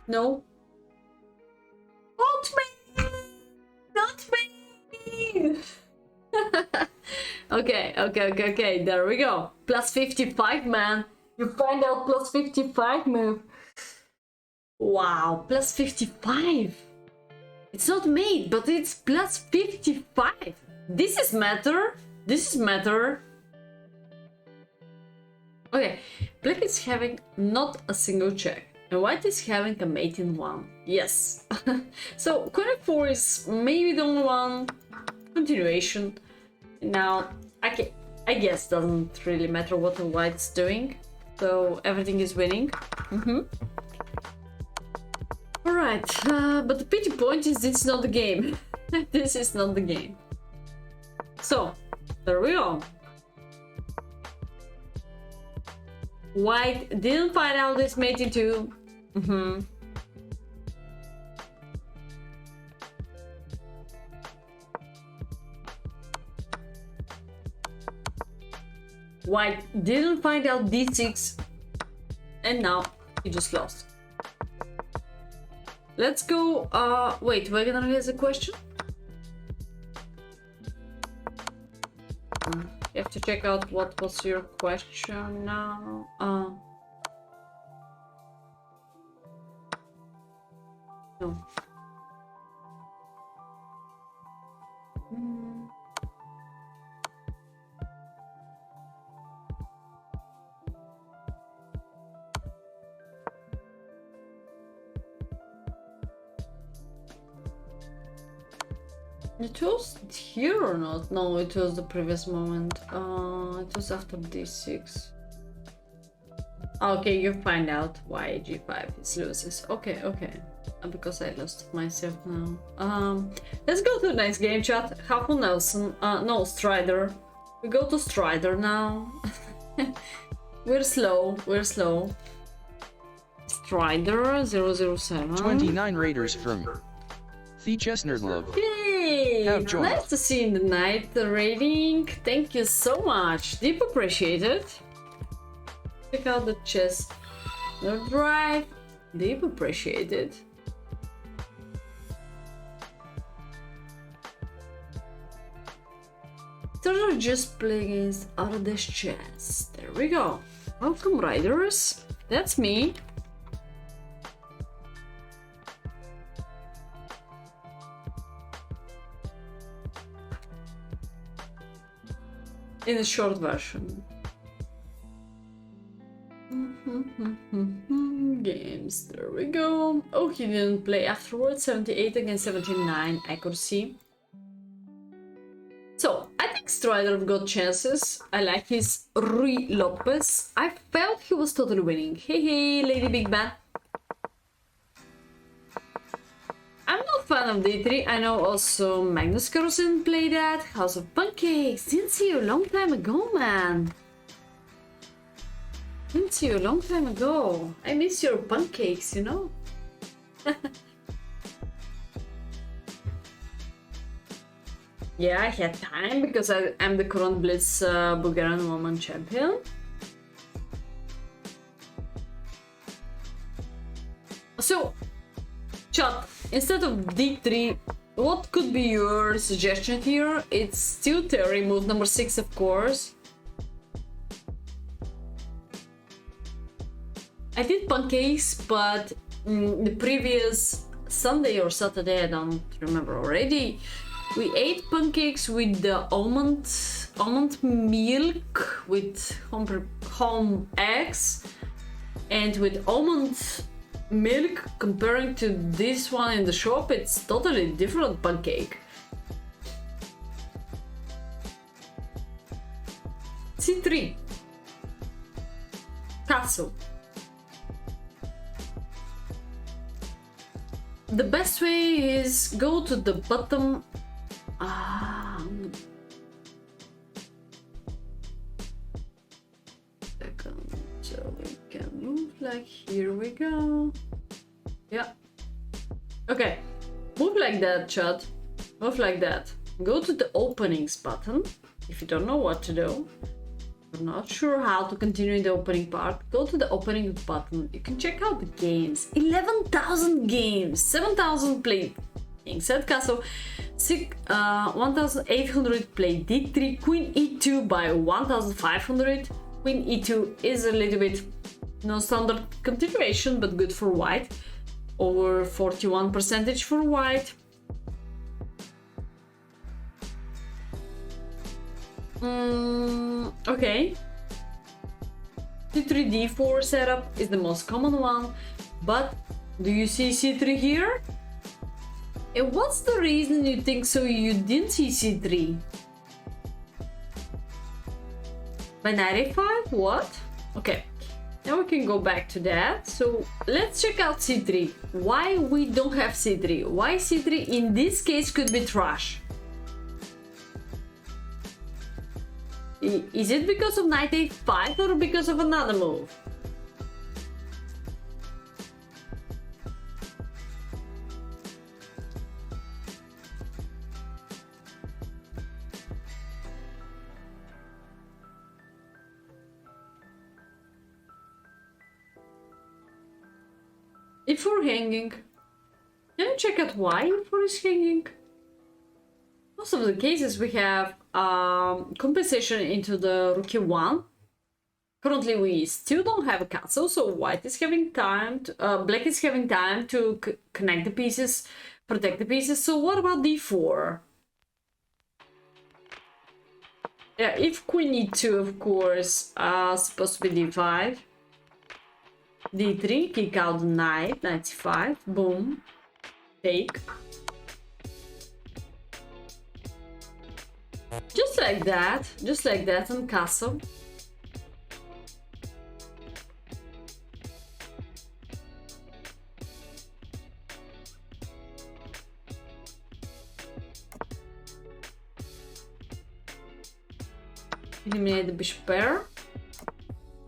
No. Not me! Not me! Okay, there we go. Plus 55, man. You find out plus 55 move. Wow, plus 55. It's not made, but it's plus 55. This is matter. This is matter. Okay, black is having not a single check. And white is having a mate in one. Yes. So queen 4 is maybe the only one. Continuation. Now, I guess doesn't really matter what the white's doing. So everything is winning. Alright, but the pity point is it's not the game. This is not the game. So, there we go. White didn't find out this mate in 2. White didn't find out d6, and now he just lost. Let's go. Wait, Wegener has a question. You have to check out what was your question now. No. It was here or not? No, it was the previous moment. It was after d6. Okay, you find out why g5 is loses. Okay. Because I lost myself now. Let's go to the next game, chat. Huffle Nelson. No, Strider. We go to Strider now. We're slow. Strider 007. 29 raiders from The Chestnut Love. Yay! Have joined. Nice to see you in the night rating. Thank you so much. Deep appreciated. Check out the chest. No drive. Deep appreciated. They're just playing against Ardesh chess. There we go. Welcome, riders. That's me. In the short version. Games, there we go. Oh, he didn't play afterwards. 78 against 79 accuracy. So, I think Strider got chances. I like his Rui Lopez. I felt he was totally winning. Hey, Lady Big Bang. I'm not fan of D3. I know also Magnus Carlsen played that. House of Pancakes. Didn't see you a long time ago, man. Didn't see you a long time ago. I miss your pancakes, you know? Yeah, I had time because I'm the current Blitz Bulgarian Woman Champion. instead of d3, what could be your suggestion here? It's still theory, move number 6, of course. I did pancakes, but the previous Sunday or Saturday, I don't remember already, we ate pancakes with the almond milk with home eggs, and with almond milk comparing to this one in the shop, it's totally different pancake. C3. Castle. The best way is go to the bottom. Second, so we can move like here we go. Yeah. Okay. Move like that, Chad. Move like that. Go to the openings button. If you don't know what to do, I'm not sure how to continue in the opening part, go to the opening button. You can check out the games. 11,000 games, 7,000 played set castle, 1,800 played d3, queen e2 by 1,500. Queen e2 is a little bit non-standard continuation, but good for white. Over 41% for white. Okay. C3 d4 setup is the most common one, but do you see c3 here? And what's the reason you think so you didn't see c3? By knight a5? What? Okay, now we can go back to that. So let's check out c3. Why we don't have c3? Why c3 in this case could be trash? Is it because of knight a5 or because of another move? E4 hanging. Can you check out why e4 is hanging? Most of the cases we have compensation into the rook e1. Currently we still don't have a castle, so white is having time to, black is having time to connect the pieces, protect the pieces. So what about d4? Yeah, if queen e2, of course, supposed to be d5. d3, kick out the knight, knight c5, boom, take. Just like that, and castle. Eliminate the bishop pair.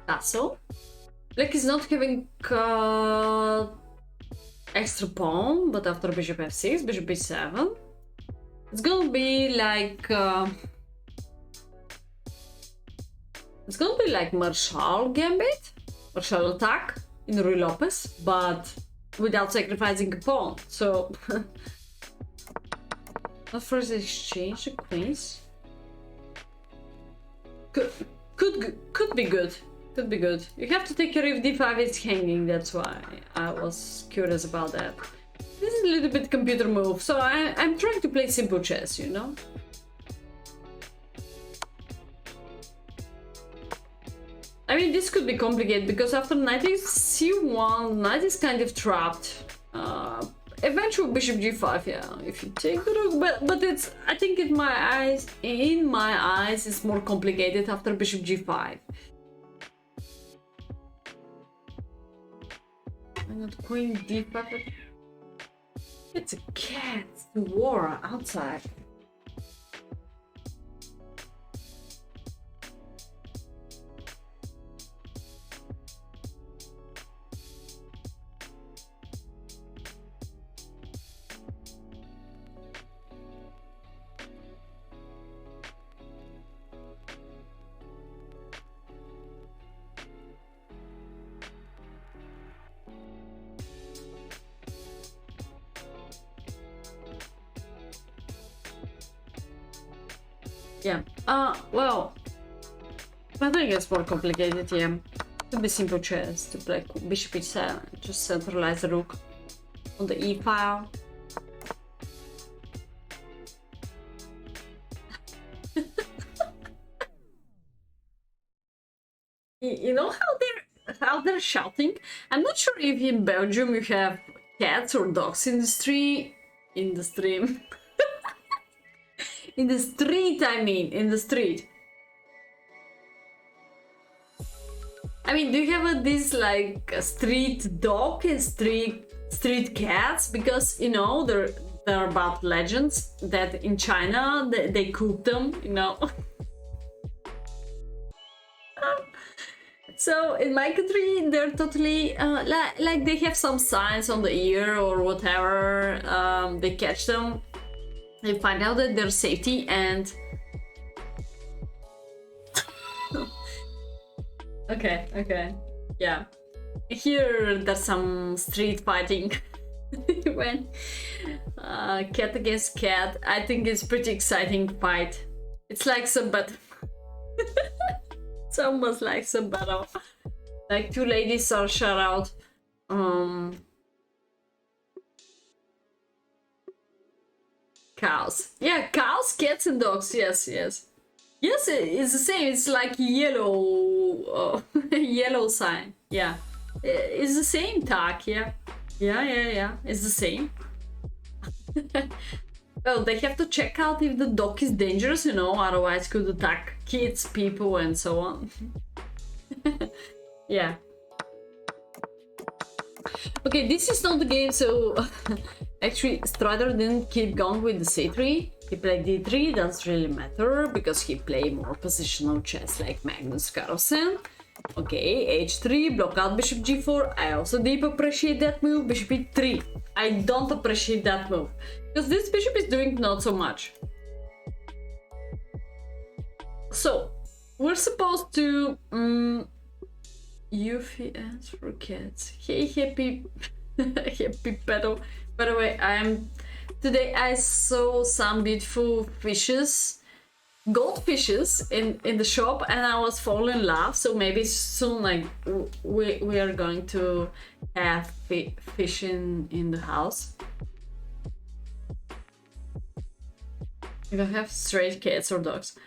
Castle. Black is not having extra pawn, but after bishop f6, bishop b7. It's gonna be like Marshall Gambit, Marshall attack in Ruy Lopez, but without sacrificing a pawn. So not first exchange the queens. Could be good. Could be good. You have to take care if d5 is hanging. That's why I was curious about that. This is a little bit computer move, so I'm trying to play simple chess, you know? I mean, this could be complicated, because after knight is c1, knight is kind of trapped. Eventually bishop g5, yeah, if you take the rook, but it's, I think in my eyes, it's more complicated after bishop g5. And not queen d5. It's a cat. It's the war outside. Yeah. Well, I think it's more complicated, yeah. Could be simple chess to play bishop h7, just centralize the rook on the e file. You know how they're shouting? I'm not sure if in Belgium you have cats or dogs in the street. In the stream. In the street, I mean, in the street. I mean, do you have this like a street dog and street cats? Because you know there are about legends that in China they cook them, you know. So in my country, they're totally like they have some signs on the ear or whatever. They catch them, they find out that they're safety, and okay, yeah. Here there's some street fighting when cat against cat. I think it's pretty exciting fight. It's like some battle. It's almost like some battle. Like two ladies are shut out. Cows. Yeah, cows, cats, and dogs. Yes. Yes, it's the same. It's like yellow, yellow sign. Yeah, it's the same tag. Yeah. It's the same. Well, they have to check out if the dog is dangerous, you know, otherwise could attack kids, people, and so on. Yeah. Okay, this is not the game, so actually Strider didn't keep going with the c3. He played d3, doesn't really matter, because he played more positional chess like Magnus Carlsen. Okay, h3, block out bishop g4. I also deep appreciate that move. Bishop e3. I don't appreciate that move, because this bishop is doing not so much. So, we're supposed to... UFS for cats. Hey, happy... happy petal. By the way, today I saw some beautiful fishes, goldfishes in the shop, and I was falling in love. So maybe soon, like we are going to have fish in the house. You don't have straight cats or dogs.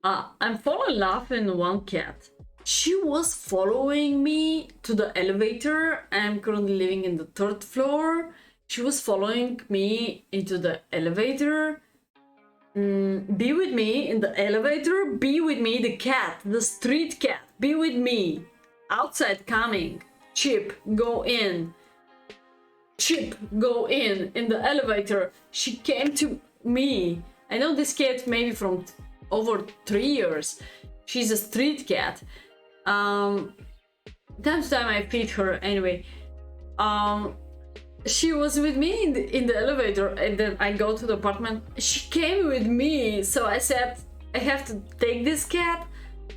I'm falling in love in one cat. She was following me to the elevator. I'm currently living in the 3rd floor. She was following me into the elevator. Be with me in the elevator. Be with me, the cat, the street cat. Be with me. Outside coming. Chip, go in. Chip, go in the elevator. She came to me. I know this cat maybe from over 3 years. She's a street cat. Time to time I feed her anyway. She was with me in the elevator, and then I go to the apartment. She came with me, so I said I have to take this cat.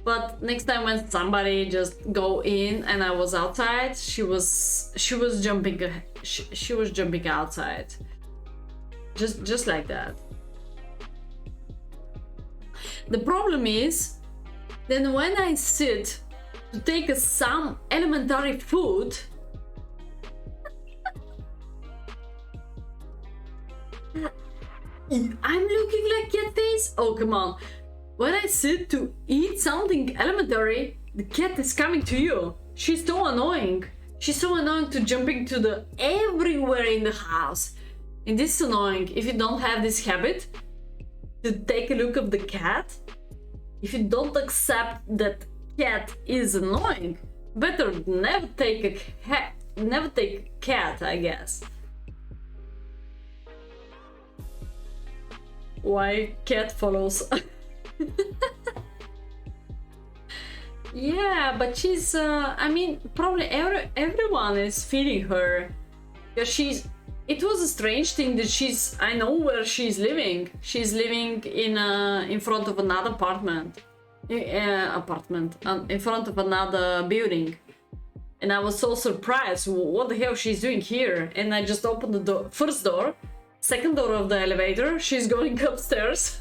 But next time when somebody just go in and I was outside, she was jumping. She was jumping outside, just like that. The problem is, then when I sit to take some elementary food, I'm looking like cat face? Oh, come on. When I sit to eat something elementary, the cat is coming to you. She's so annoying. She's so annoying to jumping to the everywhere in the house. And this is annoying. If you don't have this habit to take a look of the cat, if you don't accept that cat is annoying, better never take a cat, I guess. Why cat follows? Yeah, but she's I mean, probably everyone is feeding her, because it was a strange thing that I know where she's living. She's living in front of another apartment, in front of another building, and I was so surprised. What the hell she's doing here? And I just opened the first door, second door of the elevator. She's going upstairs.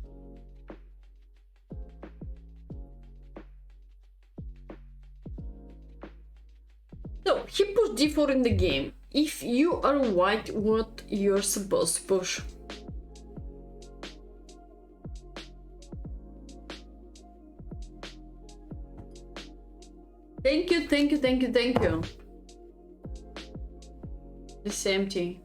So he pushed d4 in the game. If you are white, what you're supposed to push? Thank you, thank you, thank you, thank you. This is empty.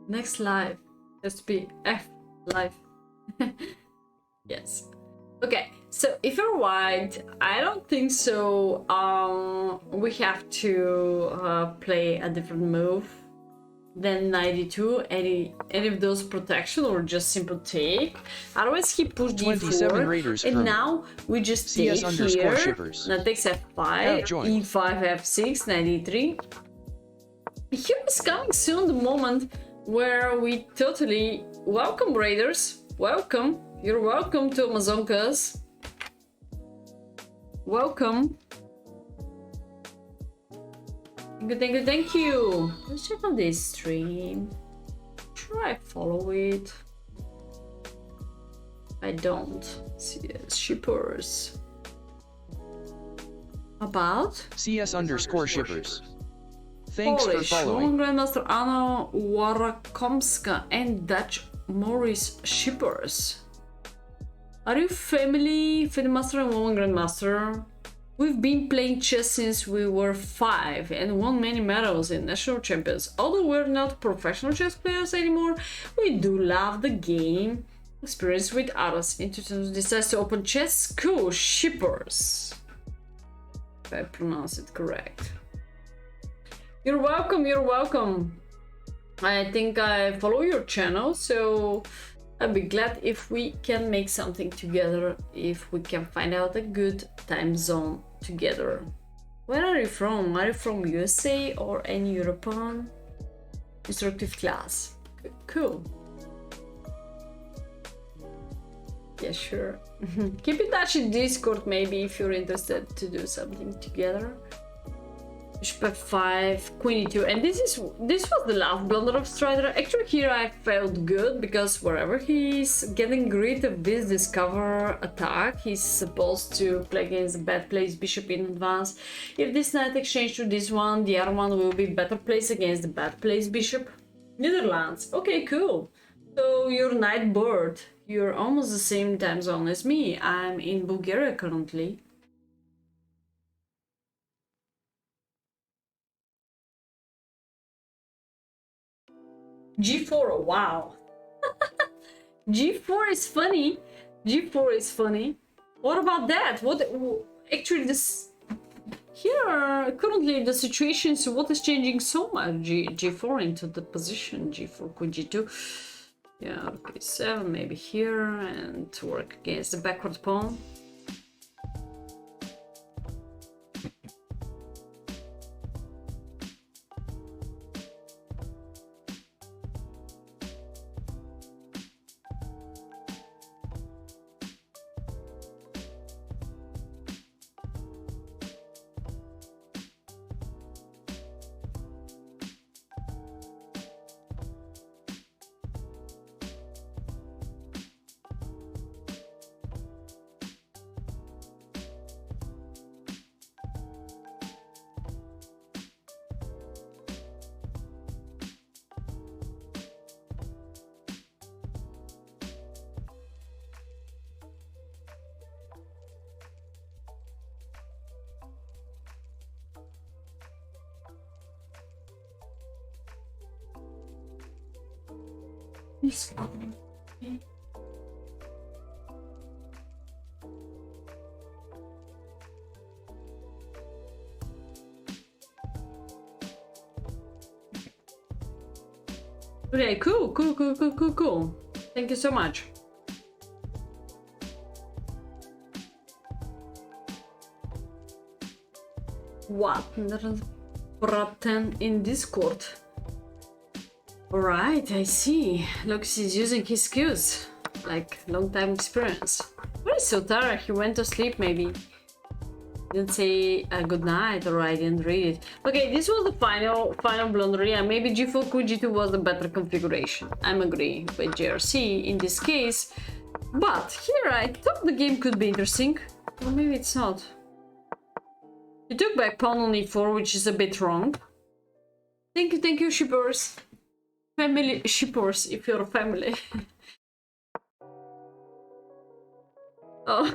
Next live has to be F live. Yes. Okay, so if you're white, I don't think so. We have to play a different move than 92. Any of those protection or just simple take. Otherwise, he pushed 27 d4, Raiders and from now we just take CS_Shivers. here. Now takes f5, Have joined. e5, f6, 93. Here is coming soon the moment where we totally welcome Raiders. Welcome. You're welcome to Amazonkas. Welcome. Thank you, thank you, thank you. Let's check on this stream. Try follow it. I don't see shippers. About CS_Shivers. Thanks Polish, for following. Grandmaster Anna Warakomska and Dutch Morris shippers. Are you family, Master and Woman Grandmaster? We've been playing chess since we were 5 and won many medals in national champions. Although we're not professional chess players anymore, we do love the game. Experience with others. Intuition decides to open chess school shippers. If I pronounce it correct. You're welcome, you're welcome. I think I follow your channel, so I'd be glad if we can make something together, if we can find out a good time zone together. Where are you from? Are you from USA or any European? Instructive class. Cool. Yeah, sure. Keep in touch in Discord maybe if you're interested to do something together. Bishop f5, queen e2, and this was the last blunder of Strider. Actually here I felt good because wherever he's getting rid of this discover attack, he's supposed to play against the bad place bishop in advance. If this knight exchange to this one, the other one will be better placed against the bad place bishop. Netherlands, okay, cool. So you're night bird, you're almost the same time zone as me. I'm in Bulgaria currently. G4, wow. G4 is funny. G4 is funny. What about that? What actually this here currently the situation is what is changing so much. G4 into the position. G4 queen G2. Yeah, okay, 7 maybe here and work against the backward pawn. This one. Okay. Okay, cool. Thank you so much. What? Praten in Discord. Alright, I see. Looks he's using his skills. Like, long time experience. Where is Sotara? He went to sleep, maybe. didn't say good night, or I didn't read it. Okay, this was the final blunder. Yeah, maybe g4 queen g2 was the better configuration. I'm agreeing with JRC in this case. But here I thought the game could be interesting. Or maybe it's not. He took back pawn on e4, which is a bit wrong. Thank you, shippers. Family shippers, if you're a family. Oh.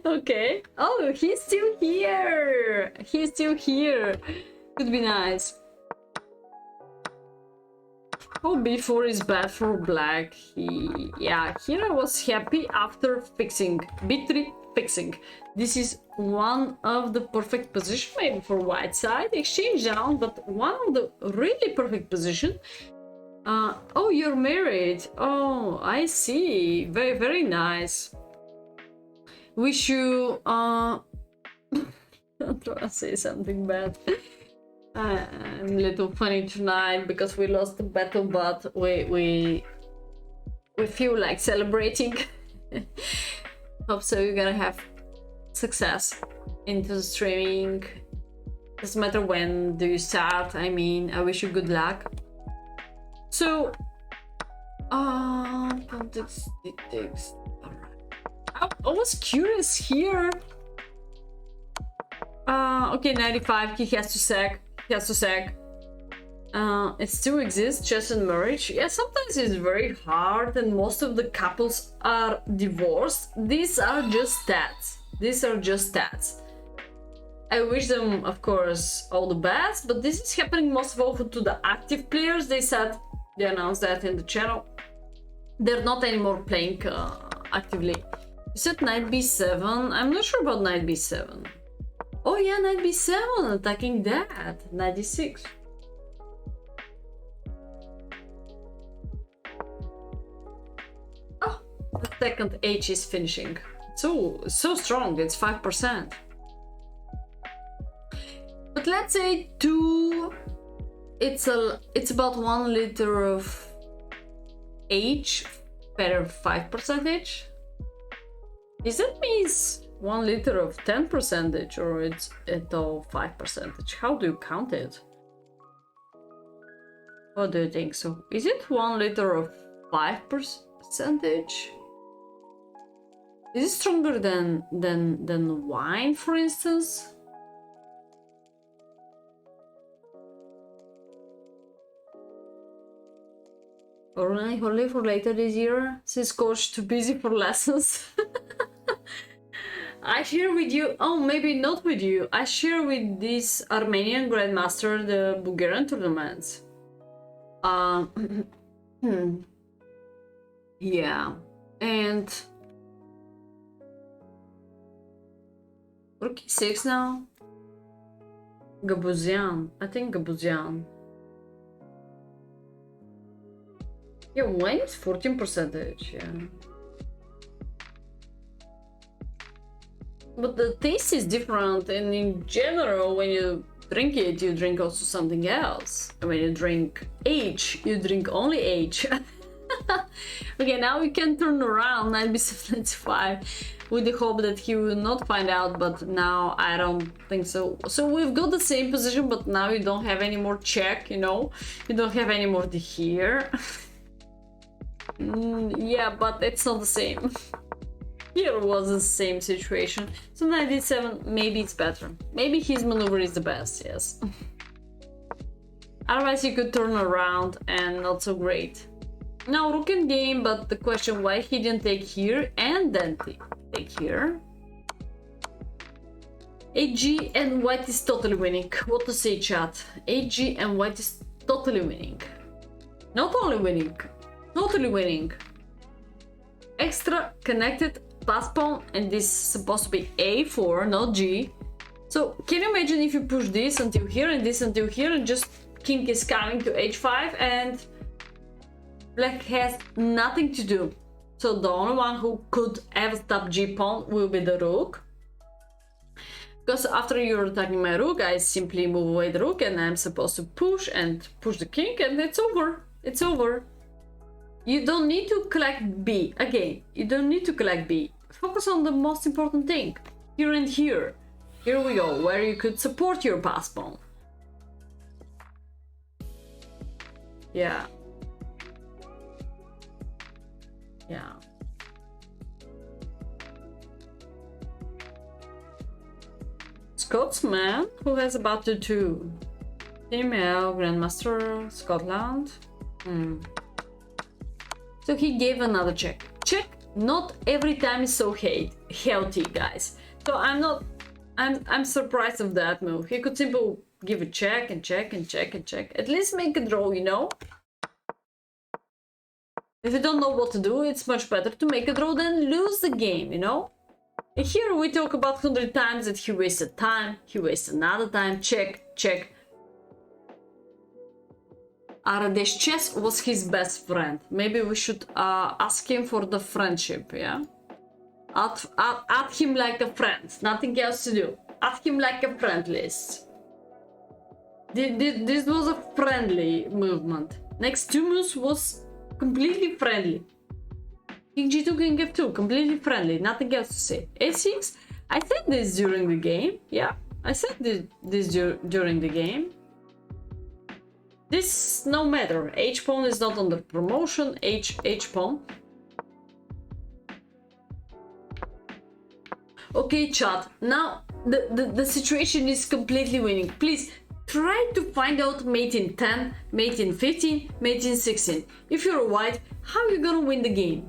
Okay. Oh, he's still here. He's still here. Could be nice. Oh, b4 is bad for black. Yeah, here I was happy after fixing. b3 fixing. This is one of the perfect position maybe for white side. Exchange down, but one of the really perfect position. Oh, you're married. Oh, I see. Very, very nice. Wish you I'm trying to say something bad. I'm a little funny tonight because we lost the battle, but we feel like celebrating. Hope so you're gonna have success into the streaming. Doesn't matter when do you start. I mean, I wish you good luck. So context dictates. I was curious here. Okay, 95, he has to sack. It still exists, just in marriage. Yeah, sometimes it's very hard and most of the couples are divorced. These are just stats. I wish them, of course, all the best, but this is happening most often to the active players. They announced that in the channel. They're not anymore playing actively. You said knight b7. I'm not sure about knight b7. Oh yeah, knight b7, attacking that. Knight d6. Oh, the second H is finishing. So strong, it's 5%. But let's say 2. It's about 1 liter of H per 5%. Is that means 1 liter of 10% or it's at all 5%? How do you count it? What do you think? So is it 1 liter of 5%? Is it stronger than wine, for instance? Only for later this year, since coach too busy for lessons. I share with you, oh maybe not with you, I share with this Armenian Grandmaster the Bulgarian tournaments. Yeah, and Rookie 6 now? Gabuzian, I think Gabuzian. Yeah, wine is 14%, yeah. But the taste is different, and in general, when you drink it, you drink also something else. And when you drink H, you drink only H. Okay, now we can turn around knight b7 with the hope that he will not find out, but now I don't think so. So we've got the same position, but now you don't have any more check, you know? You don't have any more to here. Yeah, but it's not the same. Here was the same situation. So knight d7, maybe it's better. Maybe his maneuver is the best, yes. Otherwise he could turn around and not so great. Now rook in game, but the question why he didn't take here and then take here. HG and white is totally winning. What to say, chat? HG and white is totally winning. Not only winning, totally winning. Extra connected pass pawn, and this is supposed to be a4, not g. So can you imagine if you push this until here and this until here, and just king is coming to h5 and black has nothing to do. So the only one who could have stopped g pawn will be the rook. Because after you're attacking my rook, I simply move away the rook and I'm supposed to push the king, and it's over. It's over. You don't need to collect b. Again, you don't need to collect b. Focus on the most important thing. here and here. Here we go, where you could support your pass pawn. Yeah. Yeah. Scotsman, who has about to two. Female Grandmaster, Scotland. So he gave another check. Check, not every time is so healthy, guys. So I'm surprised of that move. He could simply give a check and check and check and check. At least make a draw, you know? If you don't know what to do, it's much better to make a draw than lose the game, you know? And here we talk about 100 times that he wasted time, he wasted another time, check, check. Aradesh Chess was his best friend. Maybe we should ask him for the friendship, yeah? Add him like a friend, nothing else to do. Add him like a friend list. This was a friendly movement. Next two moves was completely friendly. King g2, king f2, completely friendly, nothing else to say. a6, I said this during the game, yeah, I said this during the game. This no matter, h-pawn is not under promotion, h-pawn. Okay, chat, now the situation is completely winning. Please try to find out mate in 10, mate in 15, mate in 16. If you're a white, how are you gonna win the game?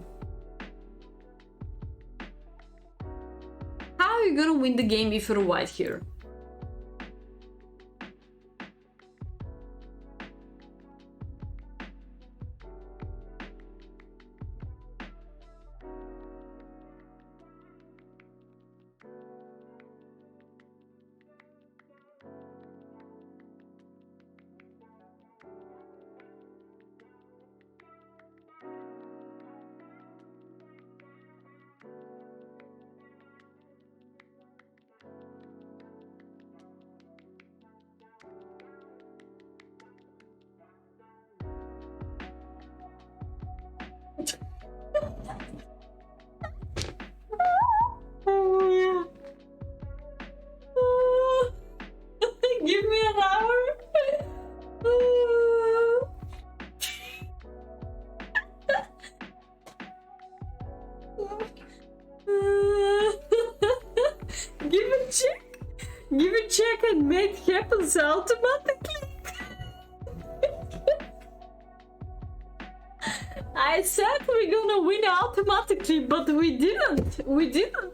How are you gonna win the game if you're a white here? Give me an hour. Give a check and make happens automatically. I said we're gonna win automatically, but we didn't. We didn't.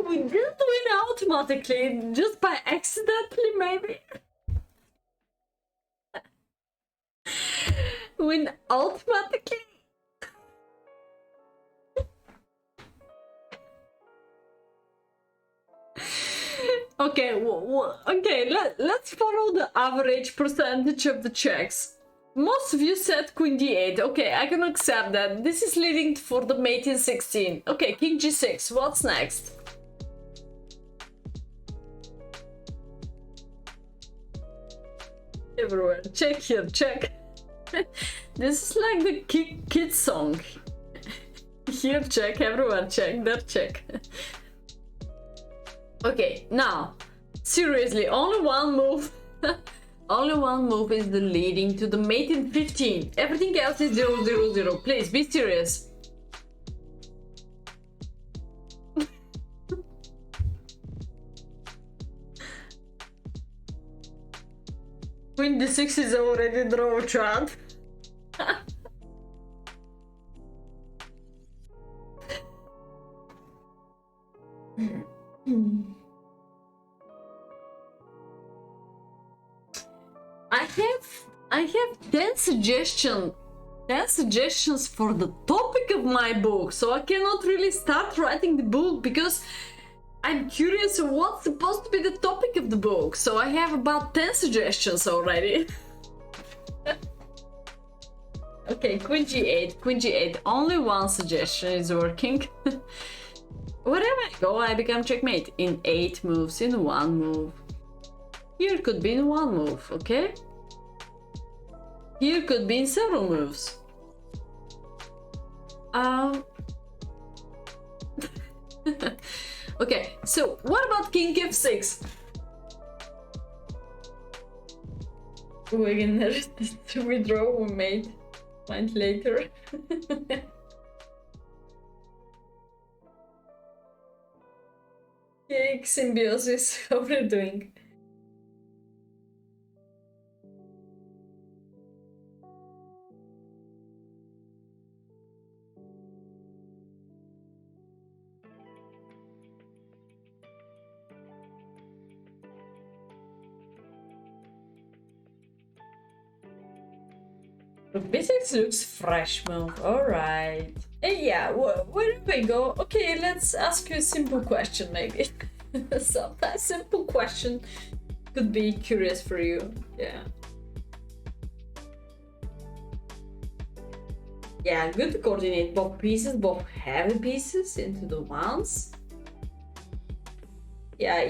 We didn't win automatically, just by accidentally, maybe. Win automatically. Okay, okay, let's follow the average percentage of the checks. Most of you said queen d8. Okay, I can accept that. This is leading for the mate in 16. Okay, king g6. What's next? Everywhere. Check here, check. This is like the kid song. Here check, everywhere check, there check. Okay, now, seriously, only one move. Only one move is the leading to the mate in 15. Everything else is 0, 0, 0. Please, be serious. Queen d6 is already draw, chat. I have 10 suggestions for the topic of my book, so I cannot really start writing the book because I'm curious what's supposed to be the topic of the book. So I have about 10 suggestions already. Okay, queen g8, queen g8. Only one suggestion is working. Wherever I go, I become checkmate in 8 moves, in 1 move. Here could be in 1 move, okay? Here could be in several moves. Okay, so what about king f6? We can withdraw, we made find later. Cake symbiosis, how are you doing? B6 looks fresh move, alright. Yeah, where do we go? Okay, let's ask you a simple question maybe. Sometimes simple question could be curious for you, yeah. Yeah, good to coordinate both pieces, both heavy pieces into the ones. Yeah,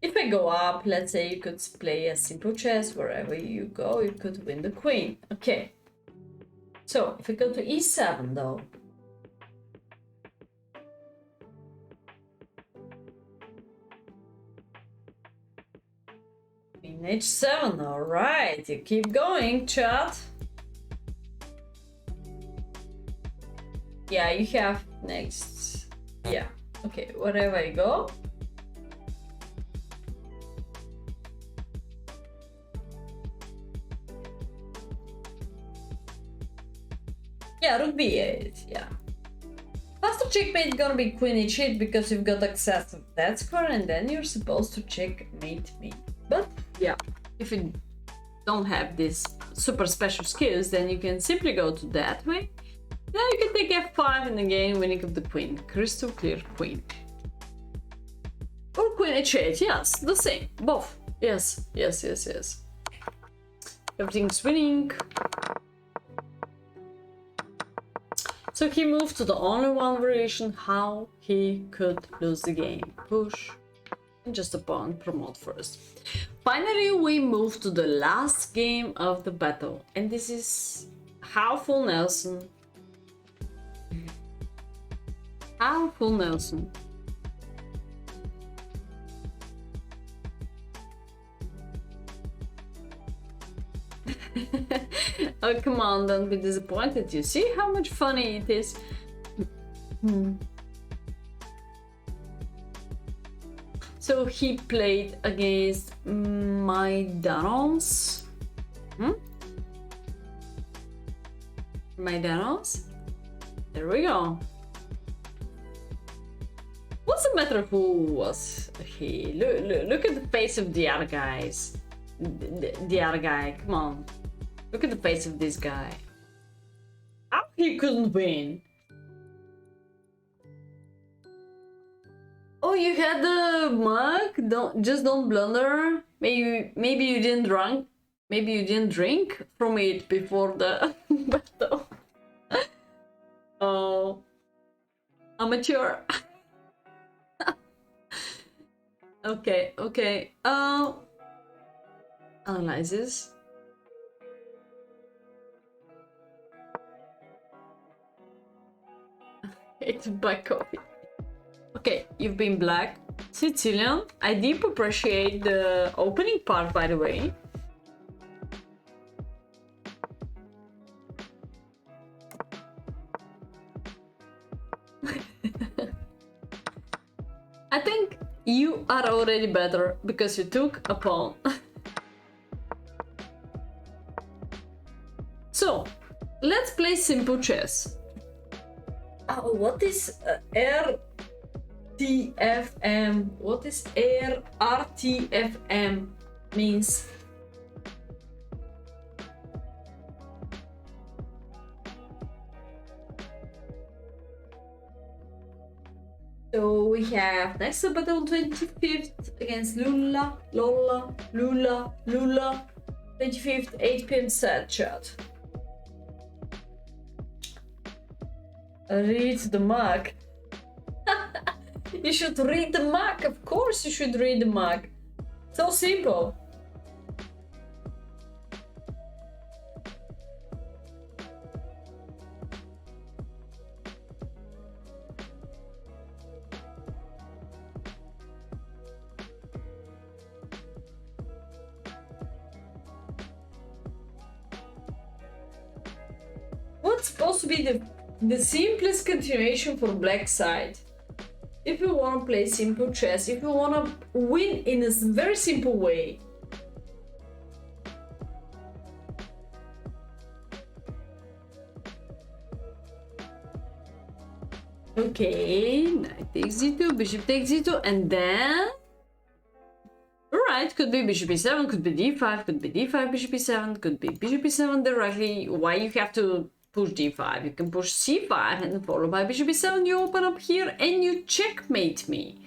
if I go up, let's say you could play a simple chess, wherever you go, you could win the queen. Okay. So, if I go to e7 though. Queen h7, alright, you keep going, chat. Yeah, you have next. Yeah, okay, wherever I go. Yeah, rook b8, yeah. Faster checkmate gonna be queen h8 because you've got access to that square and then you're supposed to checkmate me. But Yeah, if you don't have these super special skills, then you can simply go to that way. Then you can take f5 and again winning of the queen. Crystal clear queen. Or queen h8, yes, the same, both. Yes, yes, yes, yes. Everything's winning. So he moved to the only one variation how he could lose the game. Push and just a pawn, promote first. Finally, we move to the last game of the battle, and this is how full Nelson. How full Nelson. Oh, come on, don't be disappointed. You see how much funny it is? So he played against Maidanos. Maidanos? There we go. What's the matter who was he? Look at the face of the other guys. The other guy, come on. Look at the face of this guy. How he couldn't win? Oh, you had the mug? Don't blunder. Maybe you didn't drink. Maybe you didn't drink from it before the battle. Oh, amateur. Okay. Analyze this. It's black coffee. Okay, you've been black. Sicilian. I deep appreciate the opening part, by the way. I think you are already better because you took a pawn. So, let's play simple chess. Oh, what is RTFM? What is RTFM means? So we have next battle on 25th against Lula. 25th, 8 p.m. set chat. Read the mug. You should read the mug. Of course you should read the mug. So simple. that's supposed to be the simplest continuation for black side. If you want to play simple chess, if you want to win in a very simple way. Okay, knight takes d2, bishop takes d2, and then... Alright, could be bishop e7, could be d5, could be d5, bishop e7, could be bishop e7 directly. Why you have to push d5? You can push c5 and followed by bishop e7, you open up here and you checkmate me.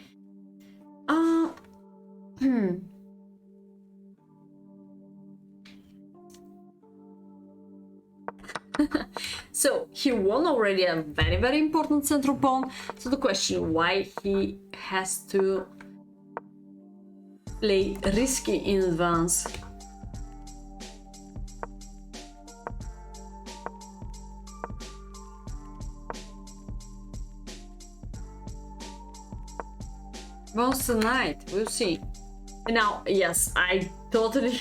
So he won already a very, very important central pawn. So the question, why he has to play risky in advance? Once tonight, we'll see. Now, yes, I totally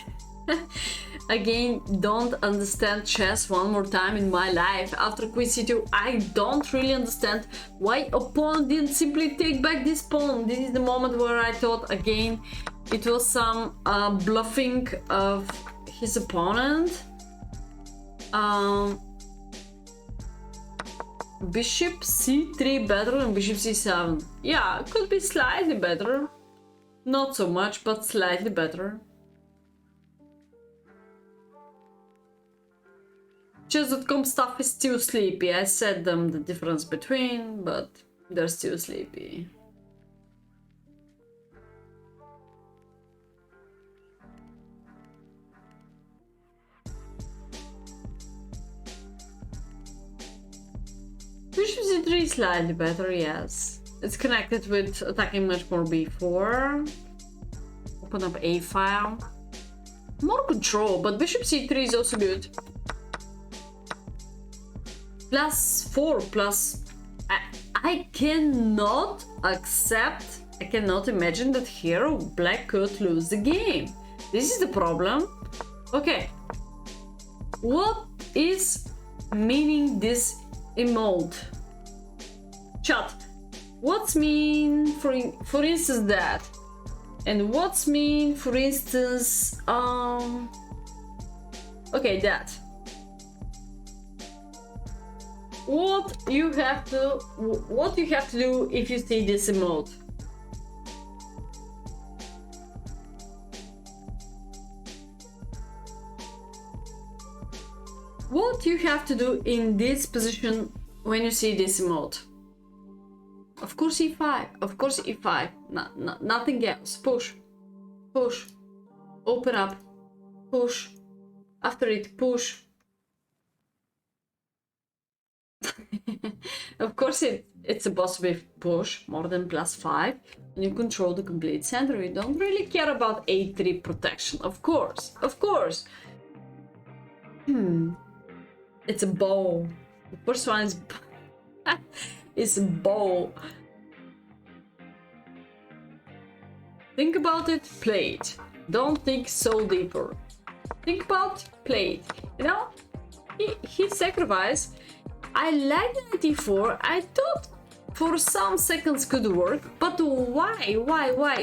again don't understand chess one more time in my life. After queen c2, I don't really understand why opponent didn't simply take back this pawn. This is the moment where I thought again it was some bluffing of his opponent. Bishop c3 better than bishop c7. Yeah, it could be slightly better. Not so much, but slightly better. Chess.com stuff is still sleepy. I said them the difference between, but they're still sleepy. Bishop c3 is slightly better, yes. It's connected with attacking much more b4. Open up a file. More control, but bishop c3 is also good. Plus 4, plus... I cannot accept, I cannot imagine that here black could lose the game. This is the problem. Okay. What is meaning this emote? Chat. What's mean for instance that? And what's mean for instance okay, that. What you have to do if you see this emote? What you have to do in this position when you see this emote? Of course e5, of course e5, nothing else. Push, push, open up, push, after it push. Of course it's supposed to be push, more than +5, and you control the complete center. You don't really care about a3 protection, of course, of course. It's a bow. The first one is is a bow. Think about it, play it. Don't think so deeper. Think about, play it. You know, he sacrificed. I like the knight e4. I thought for some seconds could work, but why?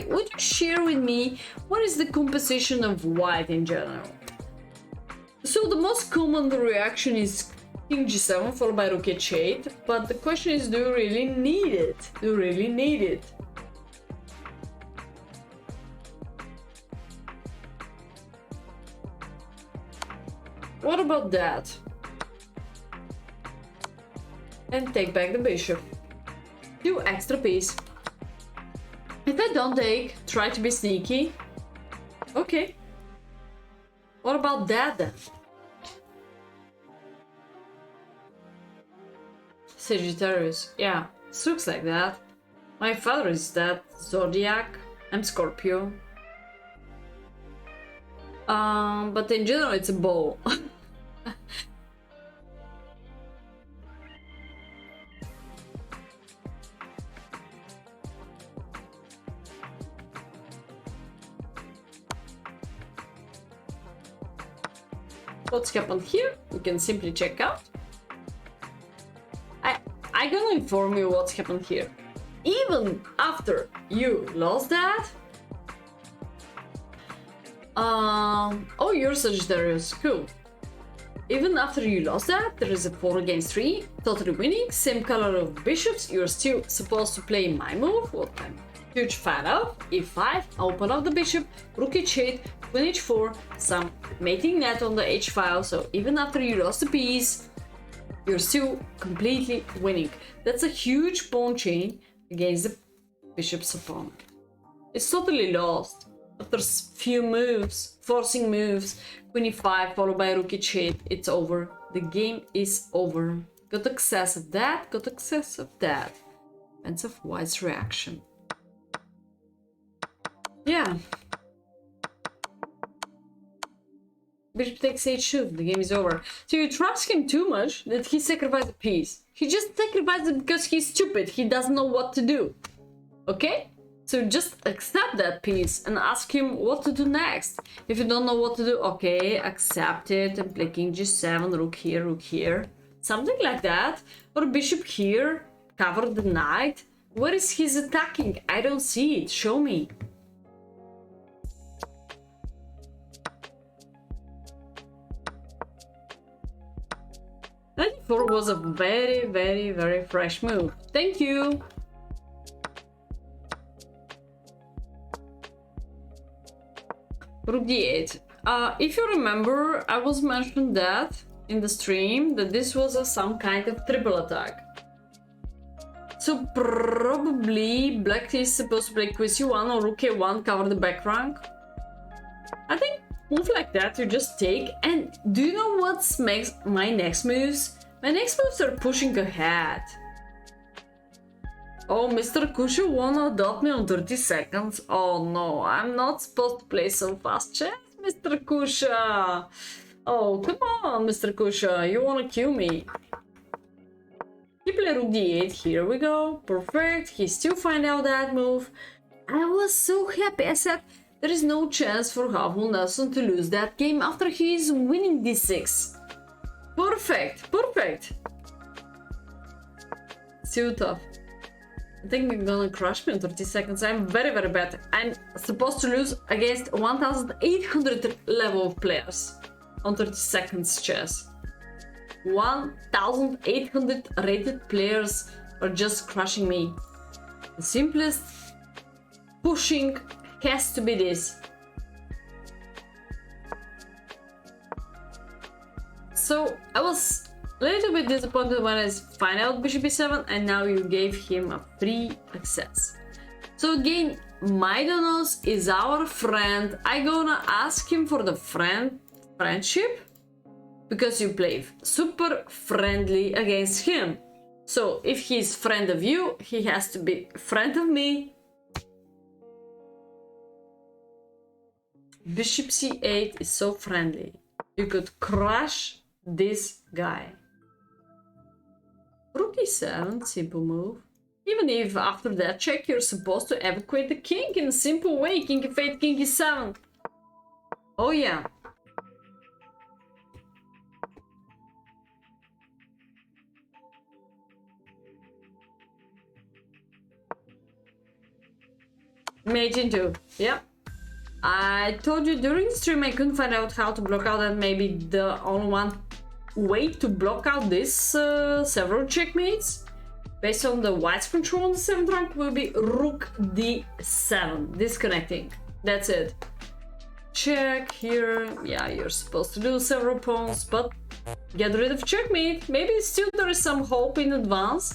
Would you share with me what is the composition of white in general? So the most common reaction is king g7 followed by rook h8, but the question is, do you really need it? Do you really need it? What about that? And take back the bishop. Do extra piece. If I don't take, try to be sneaky. Okay. What about that then? Sagittarius. Yeah, looks like that. My father is that. Zodiac. I'm Scorpio. But in general it's a bow. What's happened here? We can simply check out. I'm gonna inform you what's happened here. Even after you lost that... oh, you're Sagittarius, cool. Even after you lost that, there is a 4 against 3, totally winning, same color of bishops, you're still supposed to play my move, what I'm huge fan of, e5, open up the bishop, rook h8, queen h4, some mating net on the h file, so even after you lost the piece, you're still completely winning. That's a huge pawn chain against the bishop's opponent. It's totally lost. After few moves, forcing moves, queen e5 followed by rook h8, it's over. The game is over. Got excess of that, got excess of that. Depends of White's reaction. Yeah. Bishop takes h2, the game is over. So you trust him too much that he sacrificed a piece. He just sacrificed it because he's stupid, he doesn't know what to do. Okay? So just accept that piece and ask him what to do next. If you don't know what to do, okay, accept it and play king g7, rook here. Something like that. Or bishop here, cover the knight. Where is he attacking? I don't see it, show me. Knight was a very fresh move. Thank you. Rook d8. If you remember, I was mentioned that in the stream that this was some kind of triple attack. So probably black is supposed to play queen c1 or rook a1, cover the back rank. I think move like that you just take. And do you know what makes my next moves? My next moves are pushing ahead. Oh, Mr. Kusha wanna adopt me on 30 seconds? Oh no, I'm not supposed to play so fast chess, Mr. Kusha. Oh, come on, Mr. Kusha, you wanna kill me. He played rook d8, here we go, perfect, he still find out that move. I was so happy, I said, there is no chance for Havon Nelson to lose that game after he is winning d6. Perfect, perfect. Still tough. I think you're gonna crush me in 30 seconds. I'm very bad. I'm supposed to lose against 1800 level of players on 30 seconds chess. 1800 rated players are just crushing me. The simplest pushing has to be this. So I was a little bit disappointed when I find out bishop e7 and now you gave him a free access. So again, Maidanos is our friend. I'm gonna ask him for the friendship because you play super friendly against him. So if he's friend of you, he has to be friend of me. Bishop c8 is so friendly. You could crush this guy. Rook e7, simple move. Even if after that check you're supposed to evacuate the king in a simple way. King f8, king e7. Oh yeah. Mate in 2, yeah. I told you during the stream I couldn't find out how to block out, and maybe the only one way to block out this several checkmates based on the white's control on the 7th rank will be rook d7, disconnecting. That's it. Check here. Yeah, you're supposed to do several pawns, but get rid of checkmate. Maybe still there is some hope in advance.